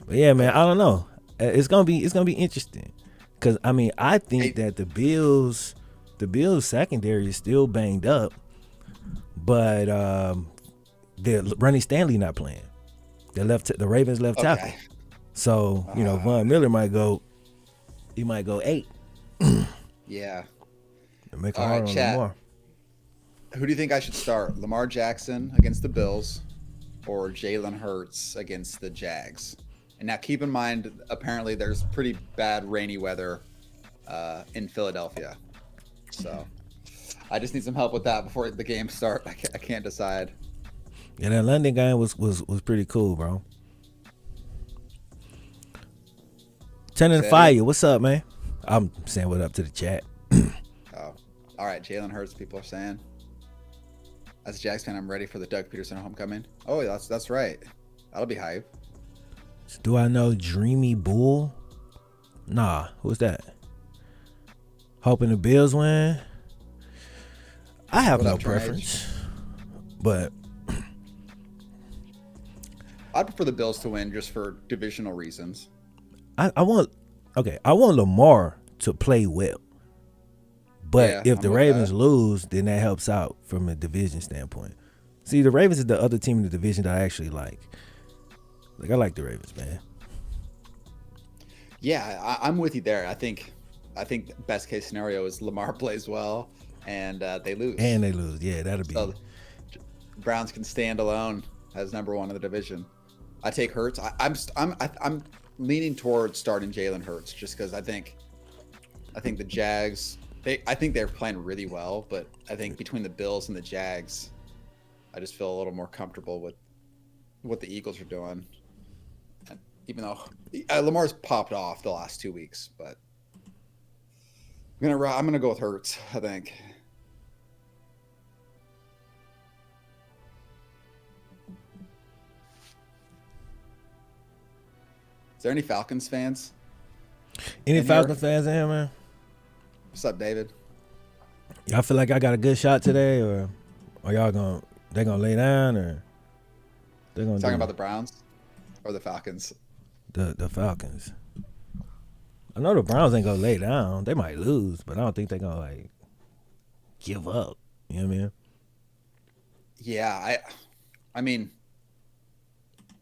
But yeah, man, I don't know. It's gonna be interesting because I mean I think Hey, that the Bills secondary is still banged up, but the Ronnie Stanley not playing. The Ravens left okay. tackle. So Von Miller might go 8 Yeah. and make it All right, hard on chat. Lamar. Who do you think I should start? Lamar Jackson against the Bills or Jalen Hurts against the Jags? And now keep in mind, apparently there's pretty bad rainy weather in Philadelphia. So I just need some help with that before the game start. I can't decide. Yeah, that London game was pretty cool, bro. Turning the Say that again. fire. What's up, man? I'm saying what up to the chat. Oh, all right. Jalen Hurts. People are saying. As a Jags fan, I'm ready for the Doug Peterson homecoming. Oh, that's right. That'll be hype. Do I know Dreamy Bull? Nah, who's that? Hoping the Bills win. I have What no up, Turn Age? preference, but I'd prefer the Bills to win just for divisional reasons. I want I want Lamar to play well. But Yeah, if I'm the with Ravens that. lose, then that helps out from a division standpoint. See, the Ravens is the other team in the division that I actually like. Like I like the Ravens, man. Yeah, I'm with you there. I think best case scenario is Lamar plays well and they lose. And they lose. Yeah, that'll be. So Browns can stand alone as number one in the division. I take Hurts. I'm leaning towards starting Jalen Hurts just because I think the Jags. I think they're playing really well, but I think between the Bills and the Jags, I just feel a little more comfortable with what the Eagles are doing. And even though Lamar's popped off the last 2 weeks, but I'm gonna go with Hurts. I think. Is there any Falcons fans Any in here? Falcons fans in here, man? What's up, David? Y'all feel like I got a good shot today, or are y'all gonna lay down, or they gonna Talking do about the Browns or the Falcons? the Falcons? I know the Browns ain't gonna lay down. They might lose, but I don't think they gonna like give up. You know what I mean? Yeah, I mean,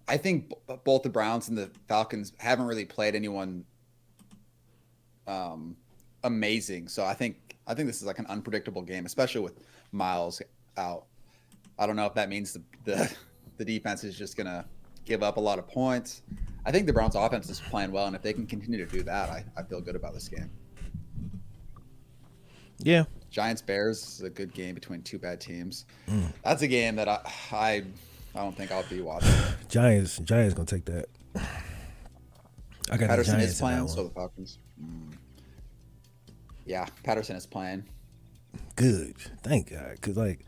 I think both the Browns and the Falcons haven't really played anyone um, amazing. So I think this is like an unpredictable game, especially with Miles out. I don't know if that means the defense is just gonna give up a lot of points. I think the Browns offense is playing well, and if they can continue to do that, I feel good about this game. Yeah. Giants Bears is a good game between two bad teams. That's a game that I don't think I'll be watching. Giants gonna take that. I got the Patterson is Giants in that playing, so one. the Falcons. Yeah, Patterson is playing. Good. Thank God. Cause like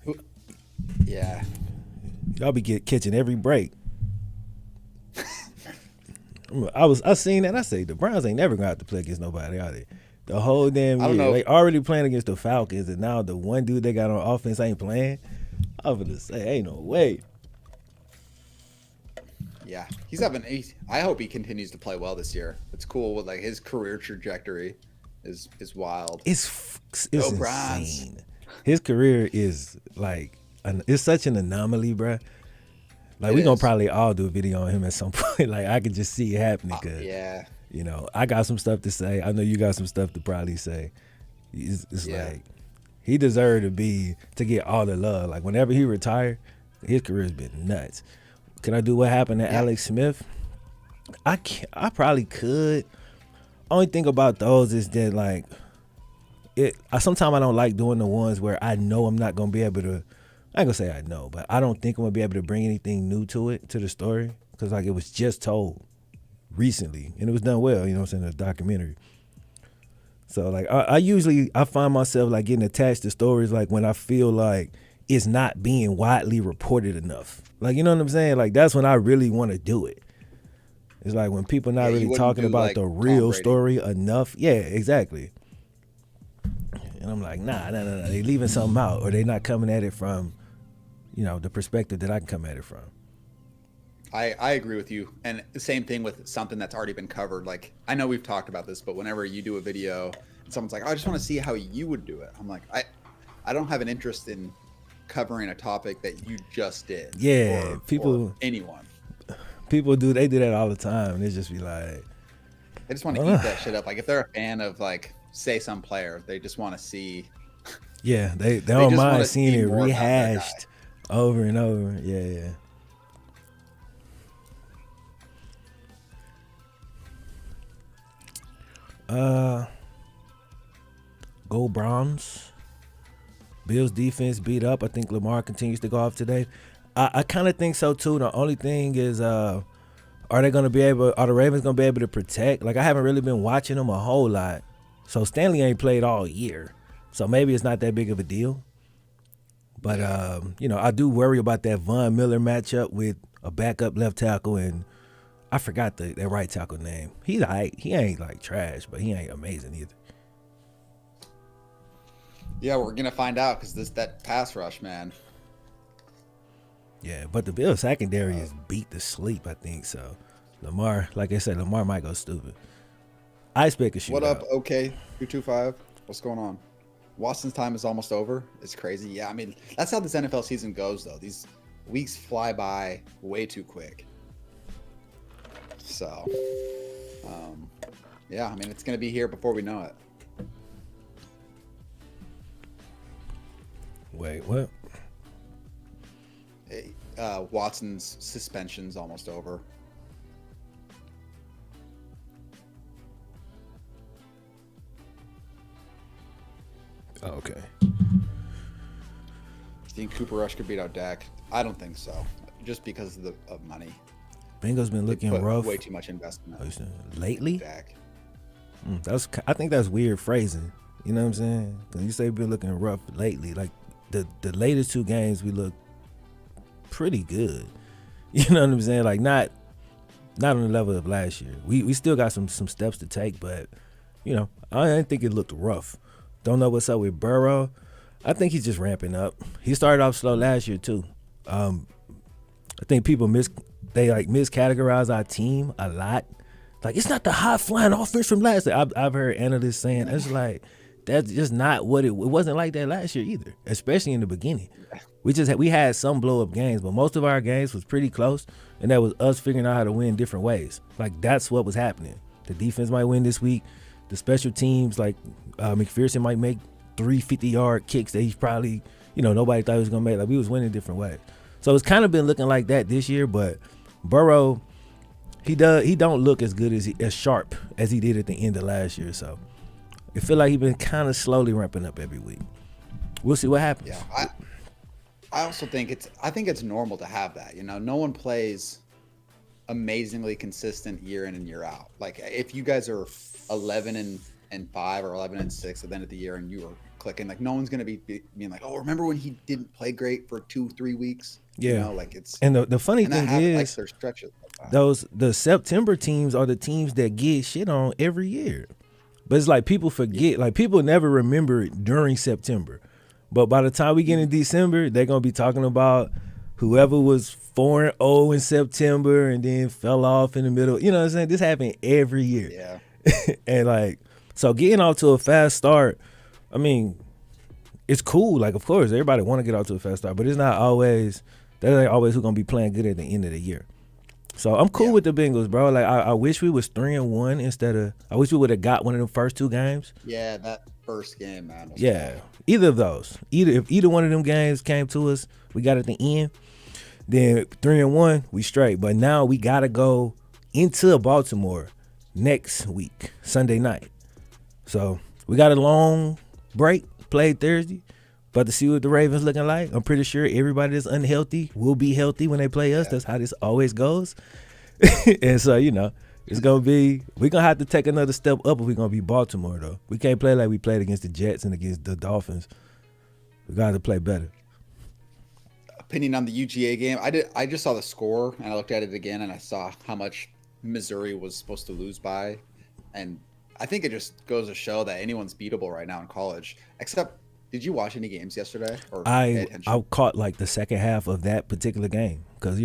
Who- Yeah, y'all be catching every break. I seen that. I say the Browns ain't never gonna have to play against nobody, are they? The whole damn I don't year. know. They already playing against the Falcons, and now the one dude they got on offense ain't playing. I was gonna say, ain't no way. Yeah, he's having. I hope he continues to play well this year. It's cool. With like his career trajectory is wild. It's Go Browns. insane. His career is like it's such an anomaly, bruh. Like It we gonna is. probably all do a video on him at some point. Like I could just see it happening because Yeah, I got some stuff to say. I know you got some stuff to probably say. It's yeah, like he deserved to get all the love. Like whenever he retired, his career's been nuts. Can I do what happened to yeah. Alex Smith? I probably could. Only thing about those is that like sometimes I don't like doing the ones where I know I'm not gonna be able to. I ain't gonna say I know, but I don't think I'm gonna be able to bring anything new to the story, because like it was just told recently and it was done well. You know what I'm saying? A documentary. So like I usually find myself like getting attached to stories like when I feel like it's not being widely reported enough. Like you know what I'm saying? Like that's when I really want to do it. It's like when people not Yeah, you really wouldn't talking do about like the Tom real Brady. story enough. Yeah, exactly. And I'm like, nah. They leaving something out, or they not coming at it from, the perspective that I can come at it from. I agree with you. And the same thing with something that's already been covered. Like, I know we've talked about this, but whenever you do a video and someone's like, oh, I just want to see how you would do it. I'm like, I don't have an interest in covering a topic that you just did. Yeah, or anyone. People do that all the time. And they just be like, I just want to eat that shit up. Like, if they're a fan of, like, say some player, they just want to see. Yeah, they don't mind seeing it rehashed over and over. Yeah. Go Browns. Bills defense beat up. I think Lamar continues to go off today. I kind of think so too. The only thing is, are the Ravens gonna be able to protect? Like, I haven't really been watching them a whole lot. So Stanley ain't played all year. So maybe it's not that big of a deal. But I do worry about that Von Miller matchup with a backup left tackle, and I forgot that right tackle name. He ain't like trash, but he ain't amazing either. Yeah, we're gonna find out because that pass rush, man. Yeah, but the Bills secondary is beat to sleep, I think. So Lamar, like I said, Lamar might go stupid. I expect a shootout. What up, OK 225? What's going on? Watson's time is almost over. It's crazy. Yeah, I mean, that's how this NFL season goes, though. These weeks fly by way too quick. So, yeah, I mean, it's going to be here before we know it. Wait, what? Hey, Watson's suspension's almost over. Oh, okay. You think Cooper Rush could beat out Dak? I don't think so. Just because of money. Bengals been looking rough. Way too much investment lately. Dak. I think that's weird phrasing. You know what I'm saying? When you say been looking rough lately, like the latest two games we look pretty good. You know what I'm saying? Like not on the level of last year. We still got some steps to take, but I didn't think it looked rough. Don't know what's up with Burrow. I think he's just ramping up. He started off slow last year too. I think people miscategorize our team a lot. Like, it's not the high flying offense from last year. I've heard analysts saying it's like that's just not what it wasn't like that last year either, especially in the beginning. We had some blow up games, but most of our games was pretty close, and that was us figuring out how to win different ways. Like, that's what was happening. The defense might win this week. The special teams, like McPherson might make 3 50-yard kicks that he's probably, nobody thought he was going to make. Like, we was winning different ways. So it's kind of been looking like that this year, but Burrow, he don't look as good as sharp as he did at the end of last year. So I feel like he's been kind of slowly ramping up every week. We'll see what happens. Yeah, I also think it's normal to have that. No one plays amazingly consistent year in and year out. Like, if you guys are 11-5 or 11-6 at the end of the year and you are clicking, like, no one's gonna be being like, oh, remember when he didn't play great for 2-3 weeks? Yeah, like it's. And the funny thing is, like, there's stretches like that. the September teams are the teams that get shit on every year, but it's like people forget. Like, people never remember it during September, but by the time we get in December, they're gonna be talking about whoever was 4-0 in September and then fell off in the middle. You know what I'm saying? This happened every year. Yeah. And like, so getting off to a fast start, I mean, it's cool. Like, of course, everybody want to get off to a fast start, but it's not always. That ain't always who's gonna be playing good at the end of the year. So I'm cool with the Bengals, bro. Like, I wish we was 3-1 instead of. I wish we would have got one of the first 2 games. Yeah, that first game, man. Yeah, either of those. If either one of them games came to us, we got at the end. Then 3-1, we straight. But now we gotta go into Baltimore next week, Sunday night. So we got a long break. Played Thursday. But to see what the Ravens looking like, I'm pretty sure everybody that's unhealthy will be healthy when they play us. Yeah. That's how this always goes. And so, it's going to be, we're going to have to take another step up if we're going to be Baltimore, though. We can't play like we played against the Jets and against the Dolphins. We got to play better. Opinion on the UGA game. I just saw the score, and I looked at it again, and I saw how much Missouri was supposed to lose by. And I think it just goes to show that anyone's beatable right now in college, except. Did you watch any games yesterday? Or I caught like the second half of that particular game because,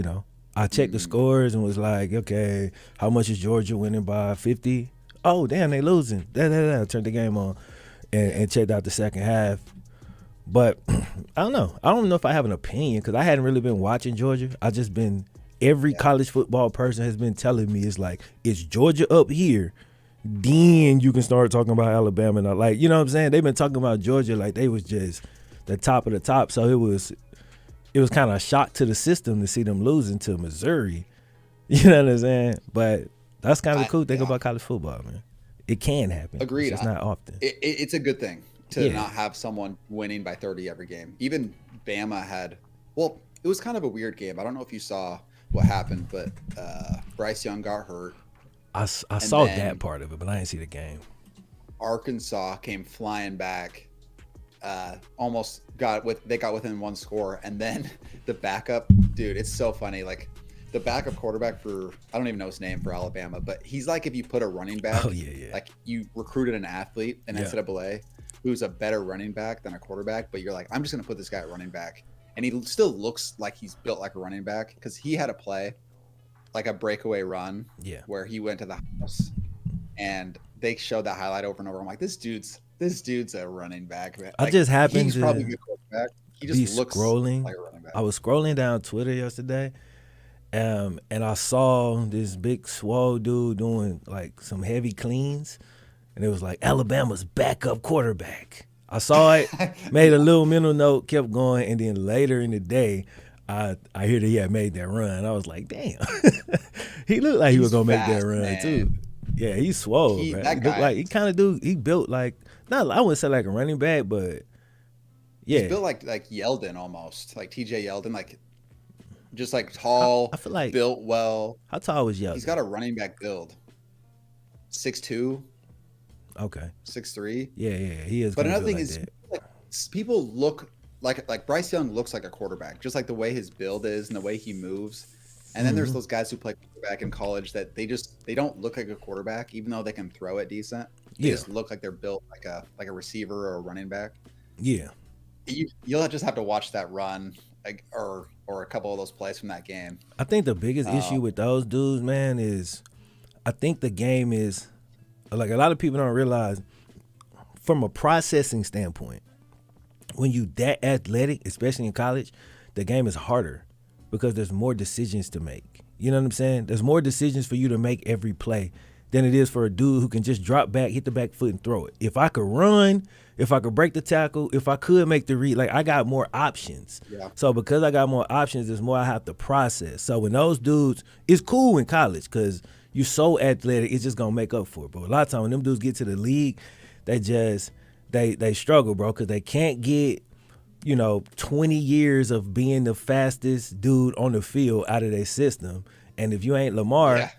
I checked the scores and was like, okay, how much is Georgia winning by? 50? Oh, damn, they losing. I turned the game on and checked out the second half. But I don't know. I don't know if I have an opinion because I hadn't really been watching Georgia. I just been, every college football person has been telling me it's like, it's Georgia up here. Then you can start talking about Alabama. And like, you know what I'm saying? They've been talking about Georgia like they was just the top of the top. So it was kind of a shock to the system to see them losing to Missouri. You know what I'm saying? But that's kind of the cool thing about college football, man. It can happen. Agreed. It's not often. It's a good thing to not have someone winning by 30 every game. Even Bama had, well, it was kind of a weird game. I don't know if you saw what happened, but Bryce Young got hurt. I saw that part of it, but I didn't see the game. Arkansas came flying back. Almost got within one score, and then the backup, dude, it's so funny. Like the backup quarterback for, I don't even know his name for Alabama, but he's like if you put a running back, like you recruited an athlete in NCAA who's a better running back than a quarterback, but you're like, I'm just gonna put this guy at running back, and he still looks like he's built like a running back because he had a play, like a breakaway run, where he went to the house, and they showed that highlight over and over. I'm like, this dude's a running back. Man. Like, I just happened he's to probably a good quarterback. He just looks scrolling. like a running back. I was scrolling down Twitter yesterday, and I saw this big swole dude doing like some heavy cleans, and it was like Alabama's backup quarterback. I saw it, made a little mental note, kept going, and then later in the day, I hear that he had made that run. I was like, damn, he looked like he was gonna make that run too. Yeah, he's swole, man. He looked like he built like, not, I wouldn't say like a running back, but yeah. He's built like Yeldon almost, like TJ Yeldon, like just like tall, I feel like built well. How tall was Yeldon? He's got a running back build. 6'2". Okay. 6'3". Yeah, he is. But another thing like is, like, people look like Bryce Young looks like a quarterback, just like the way his build is and the way he moves. And then there's those guys who play quarterback in college that they don't look like a quarterback, even though they can throw it decent. They just look like they're built like a receiver or a running back. Yeah. You'll just have to watch that run, like, or a couple of those plays from that game. I think the biggest issue with those dudes, man, is I think the game is, like, a lot of people don't realize, from a processing standpoint, when you that athletic, especially in college, the game is harder because there's more decisions to make. You know what I'm saying? There's more decisions for you to make every play than it is for a dude who can just drop back, hit the back foot, and throw it. If I could run, if I could break the tackle, if I could make the read, like, I got more options. Yeah. So because I got more options, there's more I have to process. So when those dudes, it's cool in college because you're so athletic, it's just gonna make up for it. But a lot of times when them dudes get to the league, they just they struggle, bro, because they can't get 20 years of being the fastest dude on the field out of their system. And if you ain't Lamar,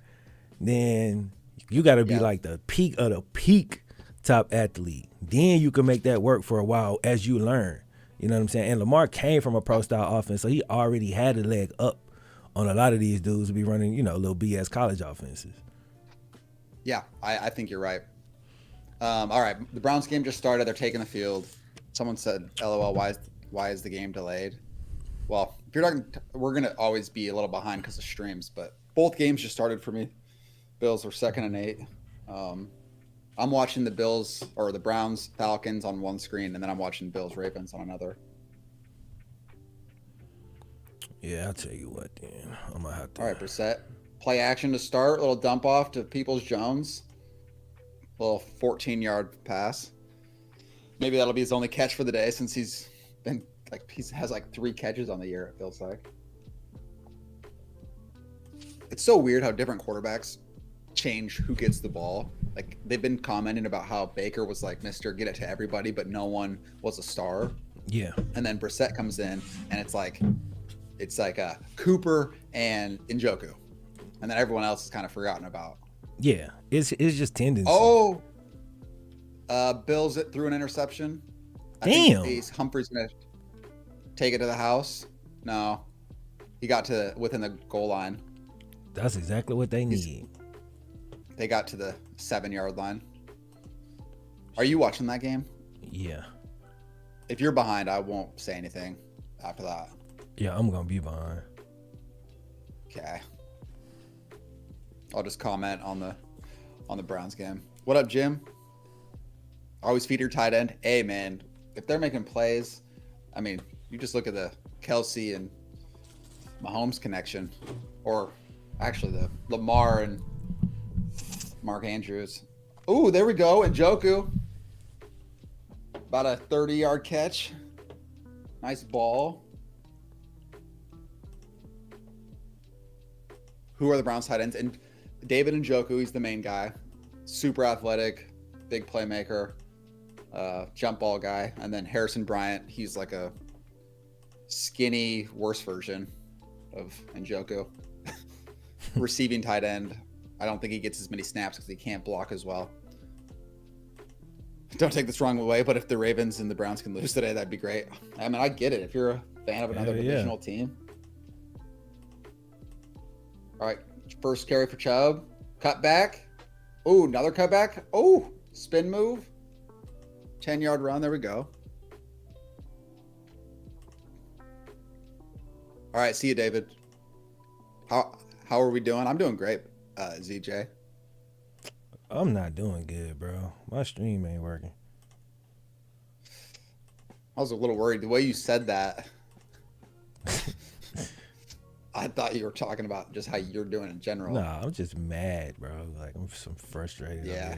then you got to be like the peak of the peak top athlete. Then you can make that work for a while as you learn. You know what I'm saying? And Lamar came from a pro-style offense, so he already had a leg up on a lot of these dudes to be running, little BS college offenses. Yeah, I think you're right. All right, the Browns game just started. They're taking the field. Someone said, LOL, why is the game delayed? Well, if you're talking, we're going to always be a little behind because of streams, but both games just started for me. Bills were 2nd and 8. I'm watching the Browns Falcons on one screen, and then I'm watching Bills Ravens on another. Yeah, I'll tell you what, then. I'm going to have to. All right, Brissett. Play action to start. Little dump off to Peoples-Jones. Little 14-yard pass. Maybe that'll be his only catch for the day since he's been he has 3 catches on the year, it feels like. It's so weird how different quarterbacks change who gets the ball. Like, they've been commenting about how Baker was like Mr. Get it to everybody, but no one was a star. Yeah. And then Brissett comes in, and it's like Cooper and Njoku, and then everyone else is kind of forgotten about. Yeah, it's just tendency. Oh, Bills threw an interception. Damn. I think Humphrey's gonna take it to the house. No, he got to within the goal line. That's exactly what they need. They got to the 7-yard line. Are you watching that game? Yeah. If you're behind, I won't say anything after that. Yeah, I'm gonna be behind. Okay. I'll just comment on the Browns game. What up, Jim? Always feed your tight end. Hey, man, if they're making plays, I mean, you just look at the Kelsey and Mahomes connection, or actually the Lamar and Mark Andrews. Ooh, there we go. Njoku. About a 30-yard catch. Nice ball. Who are the Browns tight ends? And David Njoku, he's the main guy. Super athletic, big playmaker, jump ball guy. And then Harrison Bryant, he's like a skinny, worse version of Njoku. Receiving tight end. I don't think he gets as many snaps because he can't block as well. Don't take this wrong way, but if the Ravens and the Browns can lose today, that'd be great. I mean, I get it. If you're a fan of another divisional team. All right, first carry for Chubb. Cut back. Oh, another cut back. Oh, spin move. 10-yard run. There we go. All right, see you, David. How are we doing? I'm doing great, ZJ. I'm not doing good, bro. My stream ain't working. I was a little worried. The way you said that, I thought you were talking about just how you're doing in general. Nah, I'm just mad, bro. Like, I'm so frustrated. Yeah.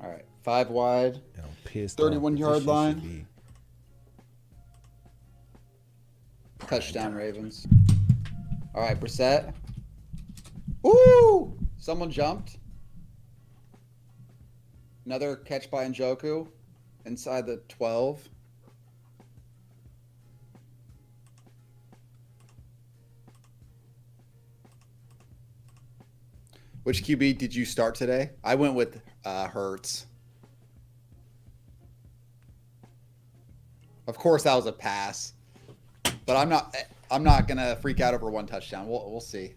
All right, 5 wide. And I'm pissed. 31-yard line. Touchdown, Ravens. All right, Brissett. Ooh! Someone jumped. Another catch by Njoku inside the 12. Which QB did you start today? I went with Hurts. Of course, that was a pass, but I'm not gonna freak out over one touchdown. We'll see.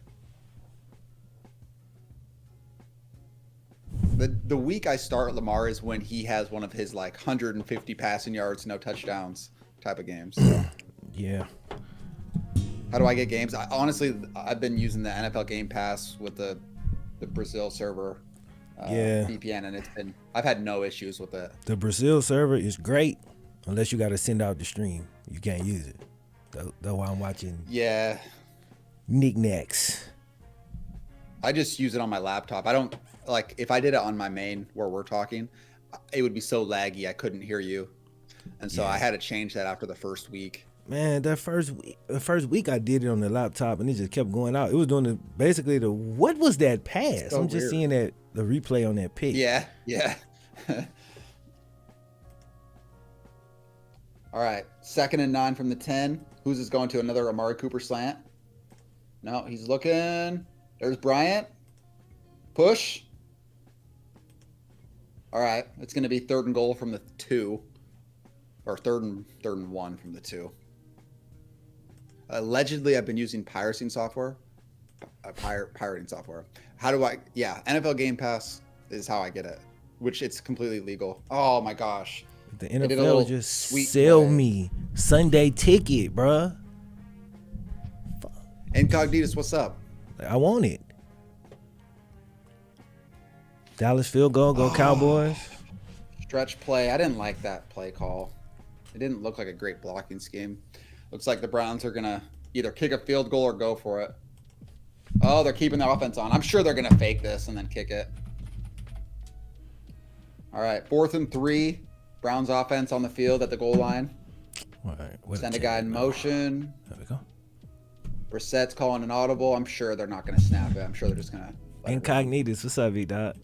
The week I start Lamar is when he has one of his like 150 passing yards, no touchdowns type of games. So. Yeah. How do I get games? Honestly, I've been using the NFL Game Pass with the Brazil server, VPN, and I've had no issues with it. The Brazil server is great unless you got to send out the stream. You can't use it. That's why I'm watching. Yeah. Knickknacks. I just use it on my laptop. I don't like if I did it on my main where we're talking, it would be so laggy I couldn't hear you, and so I had to change that after the first week. Man, the first week I did it on the laptop and it just kept going out. It was doing basically what was that pass? So I'm just weird. seeing the replay on that pick. Yeah. All right, 2nd and 9 from the 10. Who's this going to? Another Amari Cooper slant? No, he's looking. There's Bryant. Push. All right, it's going to be 3rd and goal from the 2, or third and 1 from the 2. Allegedly, I've been using pirating software. Pirating software. How do I? Yeah, NFL Game Pass is how I get it, which it's completely legal. Oh my gosh. The NFL just sell me Sunday ticket, bruh. Incognitus, what's up? I want it. Dallas field goal, go Cowboys. Stretch play. I didn't like that play call. It didn't look like a great blocking scheme. Looks like the Browns are going to either kick a field goal or go for it. Oh, they're keeping their offense on. I'm sure they're going to fake this and then kick it. All right, 4th and 3. Browns offense on the field at the goal line. All right, send a guy in motion. There we go. Brissett's calling an audible. I'm sure they're not going to snap it. I'm sure they're just going to. Incognitus, what's up, V-Dot?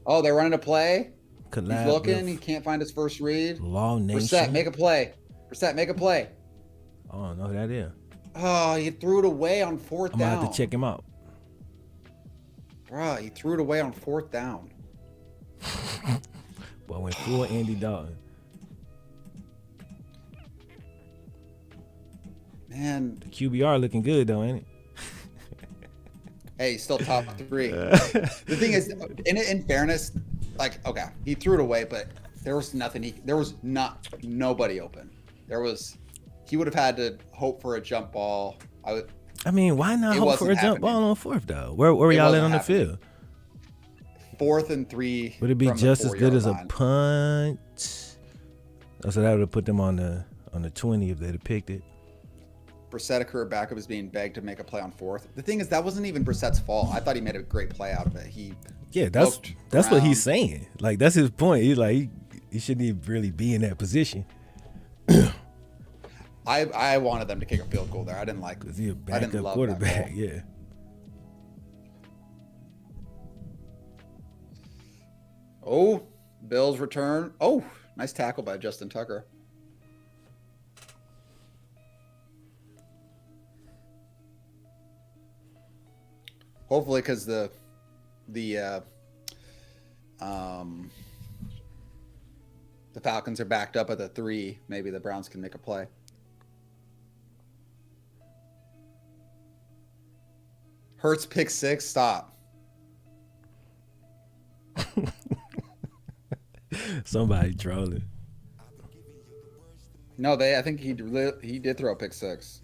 Oh, they're running a play. Collab He's looking. He can't find his first read. Long Nation. Brissett, make a play. Brissett, make a play. I don't know who that is. Oh, he threw it away on 4th down. I'm going to have to check him out. Bro, he threw it away on 4th down. But went full Andy Dalton. Man. The QBR looking good, though, ain't it? Hey, he's still top 3. The thing is, in fairness, like, okay, he threw it away, but there was nothing. There was nobody open. he would have had to hope for a jump ball. I mean, why not It hope for a wasn't jump ball happening. on fourth though? Where were y'all at wasn't on the happening. field? 4th and 3. Would it be from the just as good 4-yard as a line. punt? Oh, so that would have put them on the 20 if they'd have picked it. Brissett, a career backup, is being begged to make a play on 4th. The thing is, that wasn't even Brissett's fault. I thought he made a great play out of it. That's looked what around. he's saying. Like, that's his point. He's like, he shouldn't even really be in that position. I wanted them to kick a field goal there. I didn't like. Because he's a I didn't backup love quarterback. that call. Yeah. Oh, Bills return. Oh, nice tackle by Justin Tucker. Hopefully, because the Falcons are backed up at the 3, maybe the Browns can make a play. Hurts pick 6. Stop. Somebody trolling. No, I think he did throw a pick 6.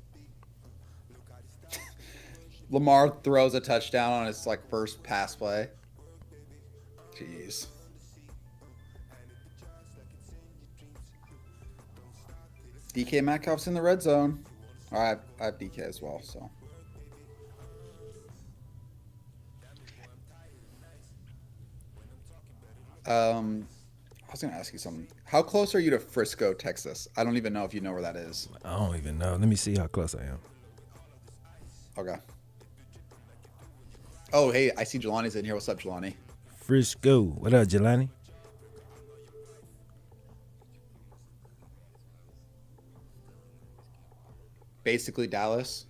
Lamar throws a touchdown on his first pass play. Jeez. DK Metcalf's in the red zone. All right, I have DK as well, so. I was gonna ask you something. How close are you to Frisco, Texas? I don't even know if you know where that is. I don't even know. Let me see how close I am. Okay. Oh, hey, I see Jelani's in here. What's up, Jelani? Frisco. What up, Jelani? Basically Dallas.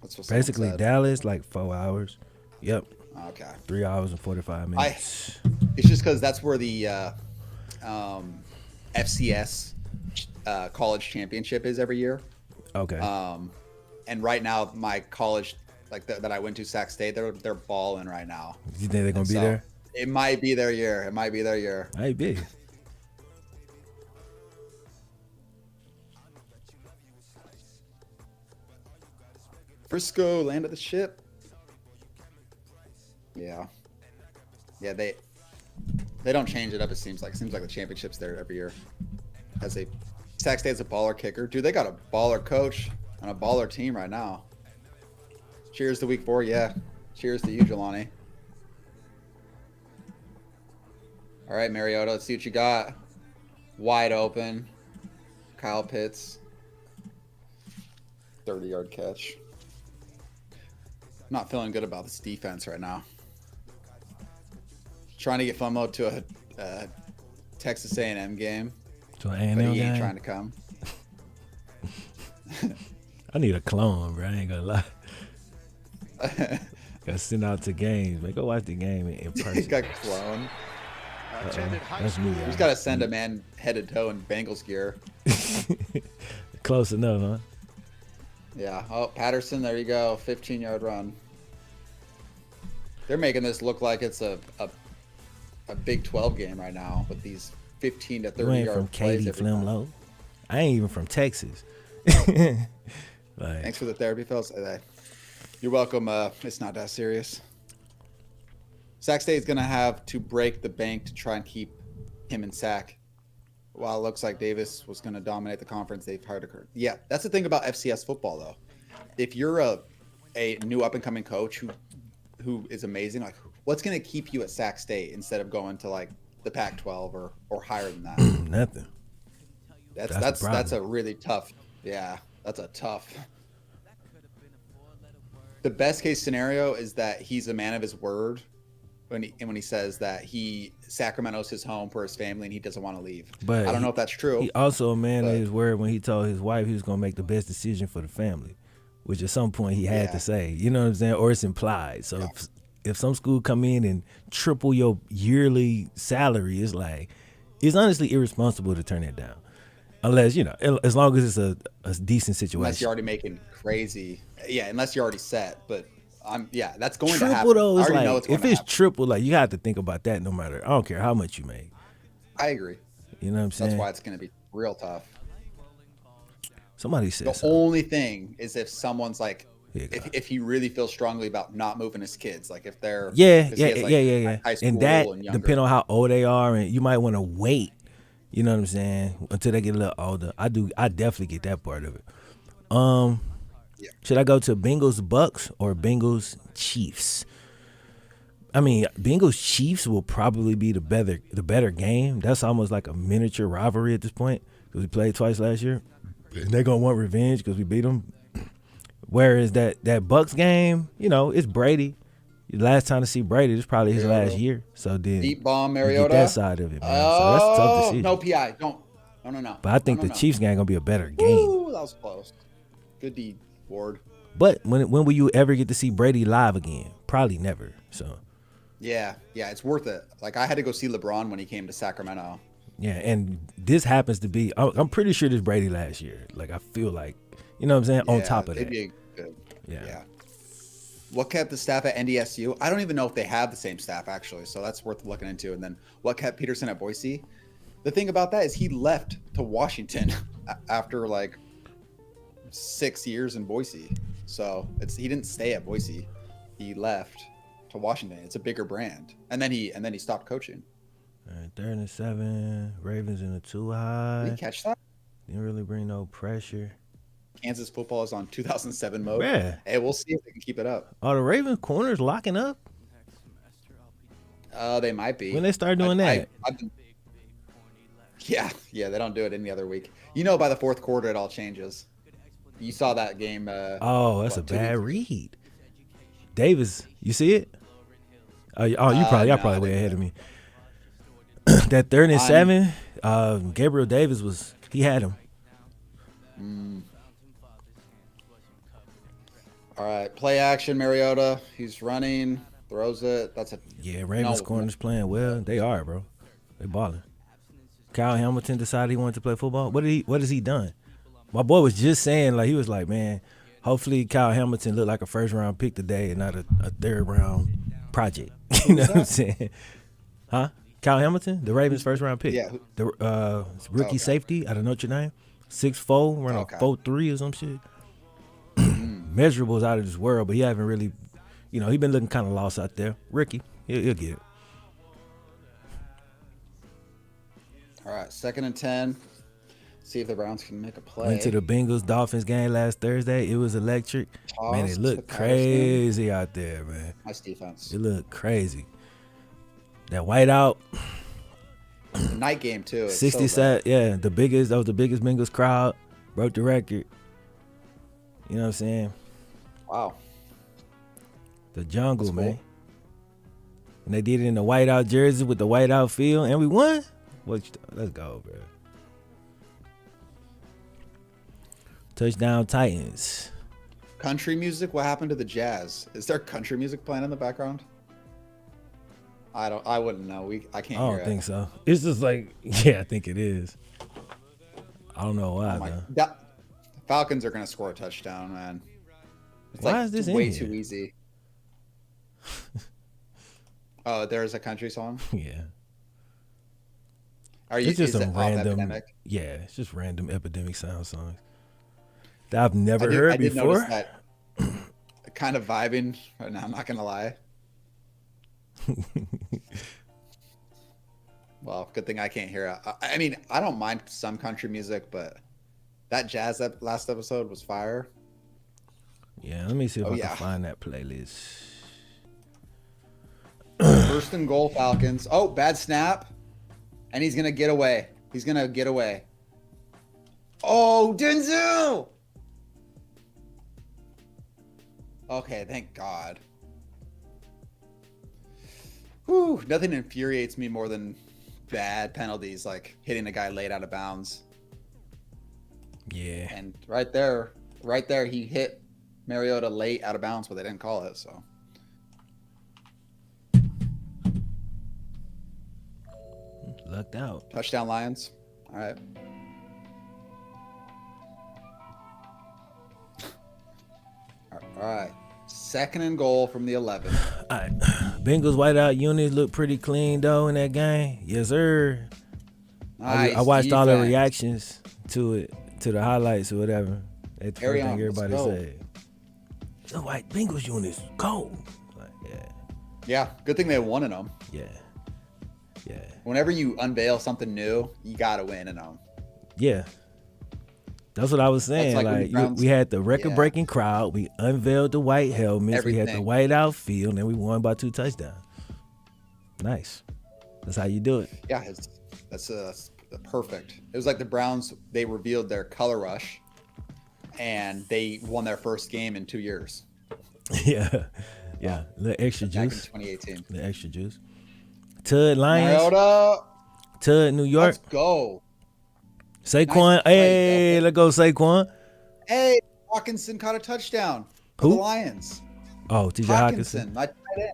That's what someone Basically, said. Dallas, like 4 hours. Yep. Okay. 3 hours and 45 minutes. It's just because that's where the FCS college championship is every year. Okay. And right now, my college, that I went to, Sac State, they're balling right now. You think they're going to be there? It might be their year. It might be their year. Might be. Frisco, land of the ship. Yeah. Yeah, they don't change it up, it seems like. It seems like the championship's there every year. Sac State's a baller kicker. Dude, they got a baller coach and a baller team right now. Cheers to week 4, yeah. Cheers to you, Jelani. All right, Mariota, let's see what you got. Wide open. Kyle Pitts. 30-yard catch. Not feeling good about this defense right now. Trying to get FOMO to a Texas A&M game. To an But A&M he ain't game? trying to come. I need a clone, bro. I ain't going to lie. Got to send out to games. Man, go watch the game in person. He's got clone. That's me, He's got to send a man head to toe in Bengals gear. Close enough, huh? Yeah. Oh, Patterson, there you go. 15-yard run. They're making this look like it's a Big 12 game right now with these 15 to You ain't 30-yard from plays. Katy Flimlow. I ain't even from Texas. Like, Thanks for the therapy, fellas. You're welcome. It's not that serious. Sac State is going to have to break the bank to try and keep him in Sac. While it looks like Davis was going to dominate the conference, they've hired a Kurt. Yeah, that's the thing about FCS football, though. If you're a new up-and-coming coach who is amazing, like, what's going to keep you at Sac State instead of going to, like, the Pac-12 or higher than that? nothing. That's a really tough. Yeah, that's a tough. The best case scenario is that he's a man of his word when he says that Sacramento's his home for his family and he doesn't want to leave. But I don't know if that's true. He also a man of his word when he told his wife he was going to make the best decision for the family, which at some point he had to say. You know what I'm saying? Or it's implied. So if some school come in and triple your yearly salary, it's honestly irresponsible to turn it down. Unless, as long as it's a decent situation. Unless you're already making crazy. Yeah, unless you're already set. But that's going triple to happen. Though, I is already know it's going if to it's happen. triple, you have to think about that no matter. I don't care how much you make. I agree. You know what I'm saying? That's why it's going to be real tough. Somebody said The so. only thing is if someone's like, Here you go. if he really feels strongly about not moving his kids, like if they're Yeah, 'cause he has, like, yeah. high school And that and younger. depending on how old they are, and you might want to wait. You know what I'm saying? Until they get a little older. I definitely get that part of it. Yeah. Should I go to Bengals Bucks or Bengals Chiefs? I mean, Bengals Chiefs will probably be the better game. That's almost like a miniature rivalry at this point because we played twice last year, and they're gonna want revenge because we beat them. Whereas that Bucks game, you know, it's Brady. Last time to see Brady, it's probably his last year. So then Deep bomb, you Mariota. get that side of it, man. So that's a tough decision. No PI. Don't. No. But I think No. the Chiefs game gonna be a better game. Ooh, that was close. Good deed, Ward. But when will you ever get to see Brady live again? Probably never. So Yeah, it's worth it. Like I had to go see LeBron when he came to Sacramento. yeah, and this happens to be. I'm pretty sure this Brady last year. Like I feel like, you know what I'm saying. On top of that, it'd be good. Yeah. What kept the staff at NDSU? I don't even know if they have the same staff actually, so that's worth looking into. And then what kept Peterson at Boise? The thing about that is he left to Washington after like 6 years in Boise. So he didn't stay at Boise. He left to Washington. It's a bigger brand. And then he stopped coaching. All right, 3rd and 7. Ravens in the 2 high. Did you catch that? Didn't really bring no pressure. Kansas football is on 2007 mode. Yeah. Hey, we'll see if they can keep it up. Are the Ravens corners locking up? They might be. When they start doing that? Yeah, they don't do it any other week. You know, by the fourth quarter, it all changes. You saw that game. That's a 2 bad weeks read. Davis, you see it? Y'all probably way ahead of me. That 3rd and 7, Gabriel Davis he had him. All right, play action, Mariota. He's running, throws it. That's a Ravens corners playing well. They are, bro. They balling. Kyle Hamilton decided he wanted to play football. What has he done? My boy was just saying, like, he was like, man, hopefully Kyle Hamilton looked like a 1st-round pick today and not a 3rd-round project. You know what I'm saying? Huh? Kyle Hamilton, the Ravens' 1st-round pick. Yeah. The rookie safety out of Notre Dame, 6'4", running 4'3" or some shit. Measurables out of this world, but he haven't really, he been looking kind of lost out there. Ricky, he'll get it. All right, 2nd and 10. See if the Browns can make a play. Went to the Bengals-Dolphins game last Thursday. It was electric. Man, it looked the crazy out there, man. Nice defense. It looked crazy. That whiteout. The night game too. 67, that was the biggest Bengals crowd. Broke the record. You know what I'm saying? Wow. The jungle, That's man. cool. And they did it in the whiteout jersey with the whiteout field, and we won. Let's go, bro. Touchdown Titans. Country music. What happened to the Jazz? Is there country music playing in the background? I wouldn't know. I can't. I don't think so. It's just like, I think it is. I don't know why though. Falcons are gonna score a touchdown, man. It's Why is this way in here? too easy. Oh, there's a country song. Yeah. It's just some random. Epidemic? Yeah, it's just random Epidemic sound songs that I've never heard I did before. notice that. Kind of vibing. Right now, I'm not gonna lie. Well, good thing I can't hear it. I mean, I don't mind some country music, but that jazz last episode was fire. Yeah, let me see if I can find that playlist. 1st and goal, Falcons. Oh, bad snap. And he's going to get away. Oh, Denzel! Okay, thank God. Whew, nothing infuriates me more than bad penalties, like hitting a guy late out of bounds. Yeah. And right there, he hit Mariota late out of bounds, but they didn't call it, so. Lucked out. Touchdown Lions. All right. All right. 2nd and goal from the 11. All right. Bengals whiteout units look pretty clean though in that game. Yes, sir. Nice I watched all the defense. reactions to it. to the highlights or whatever. That's the Carry first thing on, let's everybody go. said. The white Bengals units, go. Like, Yeah, good thing they won in them. yeah. Whenever you unveil something new, you gotta win in them. Yeah. That's what I was saying. That's like when the Browns- we had the record-breaking crowd. We unveiled the white helmets. We had the Everything. white outfield, and we won by 2 touchdowns. Nice. That's how you do it. Yeah, that's perfect. It was like the Browns. They revealed their color rush, and they won their first game in 2 years. Yeah. The extra Back in juice. 2018. The extra juice. Tud Lions. Mariota, Tud New York. let's go. Saquon. Nice play, Hey, let's go Saquon. Hey, Hawkinson caught a touchdown for Who? the Lions. Oh, TJ Hawkinson. my tight end.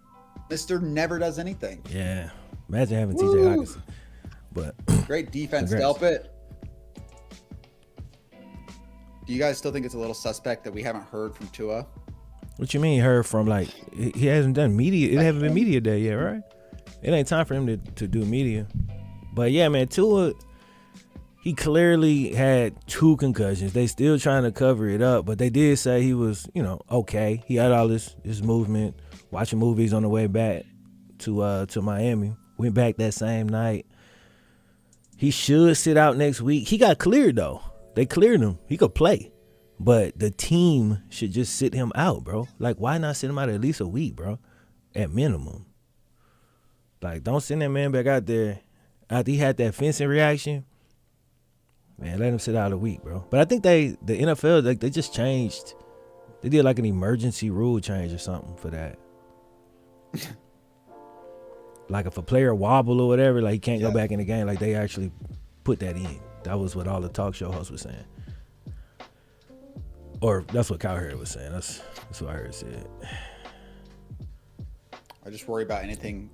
Mr. Never does anything. Yeah. Imagine having TJ Woo. Hawkinson. But Great defense, Congrats. Delpit. Do you guys still think it's a little suspect that we haven't heard from Tua? what you mean heard from, like, he hasn't done media. It hasn't been media day yet, right? It ain't time for him to do media. But yeah, man, Tua, he clearly had 2 concussions. They still trying to cover it up, but they did say he was, okay. He had all this movement, watching movies on the way back to Miami. Went back that same night. He should sit out next week. He got cleared though. They cleared him. He could play. But the team should just sit him out, bro. Like, why not sit him out at least a week, bro? At minimum. Like, don't send that man back out there after he had that fencing reaction. Man, let him sit out a week, bro. But I think the NFL, like, they just changed. They did like an emergency rule change or something for that. Like, if a player wobble or whatever, like, he can't go back in the game. Like, they actually put that in. That was what all the talk show hosts were saying. Or that's what Kyle Harris was saying. That's what I heard said. I just worry about anything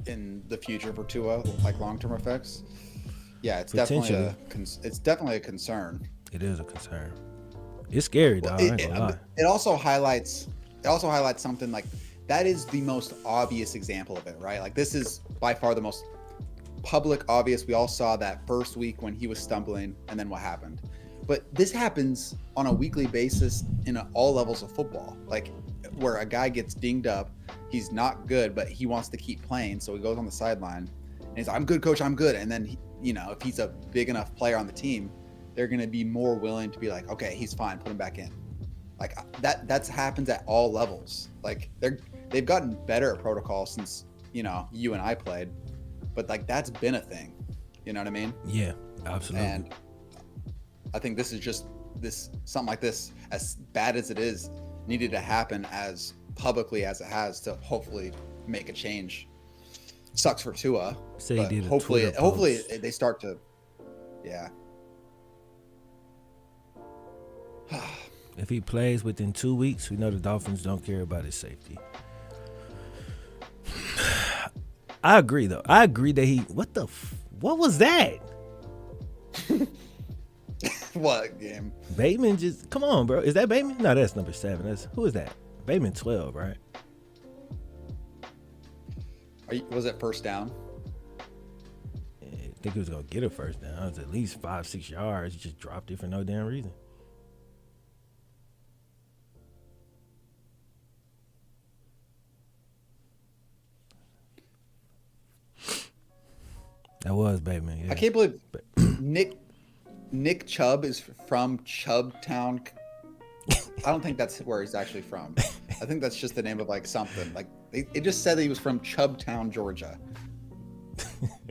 in the future for Tua, like long-term effects. Yeah, it's definitely a concern. It is a concern. It's scary, dog. I ain't gonna lie. It also highlights something like that is the most obvious example of it, right? Like, this is by far the most public obvious. We all saw that first week when he was stumbling and then what happened. But this happens on a weekly basis in all levels of football. Like, where a guy gets dinged up, he's not good, but he wants to keep playing, so he goes on the sideline and he's like, "I'm good, coach, I'm good." And then if he's a big enough player on the team, they're going to be more willing to be like, "Okay, he's fine, put him back in." Like, that happens at all levels. Like, they've gotten better at protocol since you and I played, but like, that's been a thing. You know what I mean? Yeah, absolutely. And I think this is just something like this, as bad as it is, needed to happen as publicly as it has to hopefully make a change. Sucks for Tua. Say but he did a hopefully Twitter post. they start to, yeah. If he plays within 2 weeks, we know the Dolphins don't care about his safety. I agree, though. I agree that what was that? What game? Bateman just, come on, bro. Is that Bateman? No, that's number 7. Who is that? Bateman 12, right? Was it first down? Yeah, I think he was going to get a first down. It was at least 5-6 yards. He just dropped it for no damn reason. That was Bateman, yeah. I can't believe Nick Chubb is from Chubbtown. I don't think that's where he's actually from. I think that's just the name of like something. Like, it just said that he was from Chubbtown, Georgia.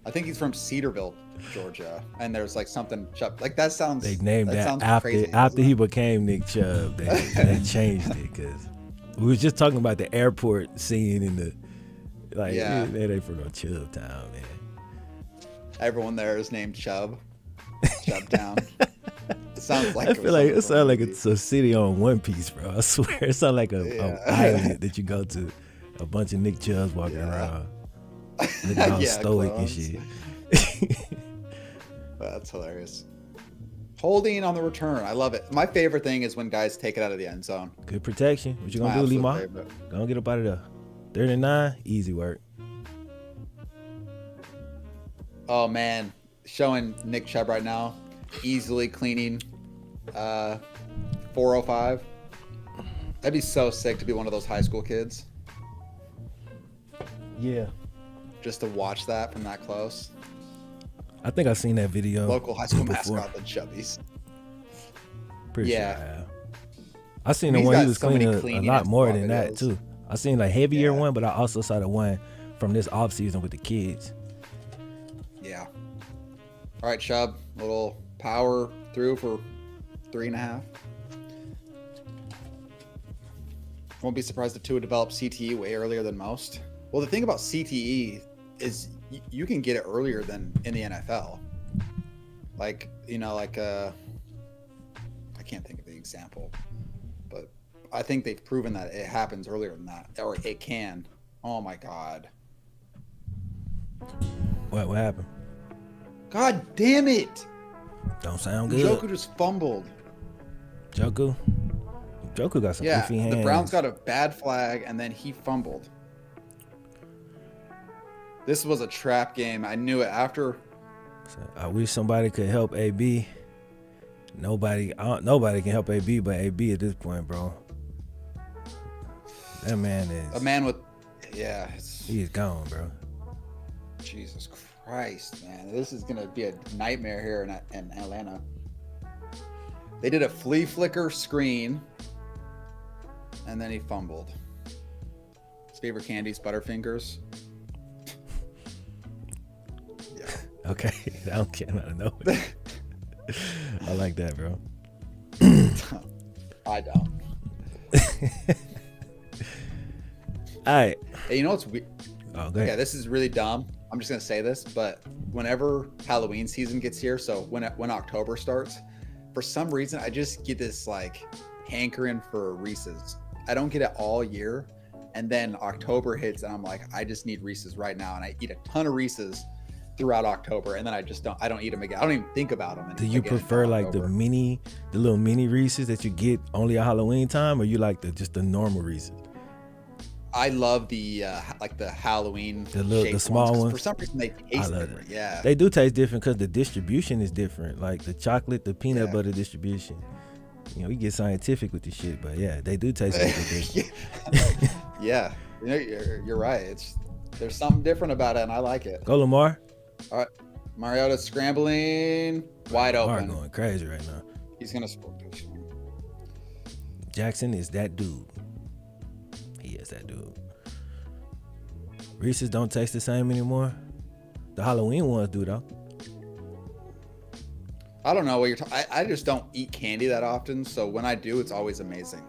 I think he's from Cedarville, Georgia. And there's like something Chubb. Like, that sounds. They named that sounds after crazy, he became Nick Chubb. They changed it because we was just talking about the airport scene in the that ain't from no Chubb town, man. Everyone there is named Chubb. Chubbtown. It sounds like. I feel like it sounds like it's a city on One Piece, bro. I swear, it sounds like a island that you go to. A bunch of Nick Chubbs walking around, looking all stoic clones. and shit. That's hilarious. Holding on the return, I love it. My favorite thing is when guys take it out of the end zone. Good protection. What you gonna do, absolute Lima? favorite. Gonna get up out of there. 39, easy work. Oh man, showing Nick Chubb right now, easily cleaning 405. That'd be so sick to be one of those high school kids. Yeah. Just to watch that from that close. I think I've seen that video. Local high school before. mascot, the Chubbies. Pretty Yeah. sure I have. I seen the He's one got he was so many cleaning a cleaning lot and more vlog than that videos. too. I seen like heavier Yeah. one, but I also saw the one from this off season with the kids. Yeah. All right, Chubb. Little power through for 3.5. Won't be surprised if Tua develops CTE way earlier than most. Well, the thing about CTE is you can get it earlier than in the NFL. Like, I can't think of the example, but I think they've proven that it happens earlier than that, or it can. Oh my God. What happened? God damn it. Don't sound good. Njoku just fumbled. Joku got some Yeah, iffy hands. the Browns got a bad flag, and then he fumbled. This was a trap game. I knew it after. I wish somebody could help AB. Nobody can help AB but AB at this point, bro. That man is A man with, he is gone, bro. Jesus Christ, man. This is going to be a nightmare here in Atlanta. They did a flea flicker screen, and then he fumbled. His favorite candy's Butterfingers. Yeah. Okay, I don't care. I don't know. I like that, bro. I don't. All right. Hey, you know what's weird? Oh, go ahead. Yeah, this is really dumb. I'm just gonna say this, but whenever Halloween season gets here, so when October starts, for some reason I just get this like hankering for Reese's. I don't get it all year, and then October hits, and I'm like, I just need Reese's right now, and I eat a ton of Reese's throughout October, and then I don't eat them again. I don't even think about them. Do you prefer like the little mini Reese's that you get only at Halloween time, or you like just the normal Reese's? I love the like the Halloween, the small ones. For some reason they taste different. Yeah, they do taste different because the distribution is different. Like the chocolate, the peanut butter distribution. You know, we get scientific with this shit, but yeah, they do taste different. Yeah, you're right. There's something different about it, and I like it. Go Lamar. All right, Mariota scrambling, wide Lamar open. going crazy right now. He's gonna score this one. Jackson is that dude. He is that dude. Reese's don't taste the same anymore. The Halloween ones do though. I don't know what you're talking. I just don't eat candy that often, so when I do, it's always amazing.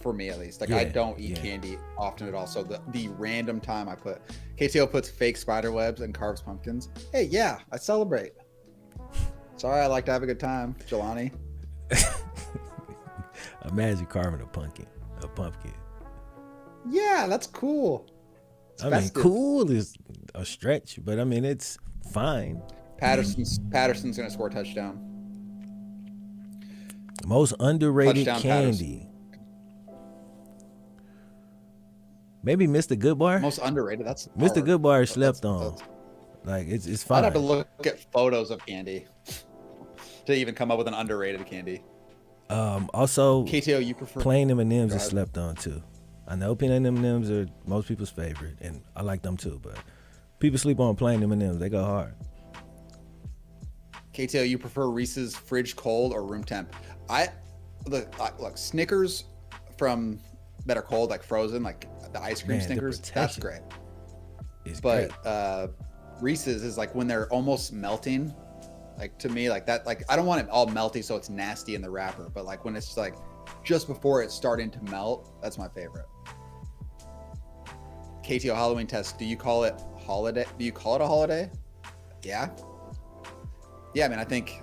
For me at least, like I don't eat candy often at all. So the random time I put KTO puts fake spider webs and carves pumpkins. Hey, yeah, I celebrate. Sorry, I like to have a good time, Jelani. Imagine carving a pumpkin. Yeah, that's cool. It's I mean, festive. cool is a stretch, but I mean it's fine. Patterson's gonna score a touchdown. Most underrated Touchdown, candy. Maybe Mr. Goodbar. Most underrated. That's Mr. hard. Goodbar is slept on. Like it's fine. I'd have to look at photos of candy to even come up with an underrated candy. Also, KTO, you prefer plain M&Ms is slept on too. I know peanut M&Ms are most people's favorite, and I like them too. But people sleep on plain M&Ms; they go hard. KTO, you prefer Reese's fridge cold or room temp? Look, Snickers from that are cold, like frozen, like the ice cream Snickers. That's great. But Reese's is like when they're almost melting. Like to me, like that, like I don't want it all melty so it's nasty in the wrapper, but like when it's like just before it's starting to melt, that's my favorite. KTO Halloween test. Do you call it holiday? Do you call it a holiday? Yeah. Yeah, I mean, I think,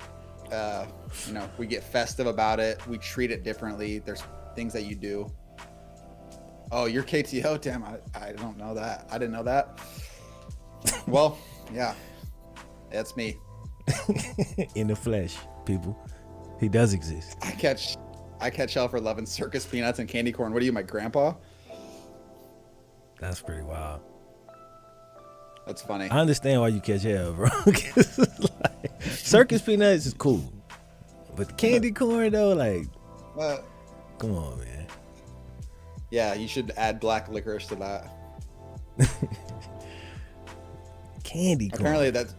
we get festive about it. We treat it differently. There's things that you do. Oh, you're KTO? Damn, I don't know that. I didn't know that. Well, yeah, that's me. In the flesh, people. He does exist. I catch hell for loving circus peanuts and candy corn. What are you, my grandpa? That's pretty wild. That's funny. I understand why you catch hell, bro. Like, circus peanuts is cool. But candy corn though, like, Uh, come on, man. yeah, you should add black licorice to that. Candy corn. Apparently, that's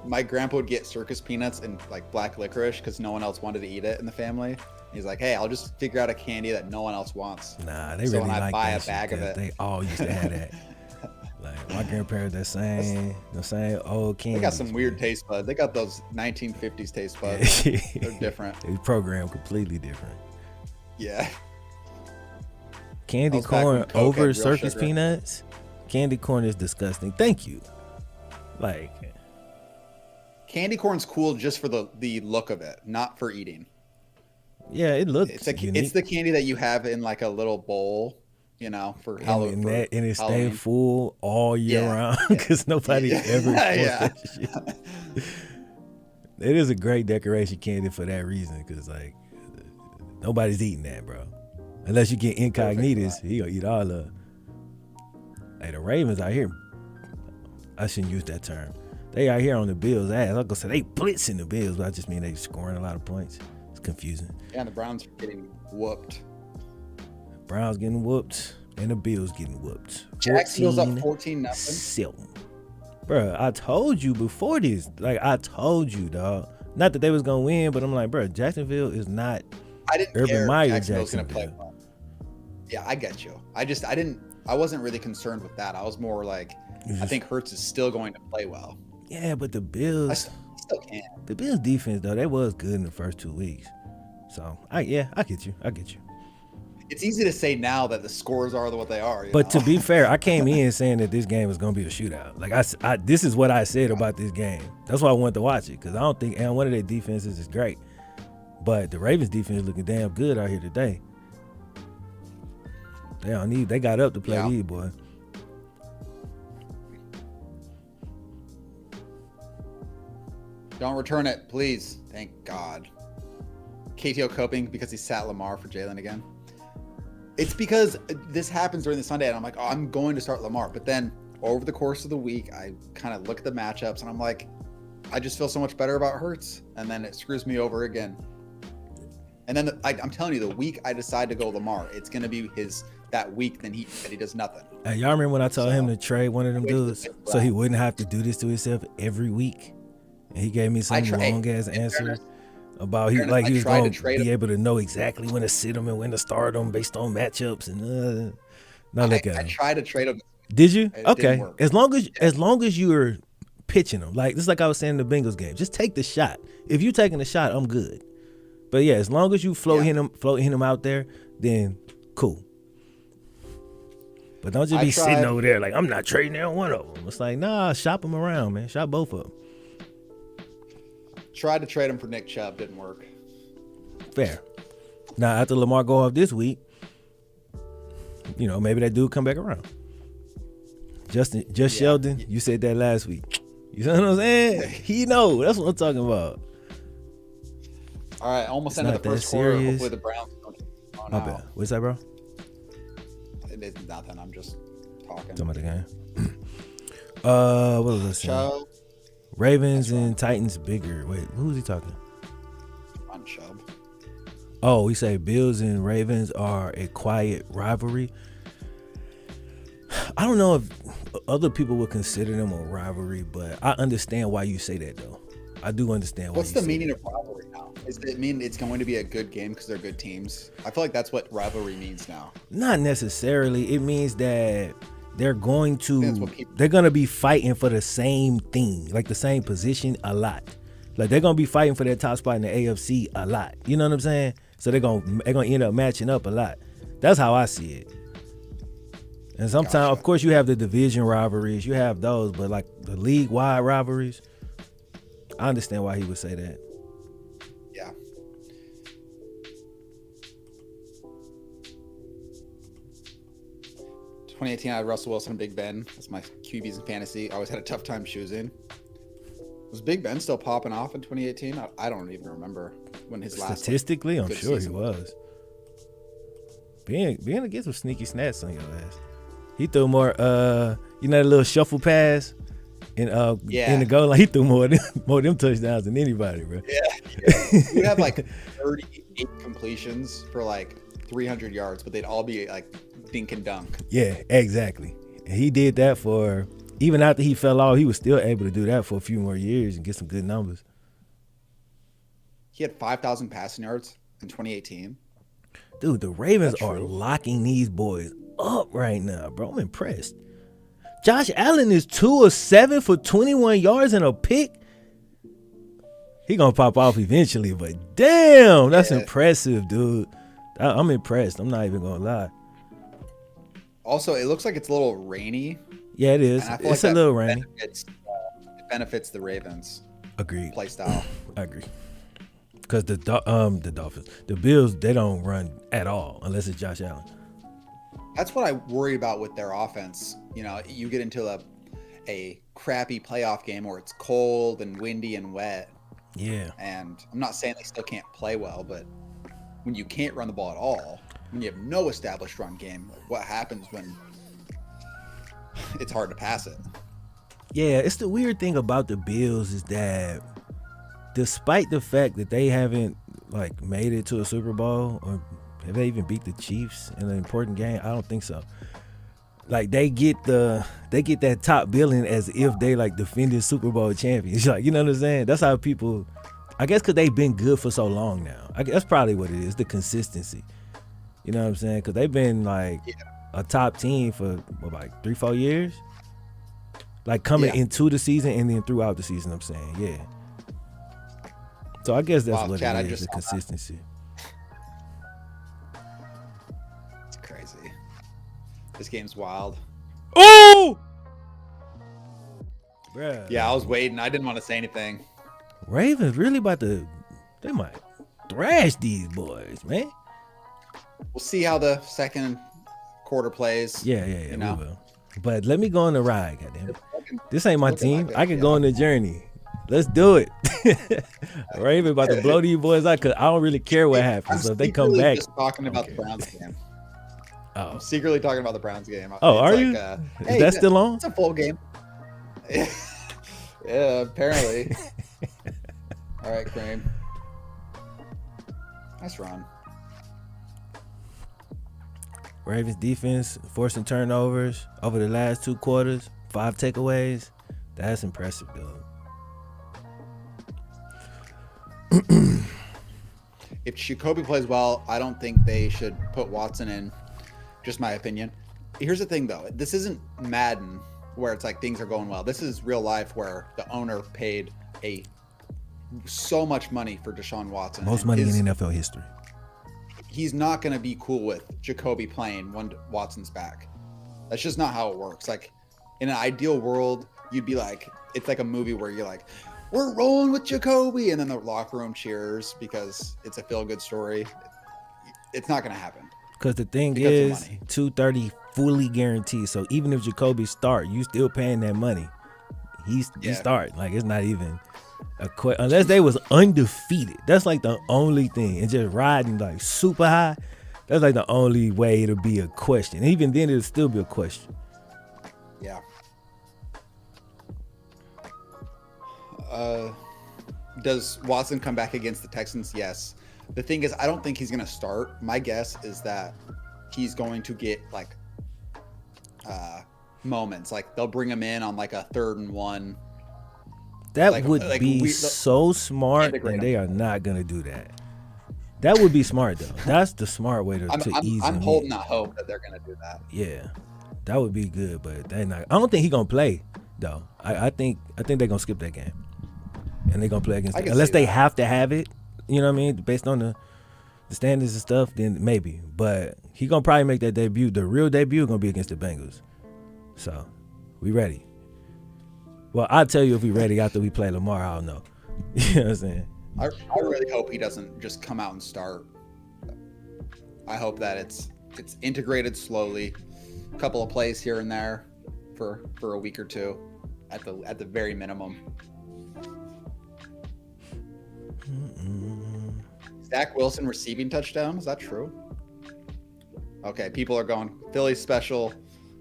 my grandpa would get circus peanuts and like black licorice because no one else wanted to eat it in the family. He's like, hey, I'll just figure out a candy that no one else wants. Nah, they So really when I like buy that a bag shit, of it. They all used to have that. Like my grandparents, the same old candy. They got some weird taste buds. They got those 1950s taste buds. They're different. It's programmed completely different. Yeah. Candy That was back corn when Coke had over real circus sugar. peanuts. Candy corn is disgusting. Thank you. Like, Candy corn's cool just for the look of it, not for eating. yeah, it looks It's unique. the candy that you have in like a little bowl, you know, for Halloween. And it stay Halloween. full all year Yeah, round because nobody Yeah. ever wants Yeah. that shit. It is a great decoration candy for that reason because like nobody's eating that, bro. Unless you get incognitas, he gonna eat all of it. Hey, the Ravens out here, I shouldn't use that term. They out here on the Bills' ass. I was gonna say they blitzing the Bills, but I just mean they scoring a lot of points. It's confusing. Yeah, and the Browns are getting whooped. Browns getting whooped and the Bills getting whooped. Jacksonville's up 14-0. 7. Bro, I told you before this. Like, I told you, dog. Not that they was gonna win, but I'm like, bro, Jacksonville is not I didn't Urban care. Meyer Jacksonville's gonna play Jacksonville. well. Yeah, I get you. I wasn't really concerned with that. I was more like, I think Hurts is still going to play well. Yeah, but the I Bills, still can. the Bills defense though, they was good in the first 2 weeks. So I get you. It's easy to say now that the scores are what they are. But to be fair, I came in saying that this game was gonna be a shootout. Like I this is what I said about this game. That's why I wanted to watch it because I don't think and one of their defenses is great, but the Ravens defense looking damn good out here today. They got up to play these boy. Don't return it, please. Thank God. KTO coping because he sat Lamar for Jalen again. It's because this happens during the Sunday, and I'm like, oh, I'm going to start Lamar. But then over the course of the week, I kind of look at the matchups, and I'm like, I just feel so much better about Hurts, and then it screws me over again. And then I'm telling you, the week I decide to go Lamar, it's going to be that week that he does nothing. Hey, y'all remember when I told him to trade one of them dudes so he wouldn't have to do this to himself every week? And he gave me some long ass answer about he was going to be able to know exactly when to sit him and when to start him based on matchups and I tried to trade him. Did you? It okay. didn't work. As long as you're pitching them, like this, like I was saying in the Bengals game, just take the shot. If you taking the shot, I'm good. But yeah, as long as you floating him out there, then cool. But don't just be sitting over there like I'm not trading down one of them. It's like nah, shop them around, man. Shop both of them. Tried to trade him for Nick Chubb, didn't work. Fair. Now after Lamar go off this week, maybe that dude come back around. Sheldon, you said that last week. You know what I'm saying? He know. That's what I'm talking about. All right, almost It's ended not the first that quarter. serious. Hopefully the Browns don't get thrown My out. bad. What's that, bro? It is nothing. I'm just talking. Talking about the game. What was I saying? Chubb Ravens and Titans bigger. Wait, who's he talking? on Chubb. Oh, we say Bills and Ravens are a quiet rivalry. I don't know if other people would consider them a rivalry, but I understand why you say that, though. I do understand why. What's the meaning of rivalry now? Does it mean it's going to be a good game because they're good teams? I feel like that's what rivalry means now. Not necessarily. It means that they're going That's to what people- they're gonna be fighting for the same thing, like the same position a lot. Like they're gonna be fighting for that top spot in the AFC a lot. You know what I'm saying? So they're gonna end up matching up a lot. That's how I see it. And sometimes, of course, you have the division rivalries, you have those, but like the league-wide rivalries, I understand why he would say that. Yeah. I had Russell Wilson and Big Ben. That's my QBs in fantasy. I always had a tough time choosing. Was Big Ben still popping off in 2018? I don't even remember when his last. Statistically, I'm good sure season he was. Being to get some sneaky snaps on your ass. He threw more, that little shuffle pass in the goal line. He threw more of them touchdowns than anybody, bro. Yeah, You have like 38 completions for like 300 yards, but they'd all be like dink and dunk. Yeah, exactly. And he did that for, even after he fell off, he was still able to do that for a few more years and get some good numbers. He had 5,000 passing yards in 2018. Dude, the Ravens are locking these boys up right now, bro. I'm impressed. Josh Allen is 2 of 7 for 21 yards and a pick. He gonna pop off eventually, but damn, that's impressive, dude. I'm impressed. I'm not even gonna lie. Also, it looks like it's a little rainy. Yeah, it is. It's a little rainy. It benefits the Ravens. Agreed. Play style. I agree. Because the Dolphins, the Bills, they don't run at all unless it's Josh Allen. That's what I worry about with their offense. You know, you get into a crappy playoff game where it's cold and windy and wet. Yeah. And I'm not saying they still can't play well, but when you can't run the ball at all, when you have no established run game, what happens when it's hard to pass it? Yeah, it's the weird thing about the Bills is that despite the fact that they haven't like made it to a Super Bowl, or have they even beat the Chiefs in an important game? I don't think so. Like they get that top billing as if they like defending Super Bowl champions. Like, you know what I'm saying? That's how people, I guess, because they've been good for so long now. That's probably what it is, the consistency. You know what I'm saying? Because they've been like a top team for like 3-4 years. Like coming into the season and then throughout the season, I'm saying, yeah. So I guess that's what it is, the consistency. It's crazy. This game's wild. Oh! Bruh. Yeah, I was waiting. I didn't want to say anything. Ravens really about to, they might thrash these boys, man. We'll see how the second quarter plays. Yeah, we will. But let me go on the ride, goddamn. This ain't my team. I can go on the journey. Let's do it. Raven about to blow these boys out because I don't really care what happens. So if they come back. Just talking about the Browns game. Oh. I'm secretly talking about the Browns game. Oh, are you? Is that still on? It's a full game. Yeah, apparently. All right, Crane. Nice run. Ravens defense forcing turnovers over the last 2 quarters, 5 takeaways. That's impressive, dude. If Jacoby plays well, I don't think they should put Watson in. Just my opinion. Here's the thing, though. This isn't Madden where it's like things are going well. This is real life where the owner paid so much money for Deshaun Watson. Most money in NFL history. He's not going to be cool with Jacoby playing when Watson's back. That's just not how it works. Like in an ideal world, you'd be like, it's like a movie where you're like, we're rolling with Jacoby, and then the locker room cheers because it's a feel-good story. It's not going to happen. Because the thing is, $230 fully guaranteed. So even if Jacoby start, you still paying that money. He start. Like it's not even a question. Unless they was undefeated. That's like the only thing. And just riding like super high, that's like the only way it'll be a question. Even then, it'll still be a question. Yeah. Does Watson come back against the Texans? Yes. The thing is, I don't think he's going to start. My guess is that he's going to get like moments. Like they'll bring him in on like a 3rd and 1. That would be so smart, and they are not going to do that. That would be smart, though. That's the smart way to ease him. I'm holding out hope that they're going to do that. Yeah. That would be good, but they're not. I don't think he's going to play, though. I think they're going to skip that game. And they're going to play against it. Unless they have to have it, you know what I mean, based on the standards and stuff, then maybe. But he's going to probably make that debut. The real debut is going to be against the Bengals. So, we ready. Well, I'll tell you if we ready after we play Lamar. I don't know. You know what I'm saying? I really hope he doesn't just come out and start. I hope that it's integrated slowly. A couple of plays here and there for a week or two at the very minimum. Zach Wilson receiving touchdown. Is that true? Okay, people are going Philly special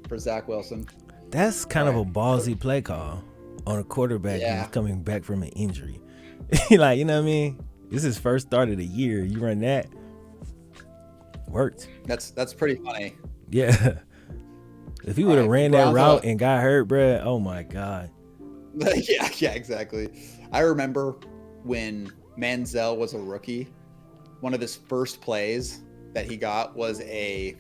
for Zach Wilson. That's kind of a ballsy play call on a quarterback who's coming back from an injury. Like, you know what I mean? This is his first start of the year. You run that. Worked. That's pretty funny. Yeah. If he would have ran that route and got hurt, bruh, oh my God. Yeah, exactly. I remember when Manziel was a rookie, one of his first plays that he got was a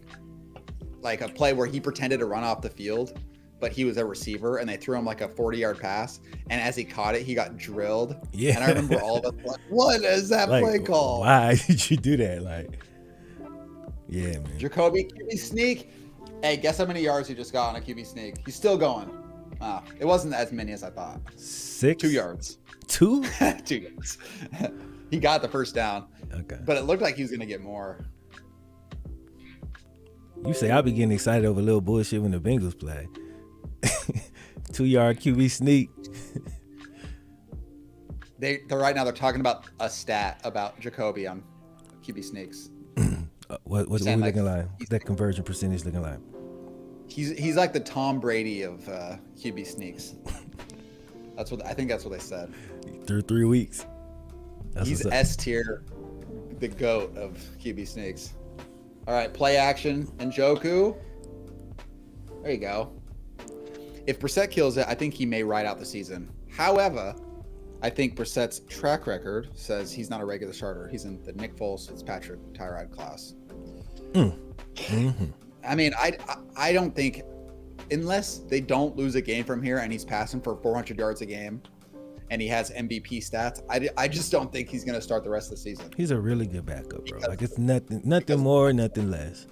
play where he pretended to run off the field, but he was a receiver, and they threw him like a 40-yard pass, and as he caught it, he got drilled. Yeah. And I remember all of us like, what is that play called? Why did you do that? Like, yeah, man. Jacoby QB sneak. Hey, guess how many yards he just got on a QB sneak? He's still going. It wasn't as many as I thought. 6? 2 yards. 2? 2 yards. He got the first down. Okay. But it looked like he was going to get more. You say I'll be getting excited over a little bullshit when the Bengals play. 2-yard QB sneak. They're right now they're talking about a stat about Jacoby on QB sneaks. What's we looking like? What's that conversion percentage looking like? He's like the Tom Brady of QB sneaks. I think that's what they said. Through 3 weeks. He's S tier, the GOAT of QB sneaks. All right, play action Njoku. There you go. If Brissett kills it, I think he may ride out the season. However, I think Brissett's track record says he's not a regular starter. He's in the Nick Foles, Fitzpatrick, Tyrod class. Mm-hmm. I mean, I don't think, unless they don't lose a game from here and he's passing for 400 yards a game and he has MVP stats, I just don't think he's going to start the rest of the season. He's a really good backup, bro. Like, it's nothing more, nothing less.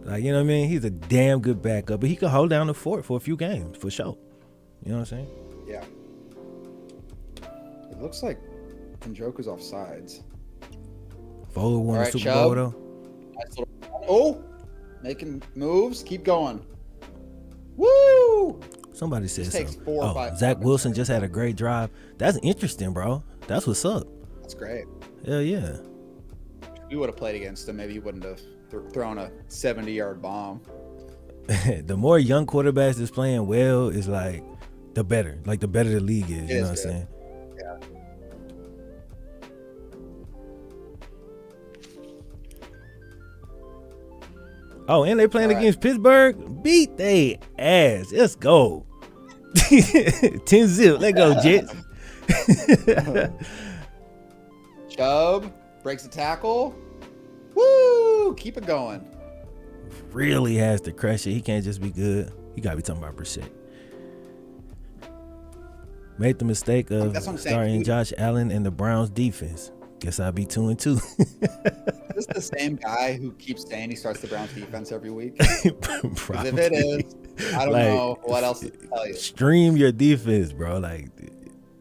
Like, you know what I mean? He's a damn good backup, but he can hold down the fort for a few games, for sure. You know what I'm saying? Yeah. It looks like Njoku's off sides. Fuller won the Super Bowl, though. Nice little, making moves. Keep going. Woo! Somebody said this takes something. 4 or 5 Zach Wilson just had a great drive. That's interesting, bro. That's what's up. That's great. Hell yeah. If we would have played against him, maybe he wouldn't have thrown a 70-yard bomb. The more young quarterbacks that's playing well is like the better. Like the better the league is. You know what I'm saying? Yeah. Oh, and they playing against Pittsburgh. Beat they ass. Let's go. 10-0. Let go, Jets. Chubb breaks the tackle. Woo! Keep it going. Really has to crush it. He can't just be good. He got to be talking about Brissett. Made the mistake of starting Josh Allen and the Browns defense. Guess I'll be 2-2. Is this the same guy who keeps saying he starts the Browns defense every week? Probably. If it is, I don't know what else to tell you. Stream your defense, bro. Like,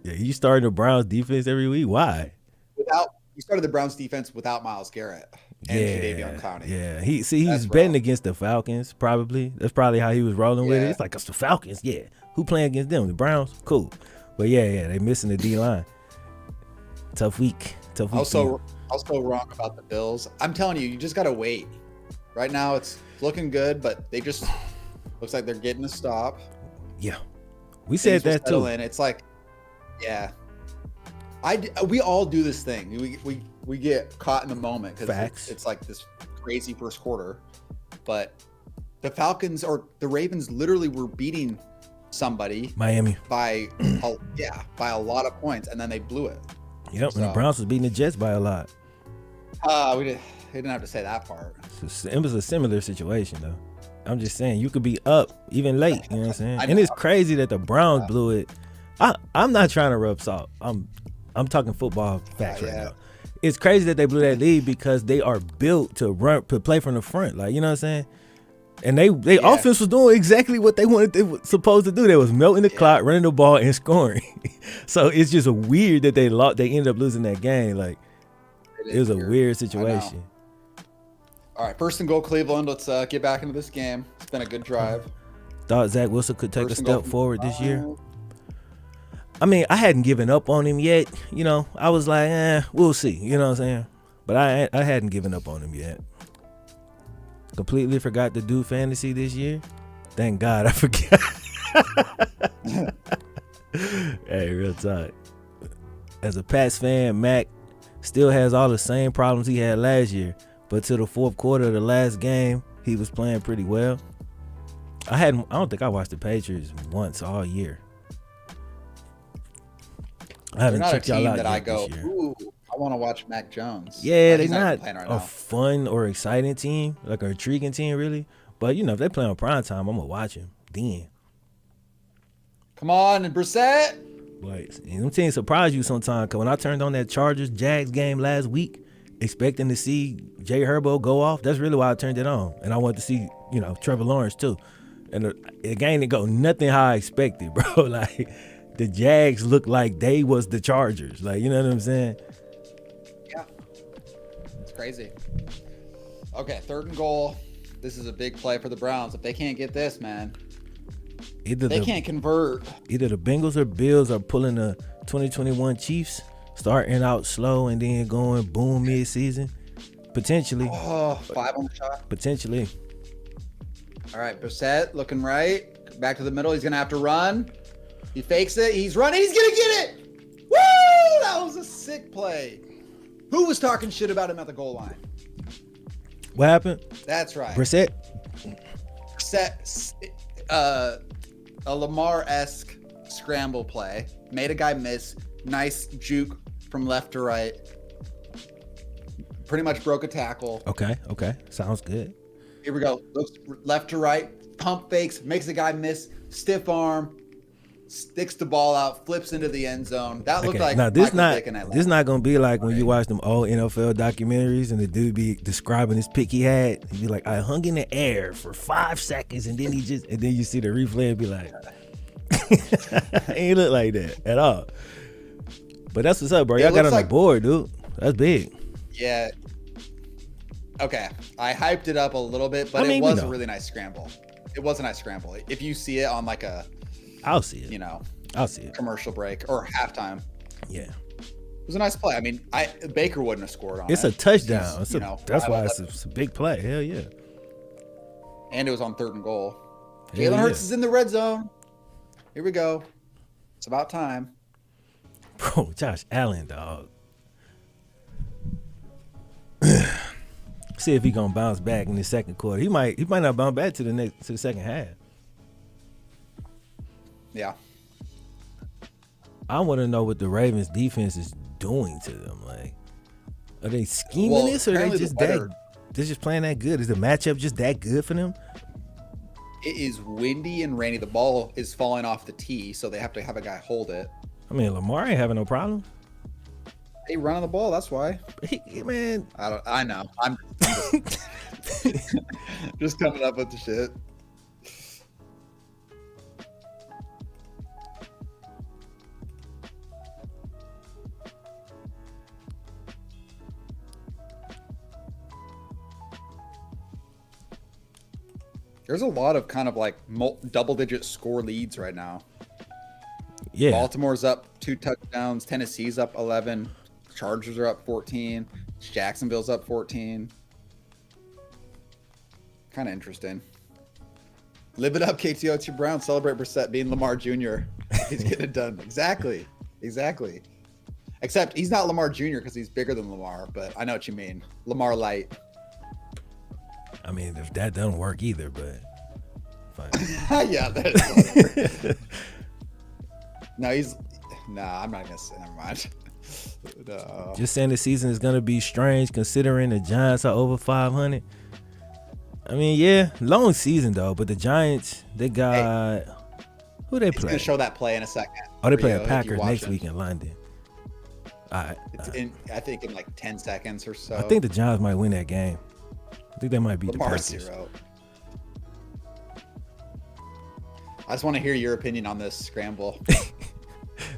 yeah, you starting the Browns defense every week? Why? You started the Browns defense without Myles Garrett and Jadeveon Clowney. Yeah, he's betting against the Falcons. Probably that's probably how he was rolling with it. It's like, it's the Falcons. Yeah, who playing against them? The Browns. Cool, but yeah, they missing the D line. Tough week. Also wrong about the Bills. I'm telling you, you just gotta wait. Right now, it's looking good, but they just looks like they're getting a stop. Yeah, we said that too. It's like, yeah. We all do this thing. We get caught in the moment because it's like this crazy first quarter. But the Falcons or the Ravens literally were beating somebody, Miami, by a lot of points, and then they blew it. Yep, and the Browns was beating the Jets by a lot. We didn't have to say that part. It was a similar situation though. I'm just saying you could be up even late. You know what I'm saying? And it's crazy that the Browns blew it. I'm not trying to rub salt. I'm talking football facts right now. It's crazy that they blew that lead because they are built to play from the front. Like, you know what I'm saying? And they offense was doing exactly what they were supposed to do. They was melting the clock, running the ball, and scoring. So it's just weird that they ended up losing that game. Like, it was a weird situation. All right, 1st and goal, Cleveland. Let's get back into this game. It's been a good drive. Thought Zach Wilson could take a step forward this year. I mean, I hadn't given up on him yet. You know, I was like, we'll see. You know what I'm saying? But I hadn't given up on him yet. Completely forgot to do fantasy this year. Thank God I forgot. Hey, real talk. as a Pats fan, Mac still has all the same problems he had last year. But to the fourth quarter of the last game, he was playing pretty well. I don't think I watched the Patriots once all year. I haven't They're not checked a y'all team out that yet I go, this year. ooh, I want to watch Mac Jones. Yeah, they're He's not playing right a now. fun or exciting team, like an intriguing team, really. But, if they play on prime time, I'm going to watch them then. Come on, Brissett. Like, and them teams surprise you sometimes. Because when I turned on that Chargers-Jags game last week, expecting to see Jay Herbo go off, that's really why I turned it on. And I wanted to see, Trevor Lawrence, too. And the game didn't go nothing how I expected, bro. Like, the Jags looked like they was the Chargers. Like, you know what I'm saying? Yeah. It's crazy. Okay, 3rd and goal. This is a big play for the Browns. If they can't get this, man, they can't convert. Either the Bengals or Bills are pulling the 2021 Chiefs, starting out slow and then going boom mid-season. Potentially. Oh, 5 on the shot. Potentially. All right, Brissett looking right. Back to the middle. He's going to have to run. He fakes it. He's running. He's going to get it. Woo! That was a sick play. Who was talking shit about him at the goal line? What happened? That's right. Brissett? Brissett, a Lamar-esque scramble play. Made a guy miss. Nice juke from left to right. Pretty much broke a tackle. Okay. Sounds good. Here we go. Looks left to right. Pump fakes. Makes a guy miss. Stiff arm. Sticks the ball out. Flips into the end zone. That looked like now this not gonna be like when you watch them old NFL documentaries and the dude be describing his pick he had. He'd be like, I hung in the air for 5 seconds and then and then you see the replay and be like, he ain't look like that at all. But that's what's up, bro. Y'all got on the board, dude. That's big. Yeah. Okay. I hyped it up a little bit, but it was a really nice scramble. It was a nice scramble. If you see it on like a, I'll see it. I'll see it. Commercial break or halftime. Yeah. It was a nice play. I mean, Baker wouldn't have scored on it. It's a touchdown. That's why it's a big play. Hell yeah. And it was on 3rd and goal. Jalen Hurts is in the red zone. Here we go. It's about time. Bro, Josh Allen, dog. See if he gonna bounce back in the second quarter. He might not bounce back to the second half. Yeah. I want to know what the Ravens defense is doing to them. Like, are they scheming this, or are they just they're just playing that good? Is the matchup just that good for them? It is windy and rainy. The ball is falling off the tee, so they have to have a guy hold it. I mean, Lamar ain't having no problem. He running the ball. That's why. Man, I know. I'm just coming up with the shit. There's a lot of kind of like double-digit score leads right now. Yeah. Baltimore's up 2 touchdowns. Tennessee's up 11. Chargers are up 14. Jacksonville's up 14. Kind of interesting. Live it up, KTO. It's your Browns. Celebrate Brissett being Lamar Jr. He's getting it done. Exactly. Except he's not Lamar Jr. because he's bigger than Lamar, but I know what you mean. Lamar light. I mean, if that doesn't work either, but fine. Yeah, that is No, I'm not gonna say. Never mind. No. Just saying the season is gonna be strange considering the Giants are over 500. I mean, yeah, long season though, but the Giants, they got who they play. Gonna show that play in a second. Oh, they play the Packers next week in London. All right. I think in like 10 seconds or so. I think the Giants might win that game. I think they might beat the Packers. 0. I just want to hear your opinion on this scramble.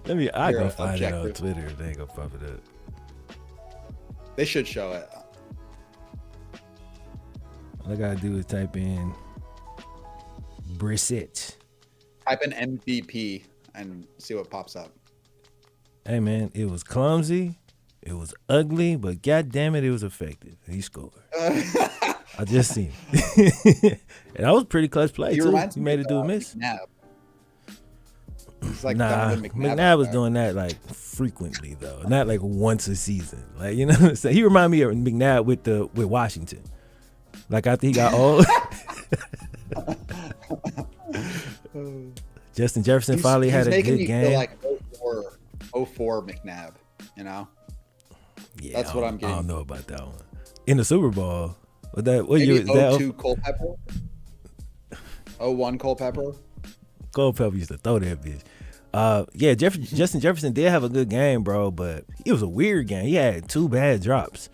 I go find it on Twitter if they ain't gonna pump it up. They should show it. All I gotta do is type in Brissett. Type in MVP and see what pops up. Hey man, it was clumsy, it was ugly, but god damn it, it was effective. He scored. I just seen it. And that was a pretty clutch play too. He made it do a miss. He's like Nah, Donovan McNabb. McNabb was doing that like frequently though, not like once a season. Like you know what I'm saying? He reminded me of McNabb with Washington. Like after he got old, Justin Jefferson finally had a good game. Feel like 04 McNabb, you know? Yeah, that's what I'm getting. I don't know about that one. In the Super Bowl, what Maybe year is that? 02 Culpepper, 01 Culpepper. Culpepper used to throw that bitch. Yeah, Justin Jefferson did have a good game, bro, but it was a weird game. He had 2 bad drops,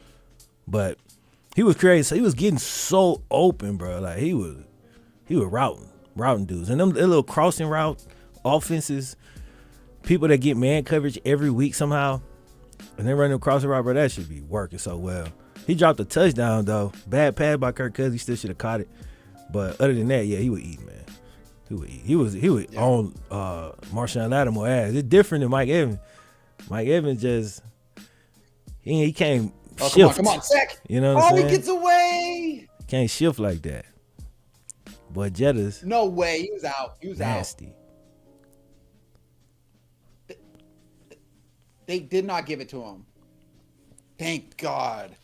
but he was crazy. So he was getting so open, bro. Like he was routing dudes, and them little crossing route offenses, people that get man coverage every week somehow, and then running across the route, bro. That should be working so well. He dropped a touchdown though. Bad pass by Kirk Cousins. He still should have caught it, but other than that, yeah, he would eat, man. He would eat. He was on Marshawn Lattimore ass. It's different than Mike Evans. Mike Evans just he can't shift. Come on, Zach. You know what I'm saying? He gets away. Can't shift like that. But Jettas. No way. He was out. Nasty. They did not give it to him. Thank God.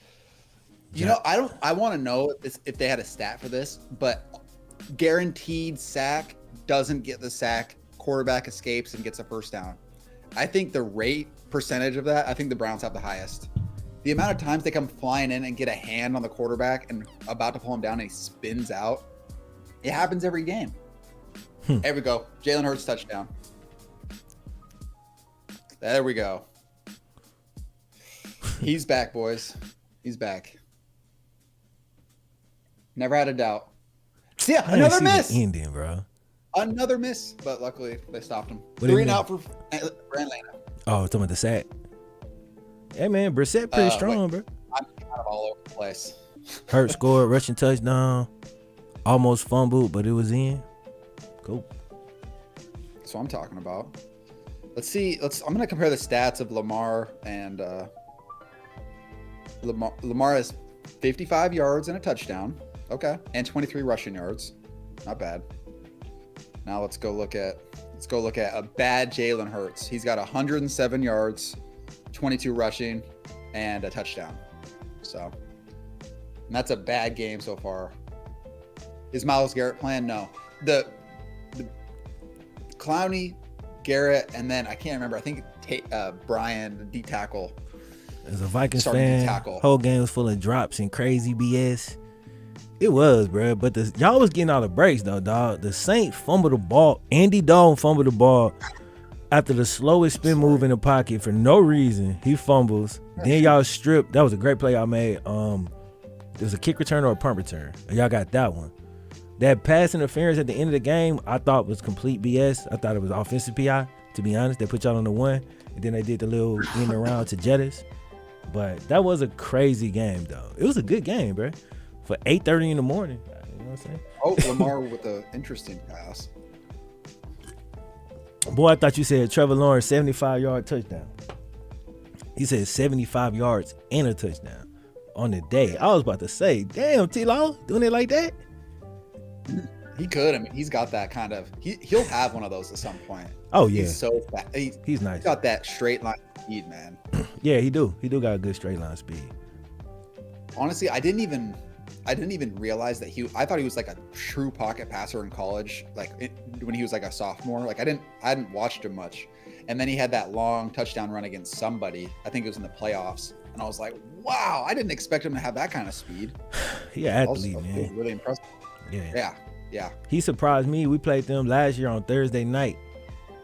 You know, I want to know if they had a stat for this, but guaranteed sack doesn't get the sack. Quarterback escapes and gets a first down. I think the rate percentage of that, I think the Browns have the highest. The amount of times they come flying in and get a hand on the quarterback and about to pull him down and he spins out. It happens every game. There we go. Jalen Hurts touchdown. There we go. He's back, boys. He's back. Never had a doubt. Yeah, another miss. Ending, bro. Another miss, but luckily they stopped him. What 3 and out for Atlanta. Oh, talking about the sack. Hey man, Brissett pretty strong, bro. I'm kind of all over the place. Hurt scored, rushing touchdown, almost fumbled, but it was in. Cool. That's what I'm talking about. Let's see. I'm gonna compare the stats of Lamar and Lamar has 55 yards and a touchdown. Okay, and 23 rushing yards. Not bad. Now let's go look at a bad Jalen Hurts. He's got 107 yards, 22 rushing, and a touchdown. So, and that's a bad game so far. Is Myles Garrett playing? No. The Clowney, Garrett, and then I can't remember. I think Brian, the D tackle. As a Vikings fan, whole game was full of drops and crazy BS. It was, bro. But y'all was getting all the breaks, though, dog. The Saints fumbled the ball. Andy Dalton fumbled the ball after the slowest spin move in the pocket for no reason. He fumbles. Then y'all stripped. That was a great play y'all made. It was a kick return or a punt return. And y'all got that one. That pass interference at the end of the game, I thought was complete BS. I thought it was offensive PI, to be honest. They put y'all on the 1, and then they did the little in and around to Jettas. But that was a crazy game, though. It was a good game, bro. For 8:30 in the morning. You know what I'm saying? Oh, Lamar with an interesting pass. Boy, I thought you said Trevor Lawrence 75-yard touchdown. He said 75 yards and a touchdown on the day. I was about to say, damn, T-Law, doing it like that? He could. I mean, he's got that kind of. He'll have one of those at some point. Oh yeah, he's so fast. He's nice. He's got that straight line speed, man. Yeah, he do. He do got a good straight line speed. Honestly, I didn't even realize that I thought he was like a true pocket passer in college, when he was like a sophomore. Like I hadn't watched him much, and then he had that long touchdown run against somebody. I think it was in the playoffs, and I was like, wow, I didn't expect him to have that kind of speed. He an athlete, man. Really impressive. Yeah. He surprised me. We played them last year on Thursday night.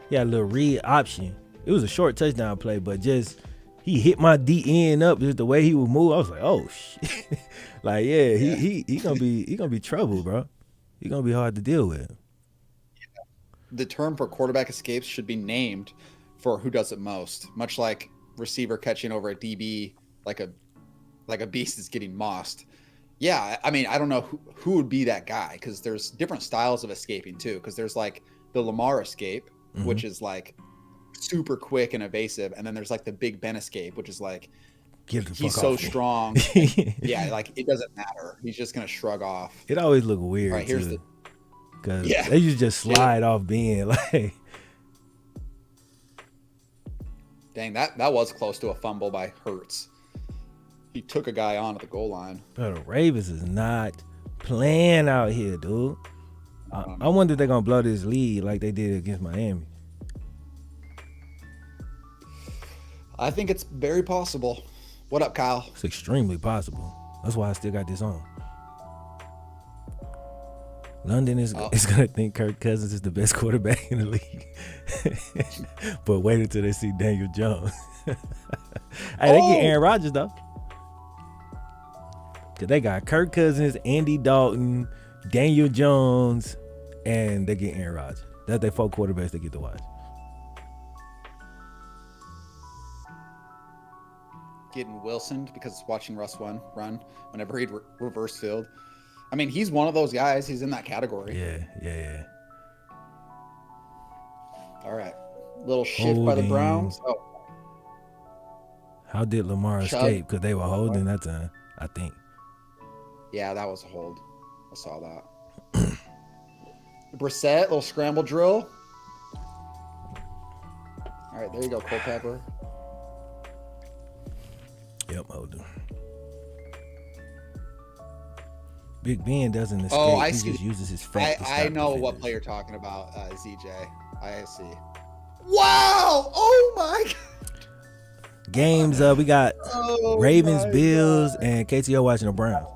He had a little read option. It was a short touchdown play, but just he hit my DN up just the way he would move. I was like, oh shit. Like, yeah, he gonna be trouble, bro. He gonna be hard to deal with. The term for quarterback escapes should be named for who does it most. Much like receiver catching over a DB like a beast is getting mossed. Yeah, I mean, I don't know who would be that guy, because there's different styles of escaping too. Because there's like the Lamar escape, which is like super quick and evasive, and then there's like the Big Ben escape, which is like he's so strong. Yeah, like it doesn't matter. He's just gonna shrug off. It always look weird. All right, here's because they just slide off being like. Dang, that was close to a fumble by Hurts. He took a guy on at the goal line. But the Ravens is not playing out here, dude. I wonder if they're going to blow this lead like they did against Miami. I think it's very possible. What up, Kyle? It's extremely possible. That's why I still got this on. London is going to think Kirk Cousins is the best quarterback in the league. But wait until they see Daniel Jones. Hey, they get Aaron Rodgers, though. Because they got Kirk Cousins, Andy Dalton, Daniel Jones, and they get Aaron Rodgers. That's their 4 quarterbacks they get to watch. Getting Wilsoned because watching Russ run whenever he'd reverse field. I mean, he's one of those guys. He's in that category. Yeah. All right. Little shift by the Browns. Oh. How did Lamar escape? Because they were holding that time, I think. Yeah, that was a hold. I saw that. Brissett, little scramble drill. All right, there you go, Culpepper. Yep, holding. Big Ben doesn't escape. Oh, I he see. just uses his fat to stop I know defenders. what play you're talking about, ZJ. I see. Wow! Oh my God! Games, we got Ravens, Bills, and KTO watching the Browns.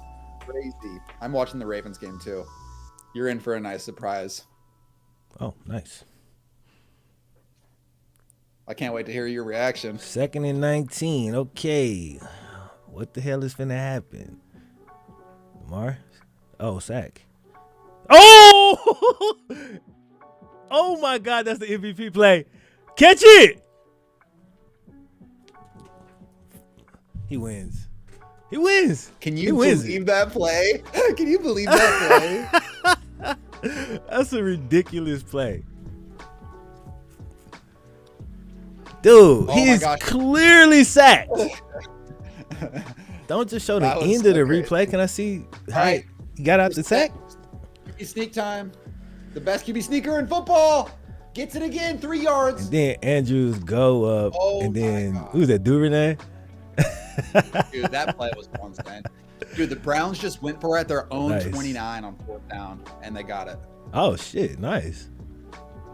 Crazy. I'm watching the Ravens game too. You're in for a nice surprise. Oh, nice. I can't wait to hear your reaction. 2nd and 19. Okay. What the hell is finna happen? Lamar? Oh, sack. Oh! Oh my God, that's the MVP play. Catch it! He wins. He wins. Can you believe that play? Can you believe that play? That's a ridiculous play. Dude, he's clearly sacked. Don't just show the end of the replay. Can I see how he got out the sack? QB sneak time. The best QB sneaker in football. Gets it again, 3 yards. And then Andrews go up. And then, who's that, Duvernay? Dude, that play was insane. Dude, the Browns just went for it at their own 29 on 4th down, and they got it. Oh, shit. Nice.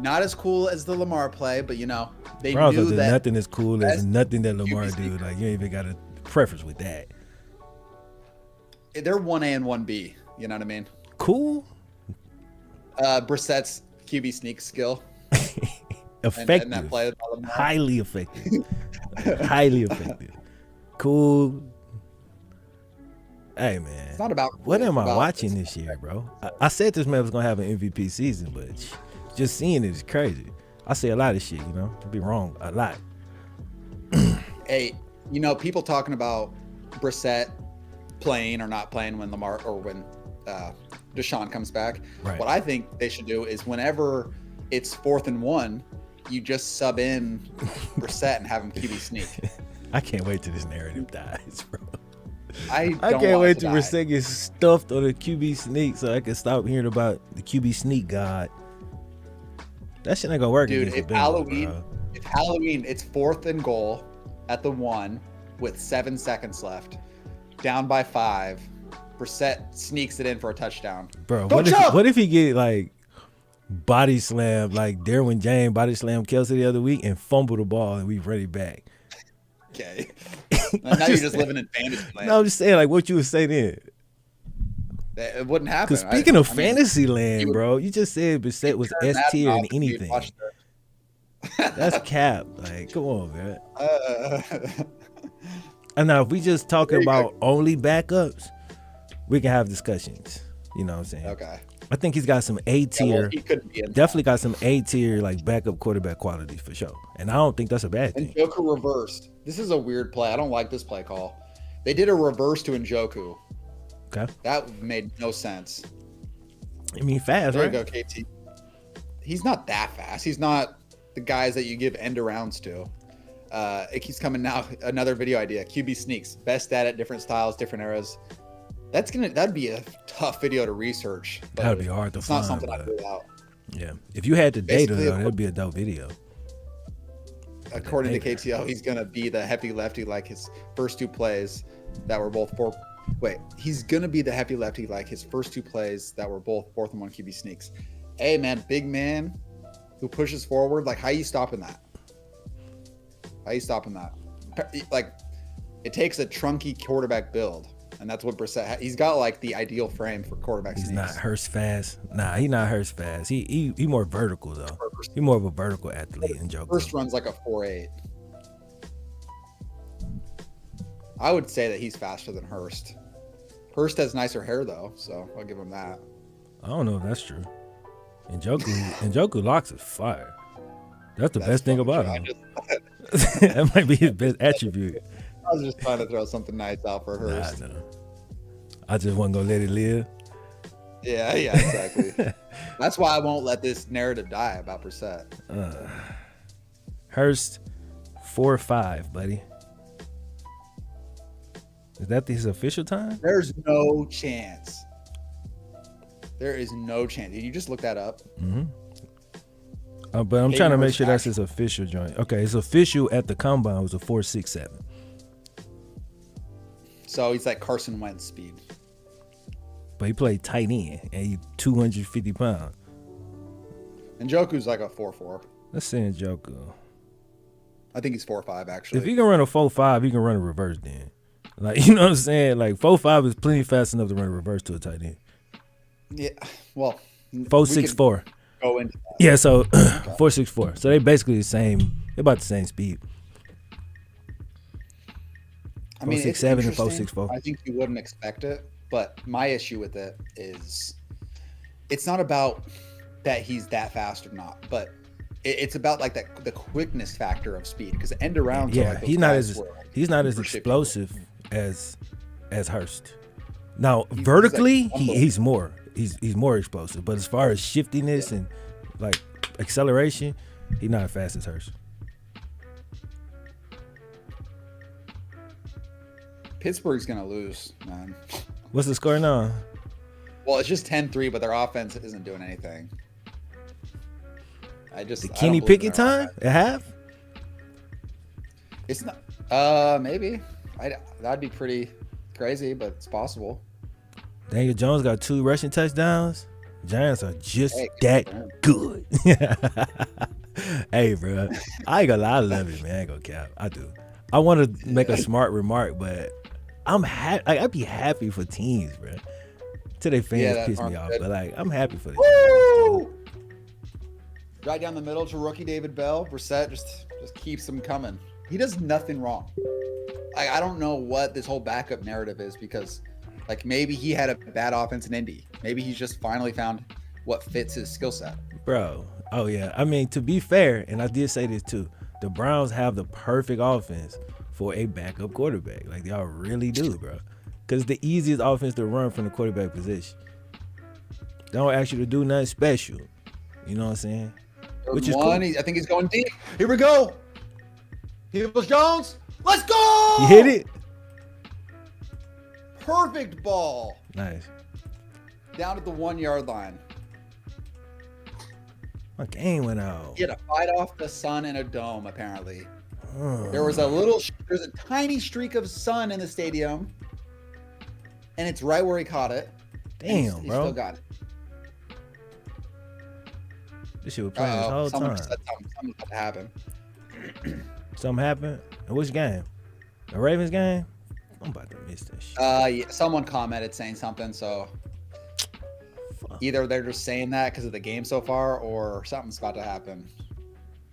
Not as cool as the Lamar play, but, you know, they Browns knew that nothing as cool as nothing that Lamar do. Like, you ain't even got a preference with that. They're 1A and 1B. You know what I mean? Cool. Brissett's QB sneak skill. Effective. And that play highly effective. Highly effective. Cool. Hey, man. It's not about what am I watching this year, bro? I said this man was going to have an MVP season, but just seeing it is crazy. I say a lot of shit, you know? I'd be wrong a lot. Hey, you know, people talking about Brissett playing or not playing when Lamar or when Deshaun comes back. Right. What I think they should do is whenever it's 4th and 1, you just sub in Brissett and have him QB sneak. I can't wait till this narrative dies, bro. I can't wait till Brissett gets stuffed on the QB sneak so I can stop hearing about the QB sneak god. That shit ain't gonna work. Dude, if Halloween, it's 4th and goal at the 1 with 7 seconds left, down by 5. Brissett sneaks it in for a touchdown. Bro, what if he get like body slam like Derwin James body slam Kelsey the other week and fumble the ball and we ready back? Okay. Now you're just living in fantasy land. No, I'm just saying like what you would say then. It wouldn't happen. Because speaking of fantasy land, bro, you just said Brissett was S tier in anything. That's cap. Like, come on, man. And now if we just talking about only backups, we can have discussions. You know what I'm saying? Okay. I think he's got some A tier. He couldn't be in definitely got some A tier like backup quarterback quality for sure. And I don't think that's a bad thing. Njoku reversed. This is a weird play. I don't like this play call. They did a reverse to Njoku. Okay. That made no sense. I mean, fast, there right? There you go, KT. He's not that fast. He's not the guys that you give end arounds to. It keeps coming now. Another video idea. QB sneaks. Best stat at different styles, different eras. That'd be a tough video to research. That'd be hard to find. It's not something I do out. Yeah. If you had the data, though, that'd be a dope video. according to KTO, he's gonna be the hefty lefty like his first two plays that were both four. Wait, he's gonna be the hefty lefty like his first two plays that were both 4th and 1 QB sneaks. Hey man, big man who pushes forward. Like, how you stopping that? How you stopping that? Like, it takes a trunky quarterback build, and that's what Brissett. He's got like the ideal frame for quarterback. He's sneaks. not Hurst fast. Nah, he's not Hurst fast. He more vertical though. He's more of a vertical athlete than Joker. First runs like a 4.8. I would say that he's faster than Hurst. Hurst has nicer hair though, so I'll give him that. I don't know if that's true. And Joku locks is fire. That's the best thing about him. That might be his best attribute. I was just trying to throw something nice out for Hurst. Nah, no. I just wasn't gonna let it live. Yeah, exactly. That's why I won't let this narrative die about Brissett. Hurst 4.5, buddy. Is that his official time? There's no chance. There is no chance. Did you just look that up? Mm-hmm. But I'm trying to make sure that's his official joint. Okay, his official at the combine was a 4.67. So he's like Carson Wentz speed. But he played tight end and he's 250 pounds. And Njoku's like a 4.4. Let's say Njoku. I think he's 4.5 actually. If he can run a 4.5, he can run a reverse then. Like, you know what I'm saying? Like 4.5 is plenty fast enough to run a reverse to a tight end. Yeah, well, 4.64. Go into that. Yeah, so 4.64. So they basically the same. They're about the same speed. I mean, 4.67 and 4.64. I think you wouldn't expect it, but my issue with it is it's not about that he's that fast or not, but it's about like that the quickness factor of speed because end arounds. Yeah, like he's not as explosive as Hurst. Now vertically, he's more. He's more explosive, but as far as shiftiness and like acceleration, he's not as fast as Hurst. Pittsburgh's gonna lose, man. What's the score now? Well, it's just 10-3, but their offense isn't doing anything. The Kenny Pickett time at half? It's not. Maybe. That'd be pretty crazy, but it's possible. Daniel Jones got 2 rushing touchdowns. Giants are just that good. Hey, bro. I ain't gonna lie. I love it, man. I ain't gonna cap. I do. I want to make a smart remark, but I'm happy. Like, I'd be happy for teams, bro. Till they fans piss me off, but like I'm happy for them. Right down the middle to rookie David Bell. Brissett just keeps them coming. He does nothing wrong. I don't know what this whole backup narrative is because, like, maybe he had a bad offense in Indy. Maybe he's just finally found what fits his skill set. Bro, oh yeah. I mean, to be fair, and I did say this too, the Browns have the perfect offense for a backup quarterback. Like, y'all really do, bro. Because it's the easiest offense to run from the quarterback position. They don't ask you to do nothing special. You know what I'm saying? Which is cool. I think he's going deep. Here we go. Peoples Jones. Let's go. You hit it? Perfect ball. Nice. Down at the 1-yard line. My game went out. He had to fight off the sun in a dome, apparently. There's a tiny streak of sun in the stadium, and it's right where he caught it. Damn, he bro. Still got it. This shit was playing this whole time. Something's about to happen. Something happened? And which game? The Ravens game? I'm about to miss that shit. Yeah, someone commented saying something, so either they're just saying that because of the game so far, or something's about to happen.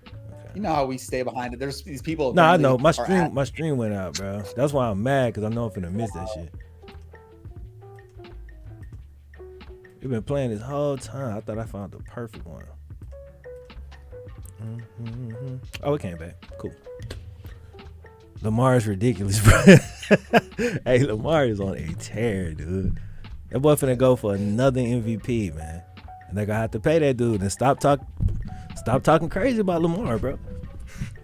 Okay. You know how we stay behind it. There's these people. No, I know. My stream went out, bro. That's why I'm mad because I know I'm finna miss that shit. You've been playing this whole time. I thought I found the perfect one. Oh, it came back. Cool. Lamar is ridiculous, bro. Hey, Lamar is on a tear, dude. That boy finna go for another MVP, man. And they gonna have to pay that dude and stop talking crazy about Lamar, bro.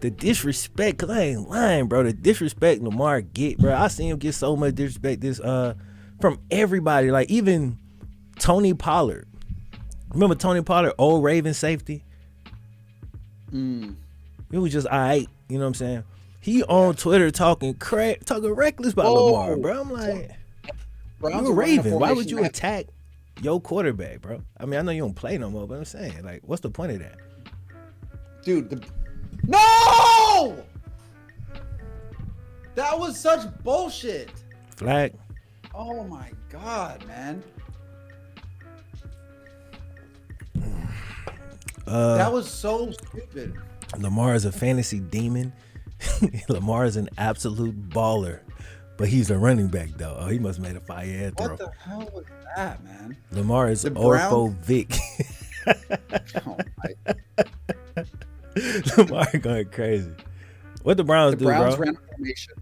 The disrespect, cause I ain't lying, bro. The disrespect Lamar get, bro. I seen him get so much disrespect from everybody, like even Tony Pollard. Remember Tony Pollard, old Raven safety? You It was just all right. You know what I'm saying? He on Twitter talking reckless about Lamar, bro. I'm like, Browns you're a are running Raven. Why would you formation. attack your quarterback, bro? I mean, I know you don't play no more, but I'm saying, like, what's the point of that? Dude, no! That was such bullshit. Flag. Oh my god, man. That was so stupid. Lamar is a fantasy demon. Lamar is an absolute baller, but he's a running back though. Oh, he must have made a fire throw. What the hell was that, man? Lamar is Ortho Vic. Oh my. Lamar going crazy. What the Browns do, Browns bro? ran a formation.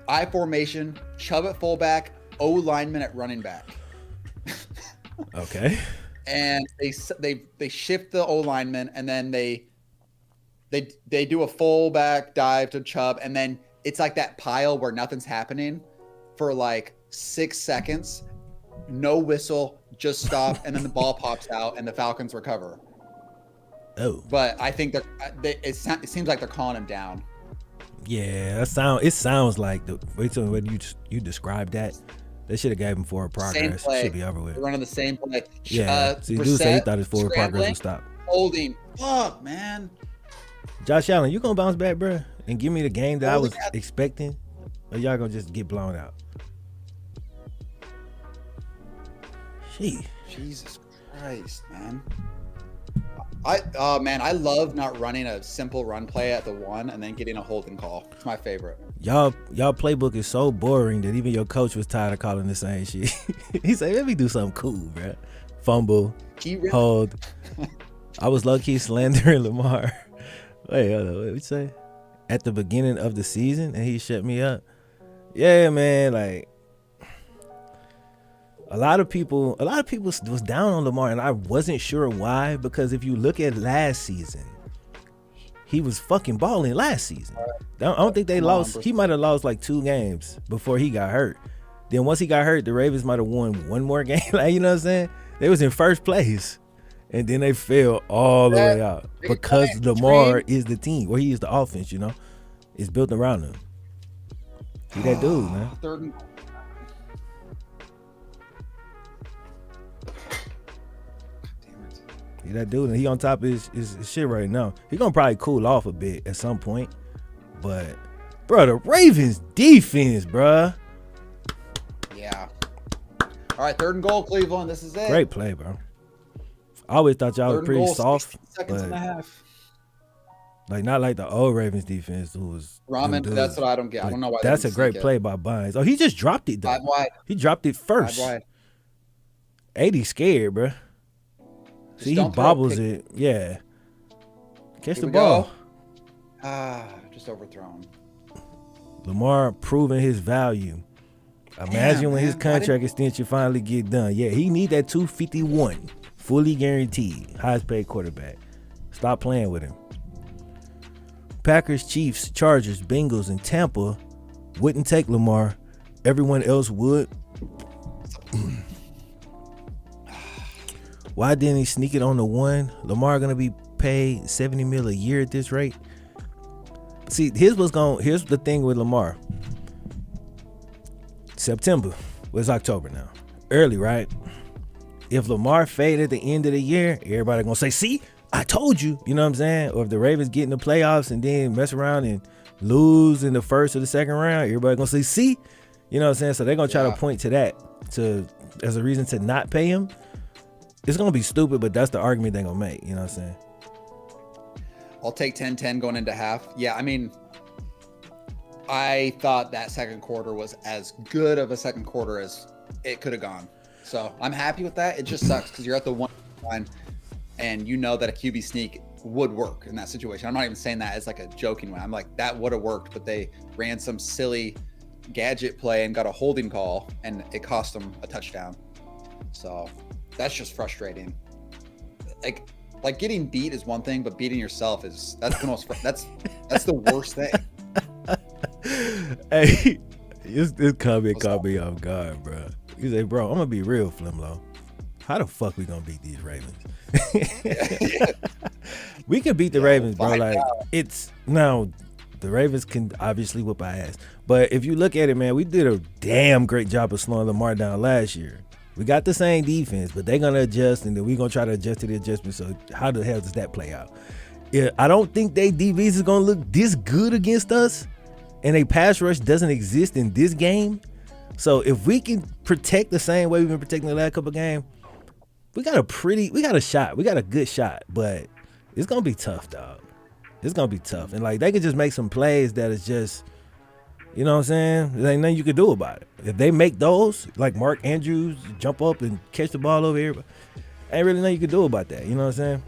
I formation, Chubb at fullback, O lineman at running back. Okay. And they shift the O lineman, and then they do a fullback dive to Chubb, and then it's like that pile where nothing's happening for like 6 seconds, no whistle, just stop, and then the ball pops out, and the Falcons recover. Oh. But I think it seems like they're calling him down. Yeah, it sounds like the wait till when you described that. They should have gave him forward progress. Should be over with. They're running the same play. Yeah. See, dude said he thought his forward progress would stop. Holding. Fuck, man. Josh Allen, you gonna bounce back, bro, and give me the game that I was expecting, or y'all gonna just get blown out? Jesus Christ, man. I love not running a simple run play at the 1 and then getting a holding call. It's my favorite. Y'all playbook is so boring that even your coach was tired of calling the same shit. He said, "Let me do something cool, bro. Fumble, hold." I was low key slandering Lamar. Wait, hold on. What you say? At the beginning of the season, and he shut me up. Yeah, man. Like a lot of people was down on Lamar, and I wasn't sure why. Because if you look at last season, he was fucking balling last season. I don't think they lost. He might have lost like 2 games before he got hurt. Then once he got hurt, the Ravens might have won 1 more game. Like, you know what I'm saying? They was in first place. And then they fell all the way out because Lamar is the team, or he is the offense, you know? It's built around him. He that dude, man. Third and He that dude, and he on top of his shit right now. He gonna probably cool off a bit at some point. But, bro, the Ravens defense, bro. Yeah. All right, 3rd and goal, Cleveland. This is it. Great play, bro. I always thought y'all were pretty soft. Seconds and a half. Like, not like the old Ravens defense who was Ramen, that's what I don't get. I don't know why. That's a great play by Bynes. Oh, he just dropped it, though. 5 wide. He dropped it first. 5 wide. 80 scared, bro. See, he bobbles it. Yeah. Catch the ball. Just overthrown. Lamar proving his value. Imagine when his contract extension finally get done. Yeah, he need that 251. Fully guaranteed. Highest paid quarterback. Stop playing with him. Packers, Chiefs, Chargers, Bengals, and Tampa wouldn't take Lamar. Everyone else would. Why didn't he sneak it on the 1? Lamar gonna be paid $70 million a year at this rate. See, here's the thing with Lamar. September was October now. Early, right? If Lamar faded at the end of the year, everybody gonna say, "See, I told you." You know what I'm saying? Or if the Ravens get in the playoffs and then mess around and lose in the first or the second round, everybody gonna say, "See," you know what I'm saying? So they're gonna try to point to that as a reason to not pay him. It's gonna be stupid, but that's the argument they're gonna make. You know what I'm saying? I'll take 10-10 going into half. Yeah, I mean, I thought that second quarter was as good of a second quarter as it could have gone. So I'm happy with that. It just sucks because you're at the 1 line and you know that a QB sneak would work in that situation. I'm not even saying that as like a joking way. I'm like, that would have worked, but they ran some silly gadget play and got a holding call and it cost them a touchdown. So that's just frustrating. Like getting beat is one thing, but beating yourself that's the most that's the worst thing. Hey, this comment caught me off guard, bro. He said, "Bro, I'm gonna be real, Flimlo. How the fuck we gonna beat these Ravens?" We can beat the Yeah, Ravens, we'll bro. find Like out. it's now the Ravens can obviously whoop our ass. But if you look at it, man, we did a damn great job of slowing Lamar down last year. We got the same defense, but they're gonna adjust, and then we're gonna try to adjust to the adjustment. So how the hell does that play out? Yeah, I don't think they DBs is gonna look this good against us, and a pass rush doesn't exist in this game. So if we can protect the same way we've been protecting the last couple of games, we got a shot. We got a good shot, but it's gonna be tough, dog. It's gonna be tough, and like they could just make some plays that is just, you know what I'm saying? There ain't nothing you can do about it. If they make those, like Mark Andrews jump up and catch the ball over here, ain't really nothing you can do about that. You know what I'm saying?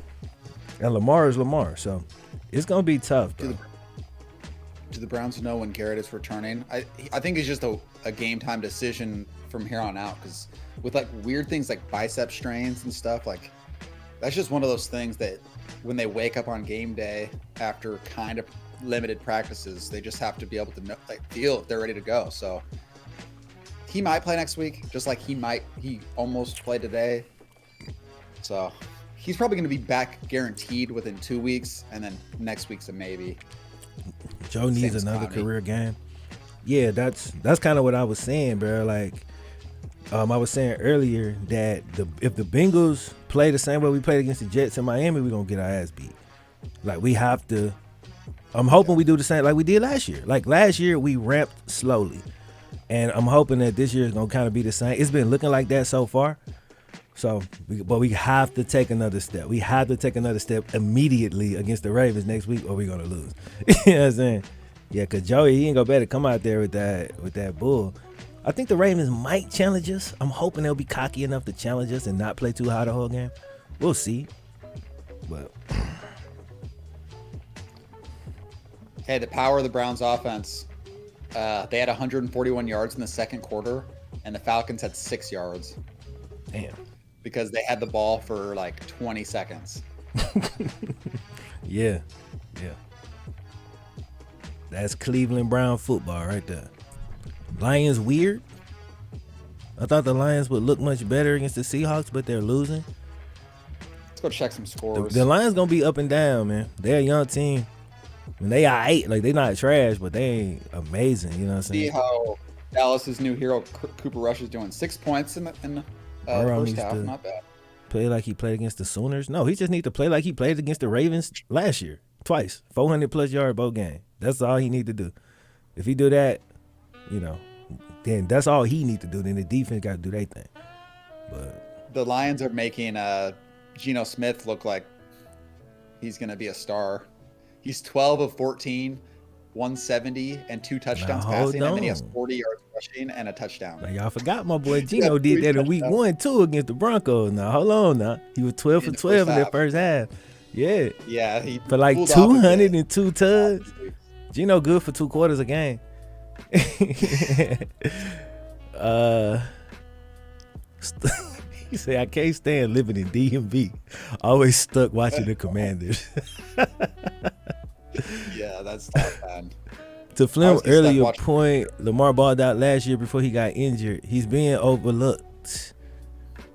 And Lamar is Lamar, so it's gonna be tough, bro. Do the Browns know when Garrett is returning? I think it's just a game time decision from here on out, because with like weird things like bicep strains and stuff, like that's just one of those things that when they wake up on game day after kind of limited practices, they just have to be able to know, like, feel if they're ready to go. So he might play next week, just like he almost played today. So he's probably going to be back guaranteed within 2 weeks, and then next week's a maybe. Joe needs another career game. Yeah, that's kind of what I was saying, bro. Like, I was saying earlier that if the Bengals play the same way we played against the Jets in Miami, we're gonna get our ass beat. Like, we have to. I'm hoping we do the same like we did last year. Like last year, we ramped slowly, and I'm hoping that this year is gonna kind of be the same. It's been looking like that so far. So, but we have to take another step. We have to take another step immediately against the Ravens next week, or we're gonna lose. You know what I'm saying? Yeah, cause Joey, he ain't gonna better come out there with that bull. I think the Ravens might challenge us. I'm hoping they'll be cocky enough to challenge us and not play too hard the whole game. We'll see. But hey, the power of the Browns offense. They had 141 yards in the second quarter, and the Falcons had 6 yards. Damn. Because they had the ball for like 20 seconds. Yeah. That's Cleveland Brown football right there. Lions weird. I thought the Lions would look much better against the Seahawks, but they're losing. Let's go check some scores. The Lions gonna be up and down, man. They're a young team. And they are 8, like they not trash, but they ain't amazing. You know what I'm saying? See how Dallas's new hero Cooper Rush is doing. 6 points in the first half. Not bad. Play like he played against the Sooners. No, he just need to play like he played against the Ravens last year, twice, 400 plus yard both game. That's all he need to do. If he do that, you know, then that's all he need to do. Then the defense got to do their thing. But the Lions are making Geno Smith look like he's going to be a star. He's 12 of 14, 170, and 2 touchdowns passing, and then he has 40 yards rushing and a touchdown. Now, y'all forgot my boy Geno did that in week 1 too against the Broncos. Now hold on, now he was 12 for 12 in that first half. Yeah, he for like 202 tugs. Geno good for 2 quarters a game. He said, I can't stand living in DMV. Always stuck watching the Commanders. Yeah, that's tough, man. To Flem's earlier point, Lamar balled out last year before he got injured. He's being overlooked